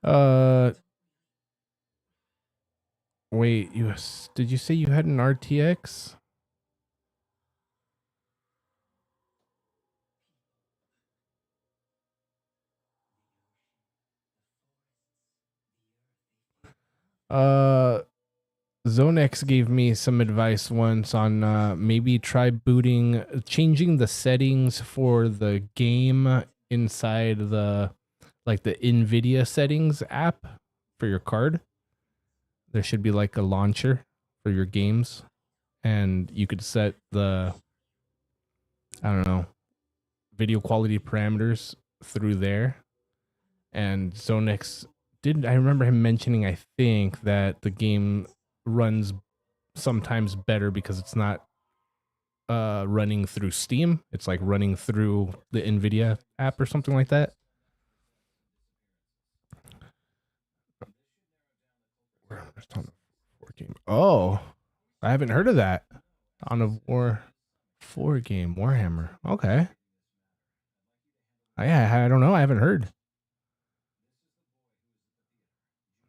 Uh Wait, did you say you had an RTX? Uh Zonex gave me some advice once on maybe try changing the settings for the game inside the like the Nvidia settings app for your card. There should be like a launcher for your games, and you could set the, I don't know, video quality parameters through there. And Zonex I remember him mentioning, I think, that the game runs sometimes better because it's not running through Steam. It's like running through the Nvidia app or something like that. Oh, I haven't heard of that. On a War 4 game, Warhammer. Okay. I don't know. I haven't heard.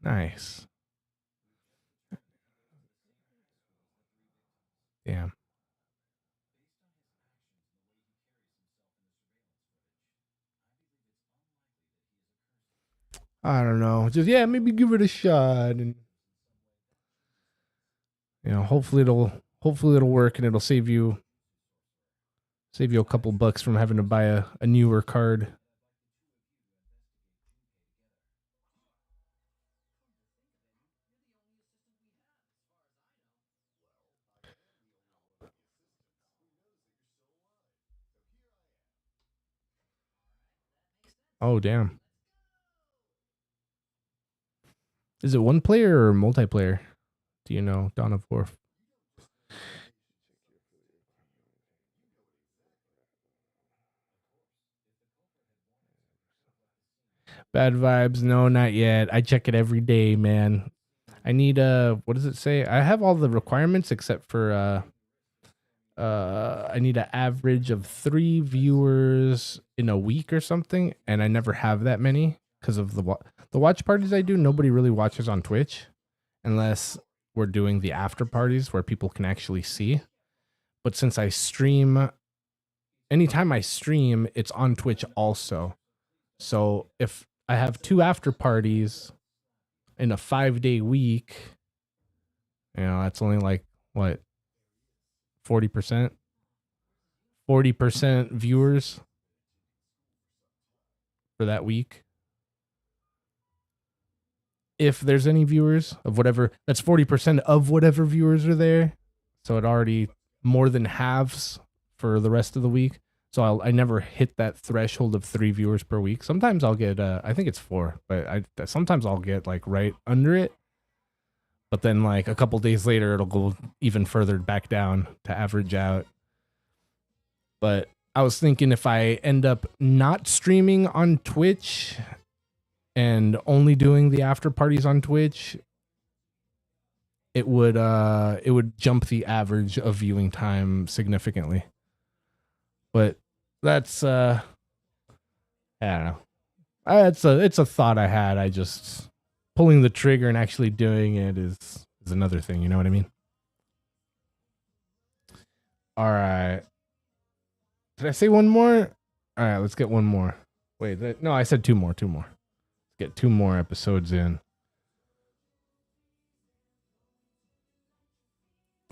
Nice. Damn. I don't know. Just maybe give it a shot, and hopefully it'll work, and it'll save you a couple bucks from having to buy a newer card. Oh damn. Is it one player or multiplayer? Do you know? Dawn of War. Bad vibes? No, not yet. I check it every day, man. I need what does it say? I have all the requirements except for I need an average of 3 viewers in a week or something, and I never have that many because of the watch parties I do. Nobody really watches on Twitch unless we're doing the after parties where people can actually see. But since I stream, anytime I stream, it's on Twitch also. So if I have 2 after parties in a 5-day week, that's only like what, 40%? 40% viewers for that week. If there's any viewers of whatever, that's 40% of whatever viewers are there. So it already more than halves for the rest of the week. So I never hit that threshold of 3 viewers per week. Sometimes I'll get, I think it's 4, but sometimes I'll get like right under it. But then like a couple days later, it'll go even further back down to average out. But I was thinking if I end up not streaming on Twitch and only doing the after parties on Twitch, it would jump the average of viewing time significantly. But that's I don't know. It's a thought I had. I just pulling the trigger and actually doing it is another thing, you know what I mean? All right. Did I say one more? All right, let's get one more. Wait, no, I said 2 more. Let's get 2 more episodes in.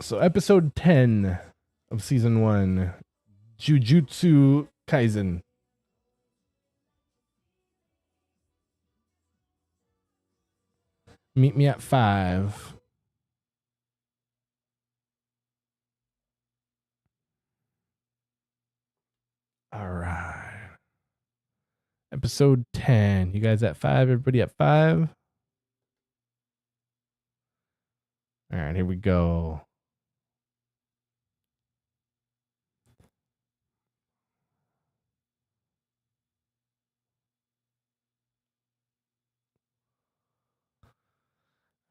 So episode 10 of season 1, Jujutsu Kaisen. Meet me at 5. All right. Episode 10. You guys at 5? Everybody at 5? All right, here we go.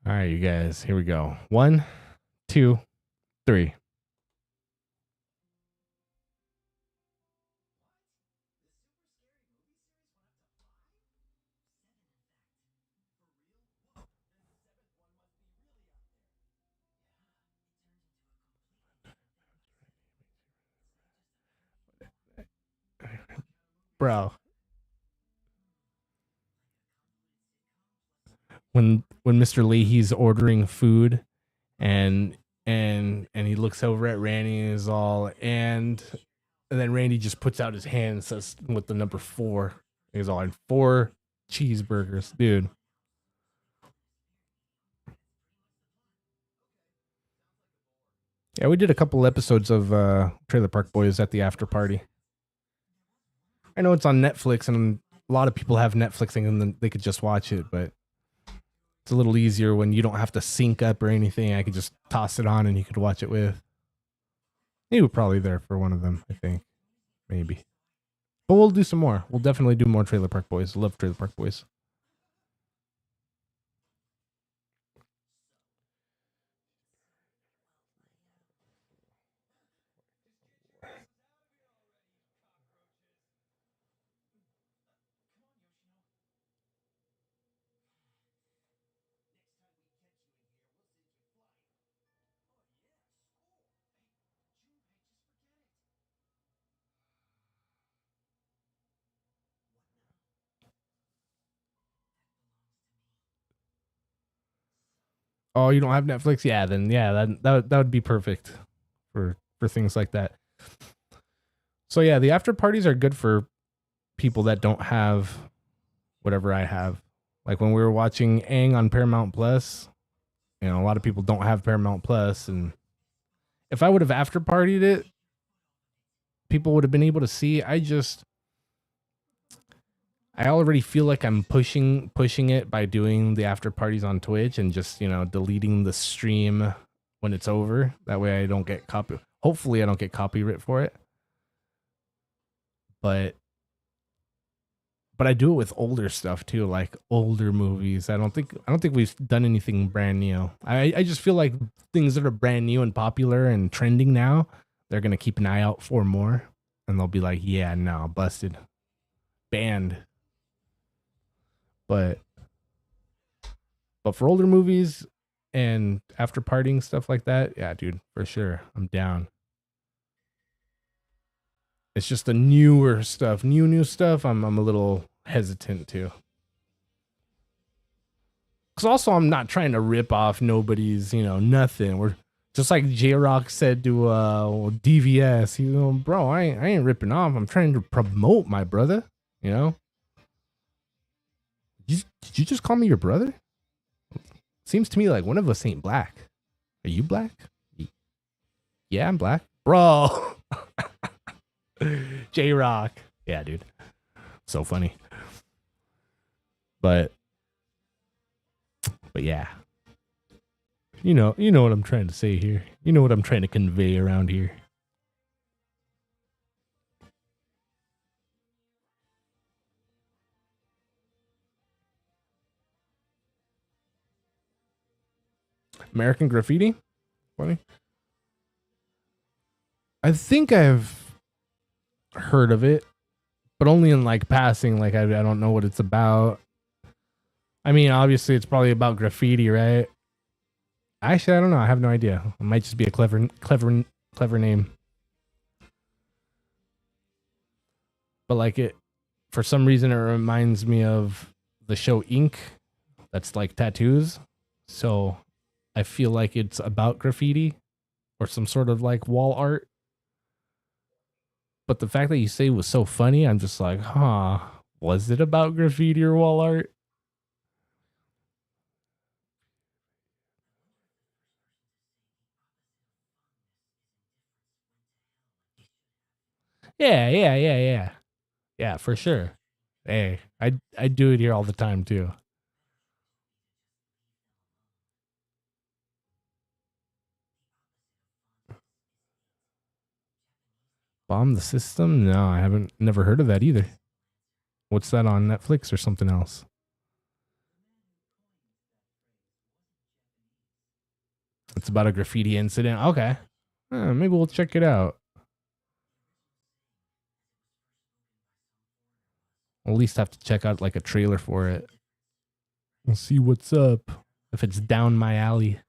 All right, you guys, here we go. 1, 2, 3. Bro. When Mr. Leahy's ordering food and he looks over at Randy and is all and then Randy just puts out his hand and says with the number 4. He's all, 4 cheeseburgers, dude. Yeah, we did a couple episodes of Trailer Park Boys at the after party. I know it's on Netflix and a lot of people have Netflix and then they could just watch it, but it's a little easier when you don't have to sync up or anything. I could just toss it on and you could watch it with. You were probably there for one of them, I think. Maybe. But we'll do some more. We'll definitely do more Trailer Park Boys. Love Trailer Park Boys. Oh, you don't have Netflix? Yeah, then yeah, that would be perfect for things like that. So yeah, the after parties are good for people that don't have whatever I have. Like when we were watching Aang on Paramount Plus, you know, a lot of people don't have Paramount Plus, and if I would have after partied it, people would have been able to see. I already feel like I'm pushing it by doing the after parties on Twitch and just, you know, deleting the stream when it's over. That way I don't get hopefully I don't get copyright for it. But I do it with older stuff too, like older movies. I don't think we've done anything brand new. I just feel like things that are brand new and popular and trending now, they're gonna keep an eye out for more, and they'll be like, yeah, no, busted, banned. But for older movies and after partying stuff like that, yeah, dude, for sure, I'm down. It's just the newer stuff, new stuff. I'm a little hesitant to. Cause also I'm not trying to rip off nobody's, you know, nothing. We're just like J-Rock said to DVS. You know, bro, I ain't ripping off. I'm trying to promote my brother. You know. Did you just call me your brother? Seems to me like one of us ain't black. Are you black? Yeah, I'm black. Bro, J Rock. Yeah, dude. So funny. But yeah. You know what I'm trying to say here. You know what I'm trying to convey around here. American Graffiti? Funny. I think I've heard of it, but only in like passing. Like I don't know what it's about. I mean, obviously it's probably about graffiti, right? Actually, I don't know. I have no idea. It might just be a clever name. But like it, for some reason, it reminds me of the show Ink. That's like tattoos. So I feel like it's about graffiti or some sort of like wall art. But the fact that you say it was so funny, I'm just like, huh, was it about graffiti or wall art? Yeah. Yeah, for sure. Hey, I do it here all the time too. Bomb the System? No, I haven't never heard of that either. What's that on Netflix or something else? It's about a graffiti incident. Okay. Maybe we'll check it out. We'll at least have to check out like a trailer for it. We'll see what's up. If it's down my alley.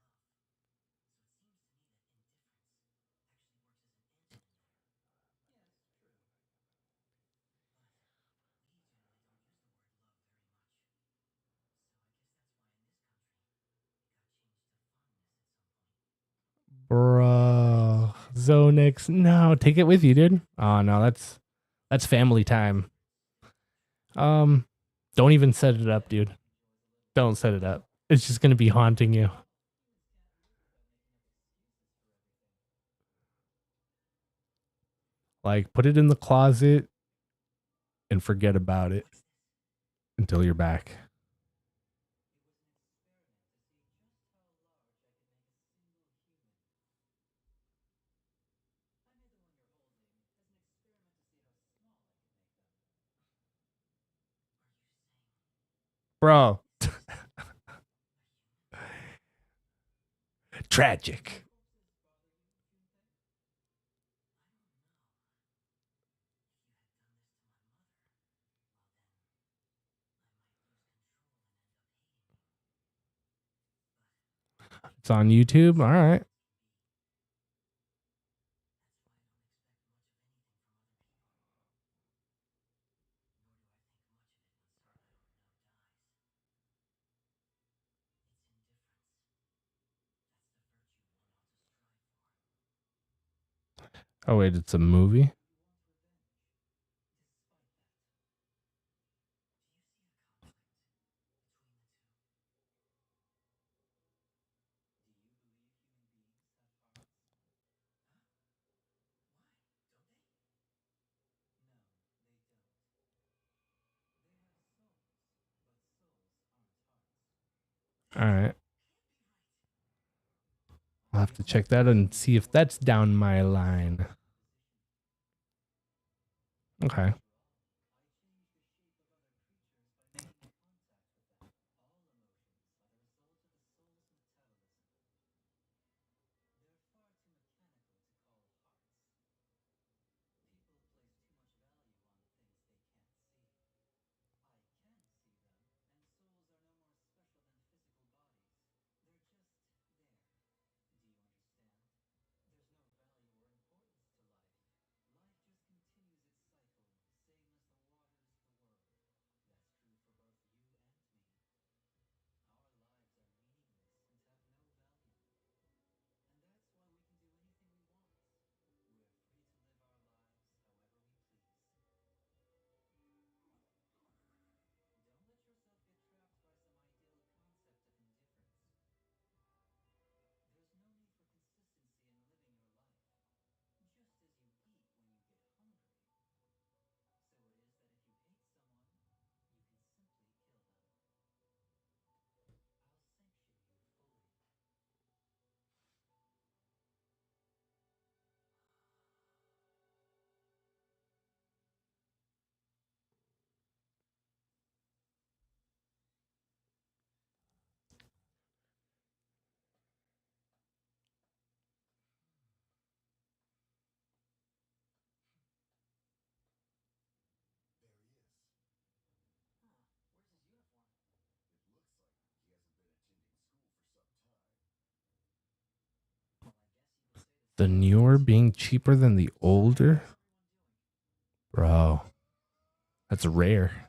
Bro. Zonix. No, take it with you, dude. Oh no, that's family time. Um, don't even set it up, dude. Don't set it up. It's just gonna be haunting you. Like, put it in the closet and forget about it until you're back. Bro. Tragic. It's on YouTube. All right. Oh wait, it's a movie. All right. I'll have to check that and see if that's down my line. Okay. The newer being cheaper than the older? Bro, that's rare.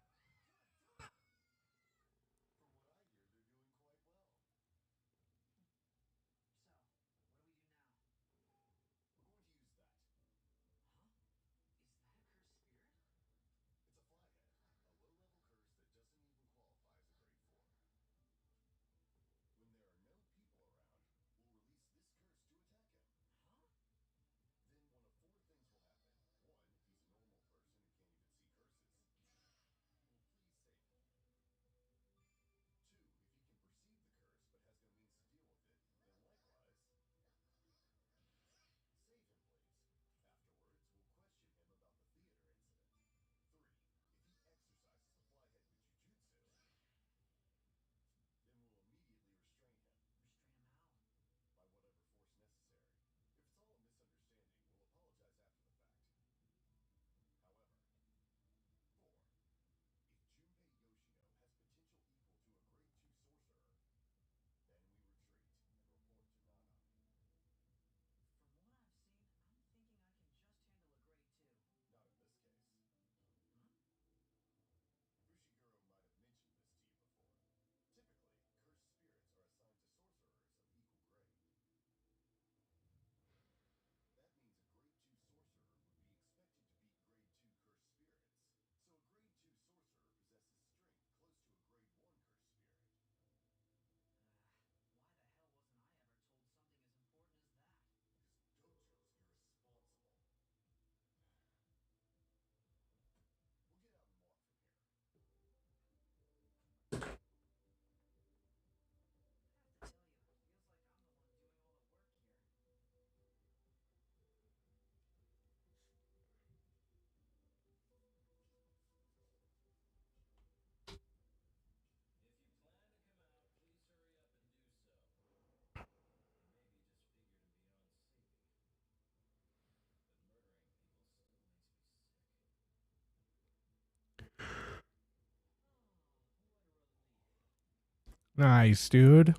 Nice, dude.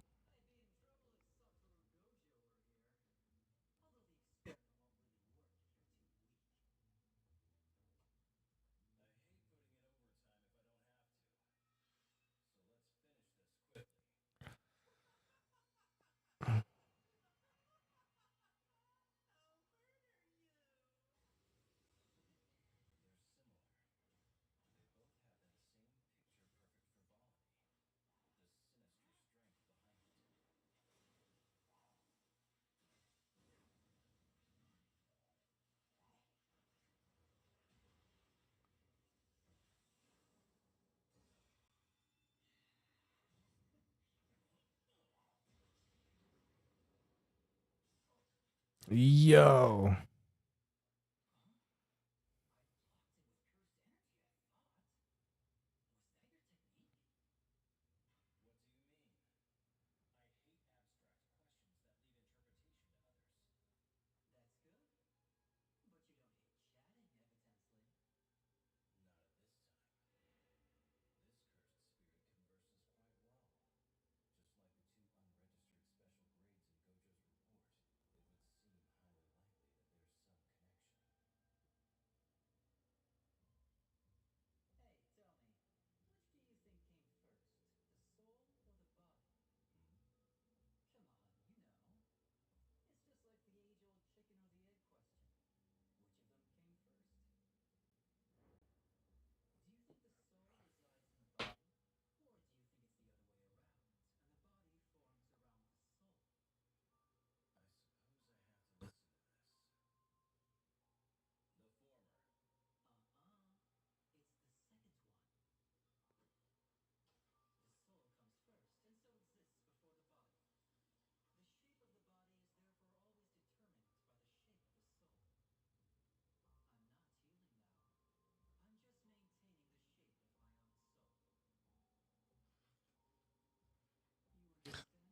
Yo.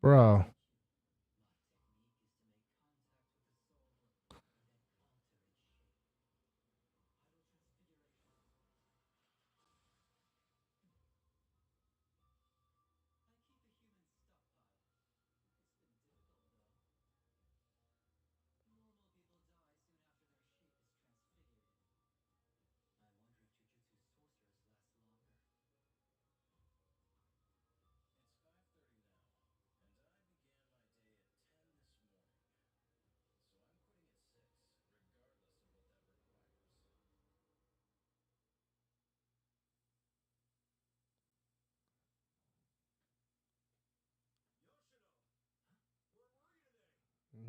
Bro.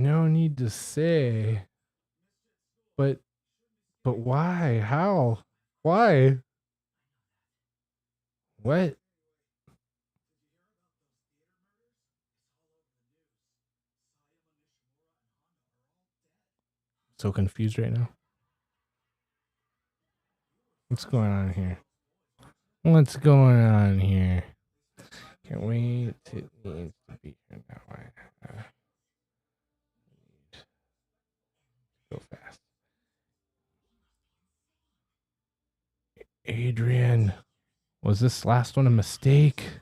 No need to say. But why? How? Why? What? So confused right now. What's going on here? What's going on here? Can't wait. It needs to be here now. Go fast. Adrian, was this last one a mistake?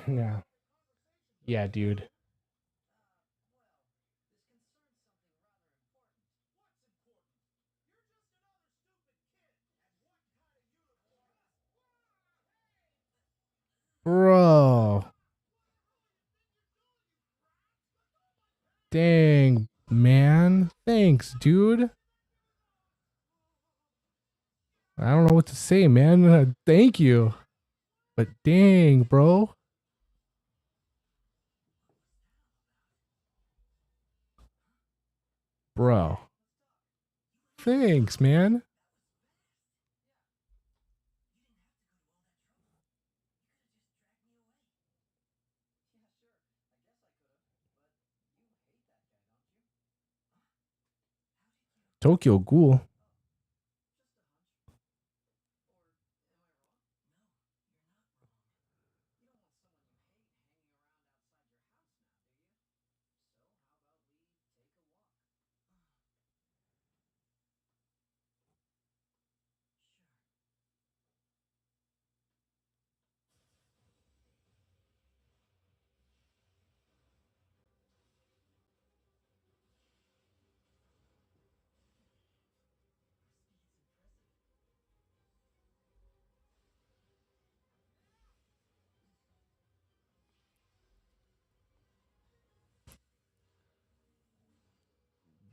Yeah. Yeah, dude. Bro. Dang, man. Thanks, dude. I don't know what to say, man. Thank you. But dang, bro. Bro. Thanks, man. Tokyo Ghoul.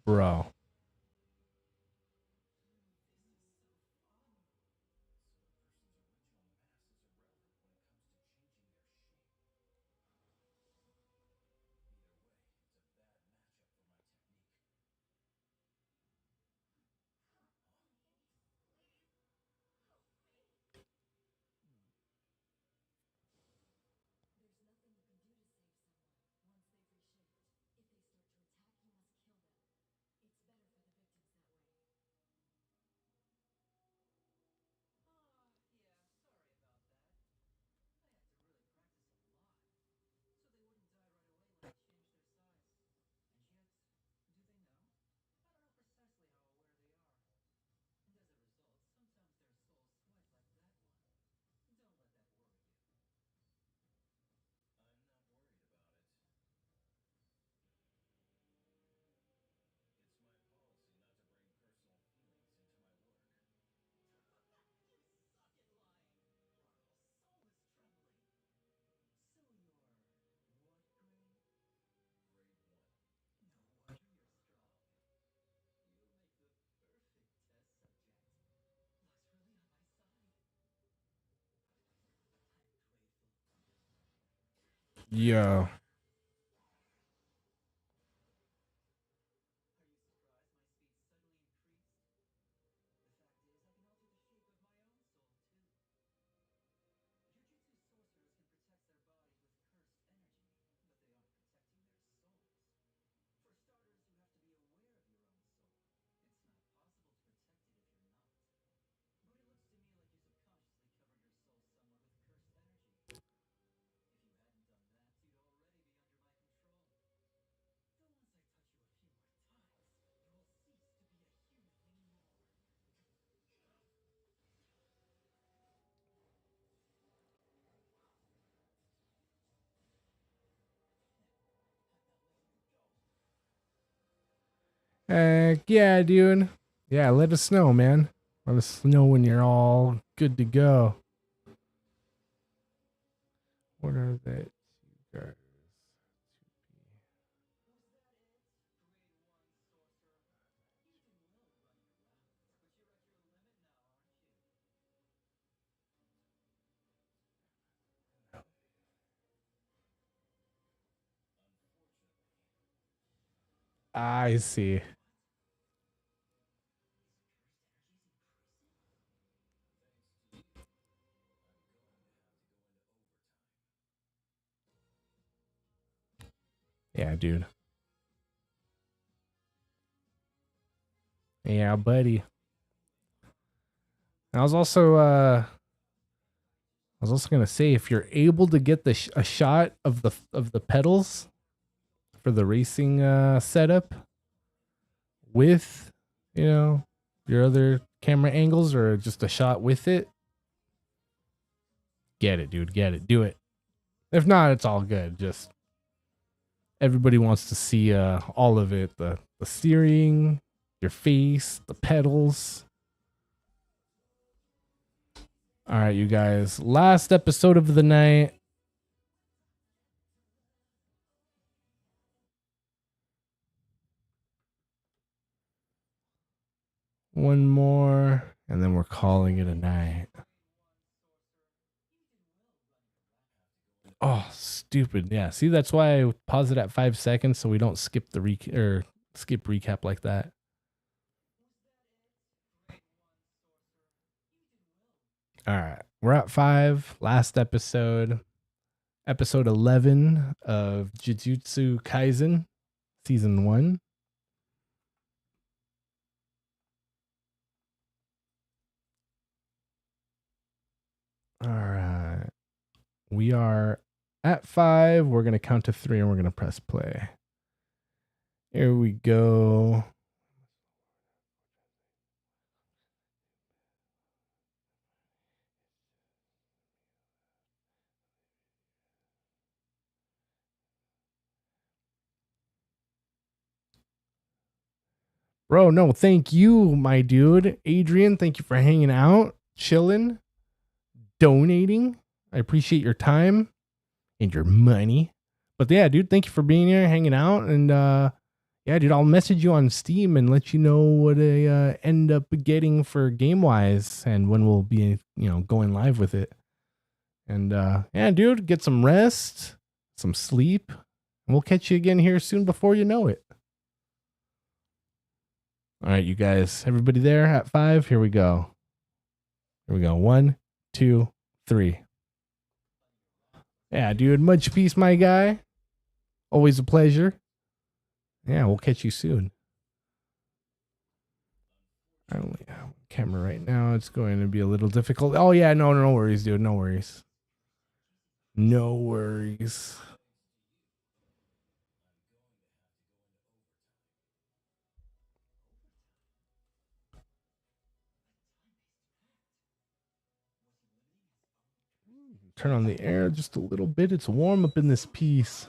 Bro. Yeah. Heck yeah, dude. Yeah, let us know, man. Let us know when you're all good to go. What are they? Guys? I see. Yeah, dude. Yeah, buddy. I was also gonna say if you're able to get a shot of the pedals for the racing setup with your other camera angles or just a shot with it, get it, dude. Get it. Do it. If not, it's all good. Just everybody wants to see all of it, the steering, your face, the pedals. All right, you guys. Last episode of the night. One more, and then we're calling it a night. Oh, stupid. Yeah. See, that's why I pause it at 5 seconds so we don't skip the skip recap like that. All right. We're at 5. Last episode. Episode 11 of Jujutsu Kaisen, season 1. All right. We are at 5. We're going to count to 3 and we're going to press play. Here we go. Bro, no, thank you, my dude. Adrian, thank you for hanging out, chilling, donating. I appreciate your time and your money. But yeah, dude, thank you for being here, hanging out. And yeah, dude, I'll message you on Steam and let you know what I end up getting for GameWise and when we'll be, going live with it. And yeah, dude, get some rest, some sleep. And we'll catch you again here soon before you know it. All right, you guys, everybody there at 5. Here we go. Here we go. 1, 2, 3. Yeah, dude, much peace, my guy. Always a pleasure. Yeah, we'll catch you soon. I only have camera right now. It's going to be a little difficult. Oh yeah, no worries, dude. No worries. No worries. Turn on the air just a little bit. It's warm up in this piece.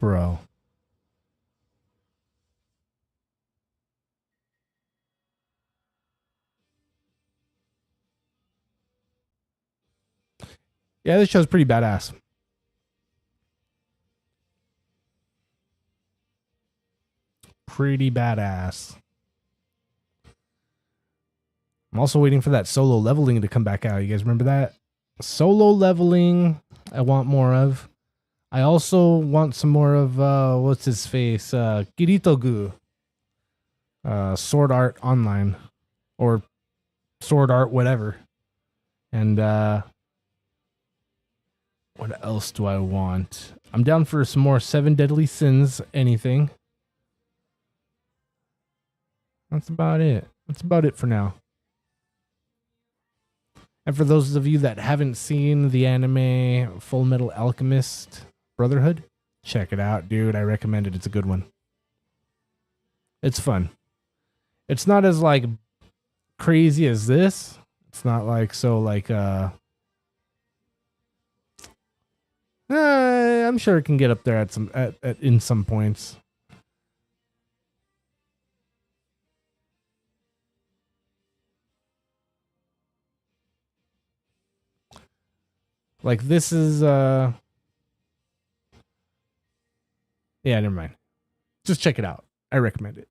Bro. Yeah, this show's pretty badass. Pretty badass. I'm also waiting for that solo leveling to come back out. You guys remember that? Solo leveling, I want more of. I also want some more of what's his face? Kirito-gu. Sword Art Online. Or Sword Art whatever. And what else do I want? I'm down for some more Seven Deadly Sins, anything. That's about it. That's about it for now. And for those of you that haven't seen the anime Full Metal Alchemist Brotherhood, check it out, dude. I recommend it. It's a good one. It's fun. It's not as like crazy as this. It's not like so like I'm sure it can get up there at some at in some points. Like this is yeah, never mind. Just check it out. I recommend it.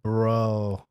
Bro.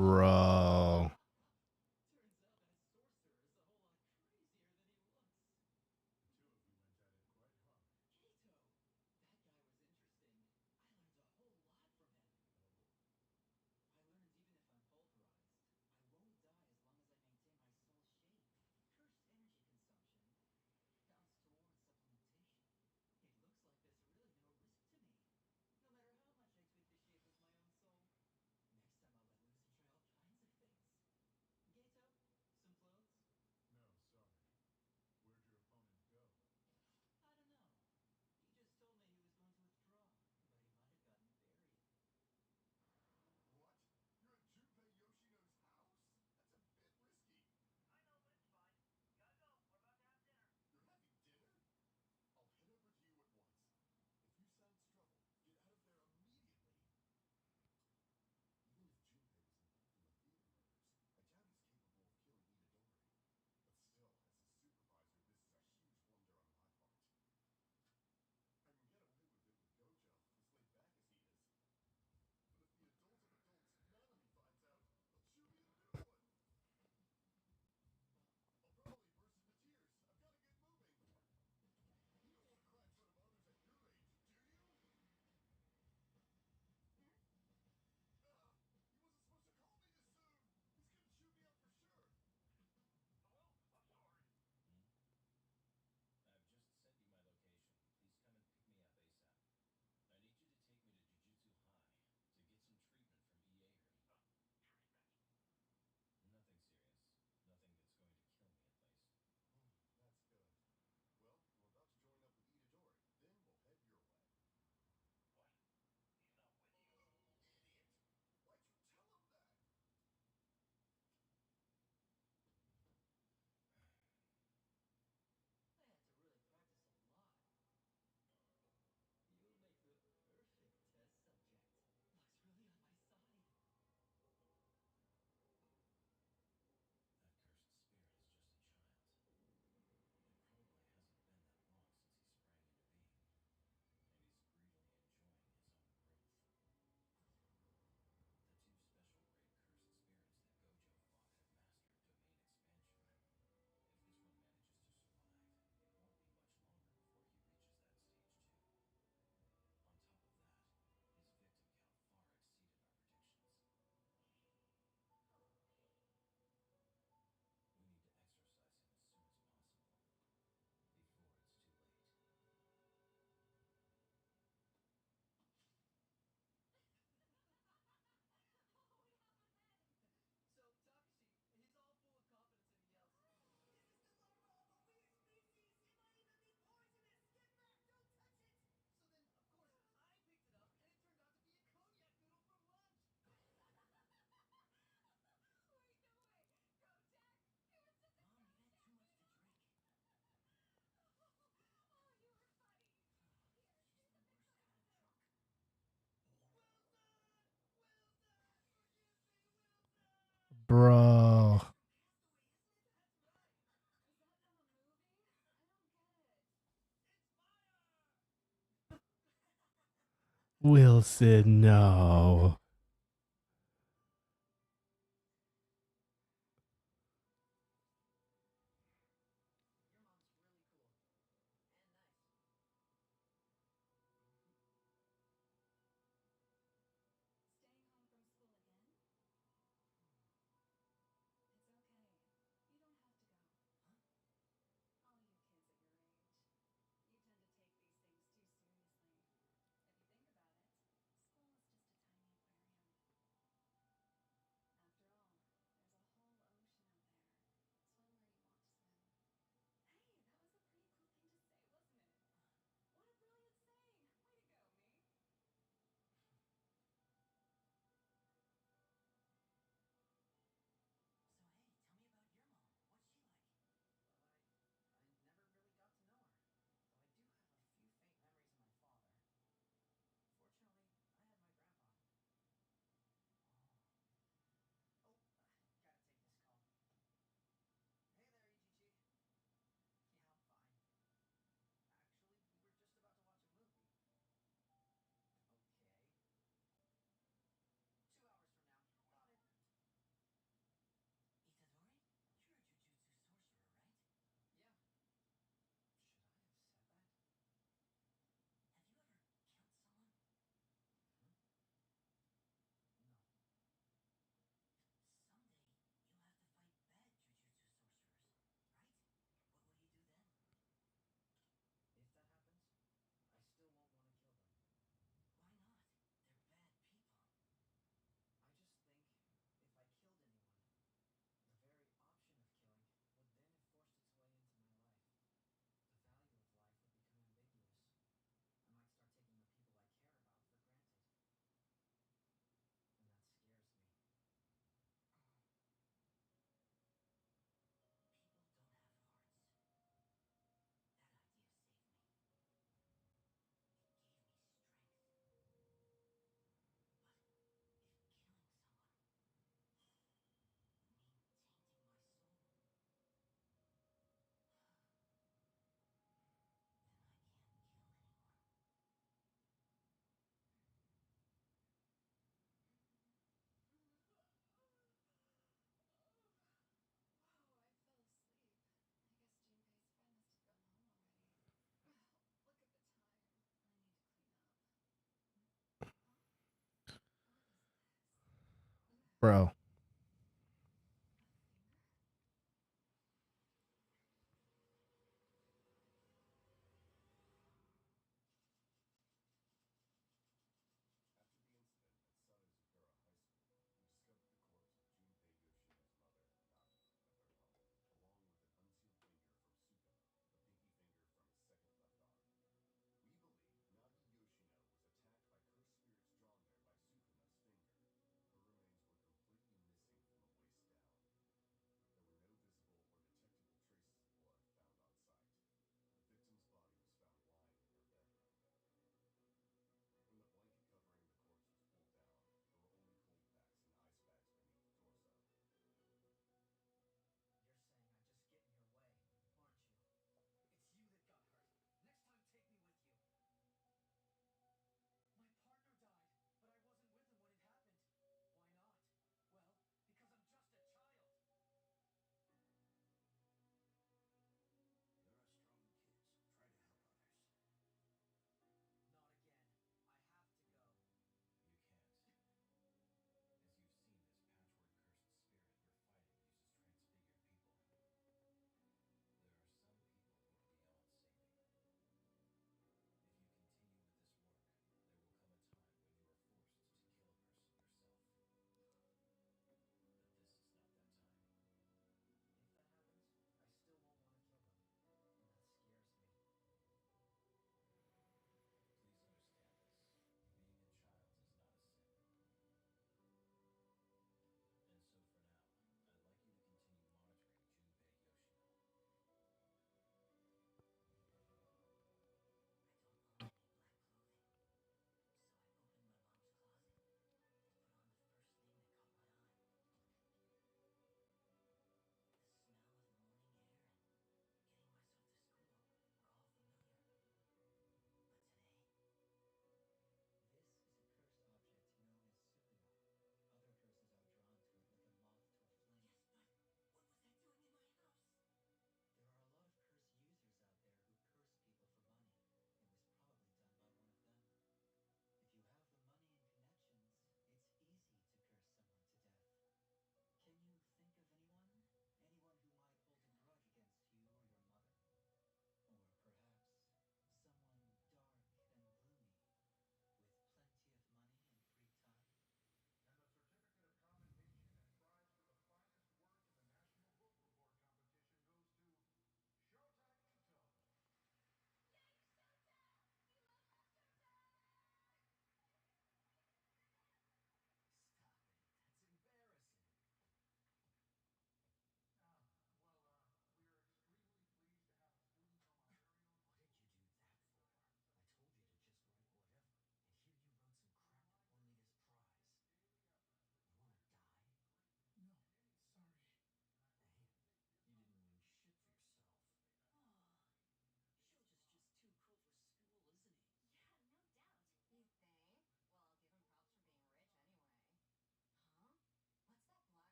Bro. Turns out that sorcerer is a whole lot crazier than he looks. The two of you went at it quite hard. Gato! That guy was interesting. I learned a whole lot from him. Oh? I learned even if I'm pulverized, I won't die as long as I maintain my soul shape. Cursed energy consumption counts towards supplementation. It looks like there's really no risk to me, no matter how much I tweak the shape of my own soul. Next time I'll let loose and try all kinds of things. Gato, some clothes? No, sorry. Where'd your opponent go? I don't know. He just told me he was going to withdraw, but he might have gotten buried. What? You're at Junpei Yoshino's house? That's a bit risky. I know, but it's fine. Gotta go. We're about to have dinner. You're having dinner? I'll head over to you at once. If you sense trouble, get out of there immediately. Even if Junpei was involved in the theater murders, I doubt he's capable of killing Itadori. But still, as a supervisor, this is a huge blunder on my part. I can get away with it with Gojo, as laid back as he is. But if the adult of adults Nanami finds out, they'll chew me a new one. I'll probably burst into tears. I've got to get moving. You don't want to cry in front of others at your age, do you? Ah, he wasn't supposed to call me this soon. He's gonna chew me up for sure. Hello? I'm sorry. I've just sent you my location. Please come and pick me up ASAP. I need you to take me to Jujutsu High to get some treatment from Ieiri. Treatment. Nothing serious. Nothing that's going to kill me, at least. That's good. Well, I'm about to join up with Itadori. Then we'll head your way. What? He's not with you? Idiot! Why'd you tell him that? I had to really practice a lot. You'll make the perfect test subject. Luck's really on my side. That cursed spirit is just a child. It probably hasn't been that long since he sprang into being, and he's greedily enjoying his own growth. The two special grade cursed spirits that Gojo fought have mastered domain expansion. If this one manages to survive, it won't be much longer before he reaches that stage too. On top of that, his victim count far exceeded our predictions. We need to exorcise him as soon as possible, before it's too late. What happened then? So, Takashi, he's all full of confidence and he yells, This is the larva of a weird species! It might even be poisonous! Get back! Don't touch it! so then, of course, I picked it up and it turned out to be a cognac noodle from lunch. What are you doing? Kojak? It was just a Mom, you've had too much to drink. Oh, you were funny. Here, She's the worst kind of drunk. Wilson! Wilson! Forgive me, Wilson! Bro. Castaway, isn't it? That's right. Is that from a movie? I don't get it. It's fire! Wilson, no. Your mom's really cool. And nice. Staying home from school again? It's okay. You don't have to go. Huh? All you kids at your age. You tend to take these things too seriously. If you think about it, school is just a tiny aquarium. Bro. After the incident at Sanezukura High School, we discovered the corpse of Junpei Yoshino's mother, Nagi, at their home, along with an unsealed finger from Sukuna, the pinky finger from his second left arm. We believe Nagi Yoshino was attacked by cursed spirits drawn there by Sukuna's finger. Her remains were completely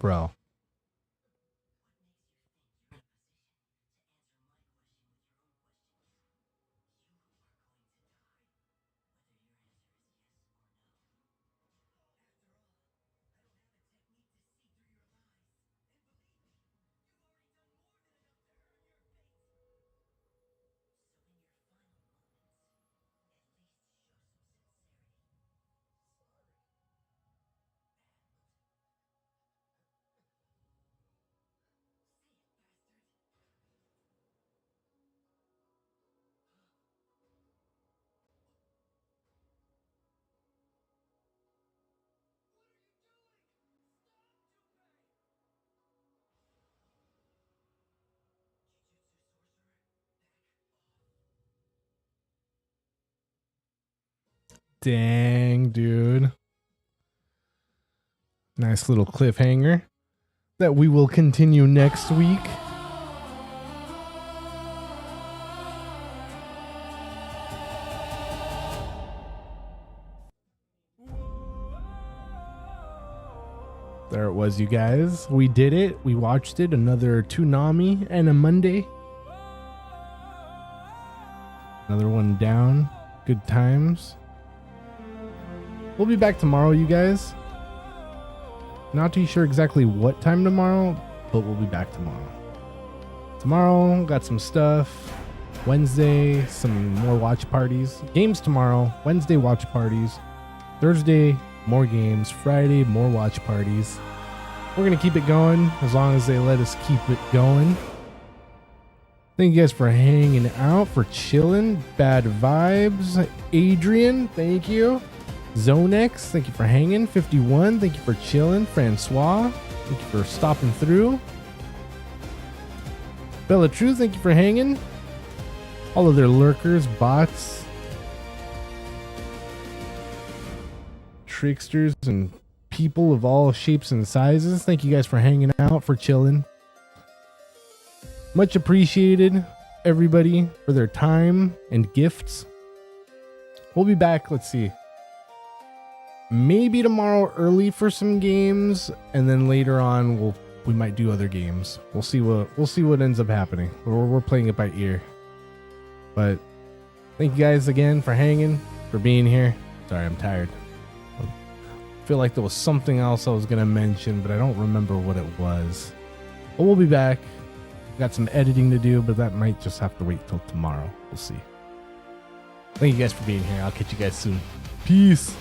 Bro. Dang, dude. Nice little cliffhanger that we will continue next week. There it was, you guys. We did it. We watched it. Another Toonami and a Monday. Another one down. Good times. We'll be back tomorrow, you guys. Not too sure exactly what time tomorrow, but we'll be back tomorrow. Tomorrow, got some stuff. Wednesday, some more watch parties. Games tomorrow. Wednesday, watch parties. Thursday, more games. Friday, more watch parties. We're going to keep it going as long as they let us keep it going. Thank you guys for hanging out, for chilling. Bad Vibes. Adrian, thank you. Zonex, thank you for hanging. 51, thank you for chilling. Francois, thank you for stopping through. Bella True, thank you for hanging. All of their lurkers, bots, tricksters, and people of all shapes and sizes. Thank you guys for hanging out, for chilling. Much appreciated, everybody, for their time and gifts. We'll be back, let's see. Maybe tomorrow early for some games, and then later on we might do other games. We'll see what ends up happening. We're playing it by ear. But thank you guys again for hanging, for being here. Sorry, I'm tired. I feel like there was something else I was gonna mention, but I don't remember what it was. But we'll be back. Got some editing to do, but that might just have to wait till tomorrow. We'll see. Thank you guys for being here. I'll catch you guys soon. Peace.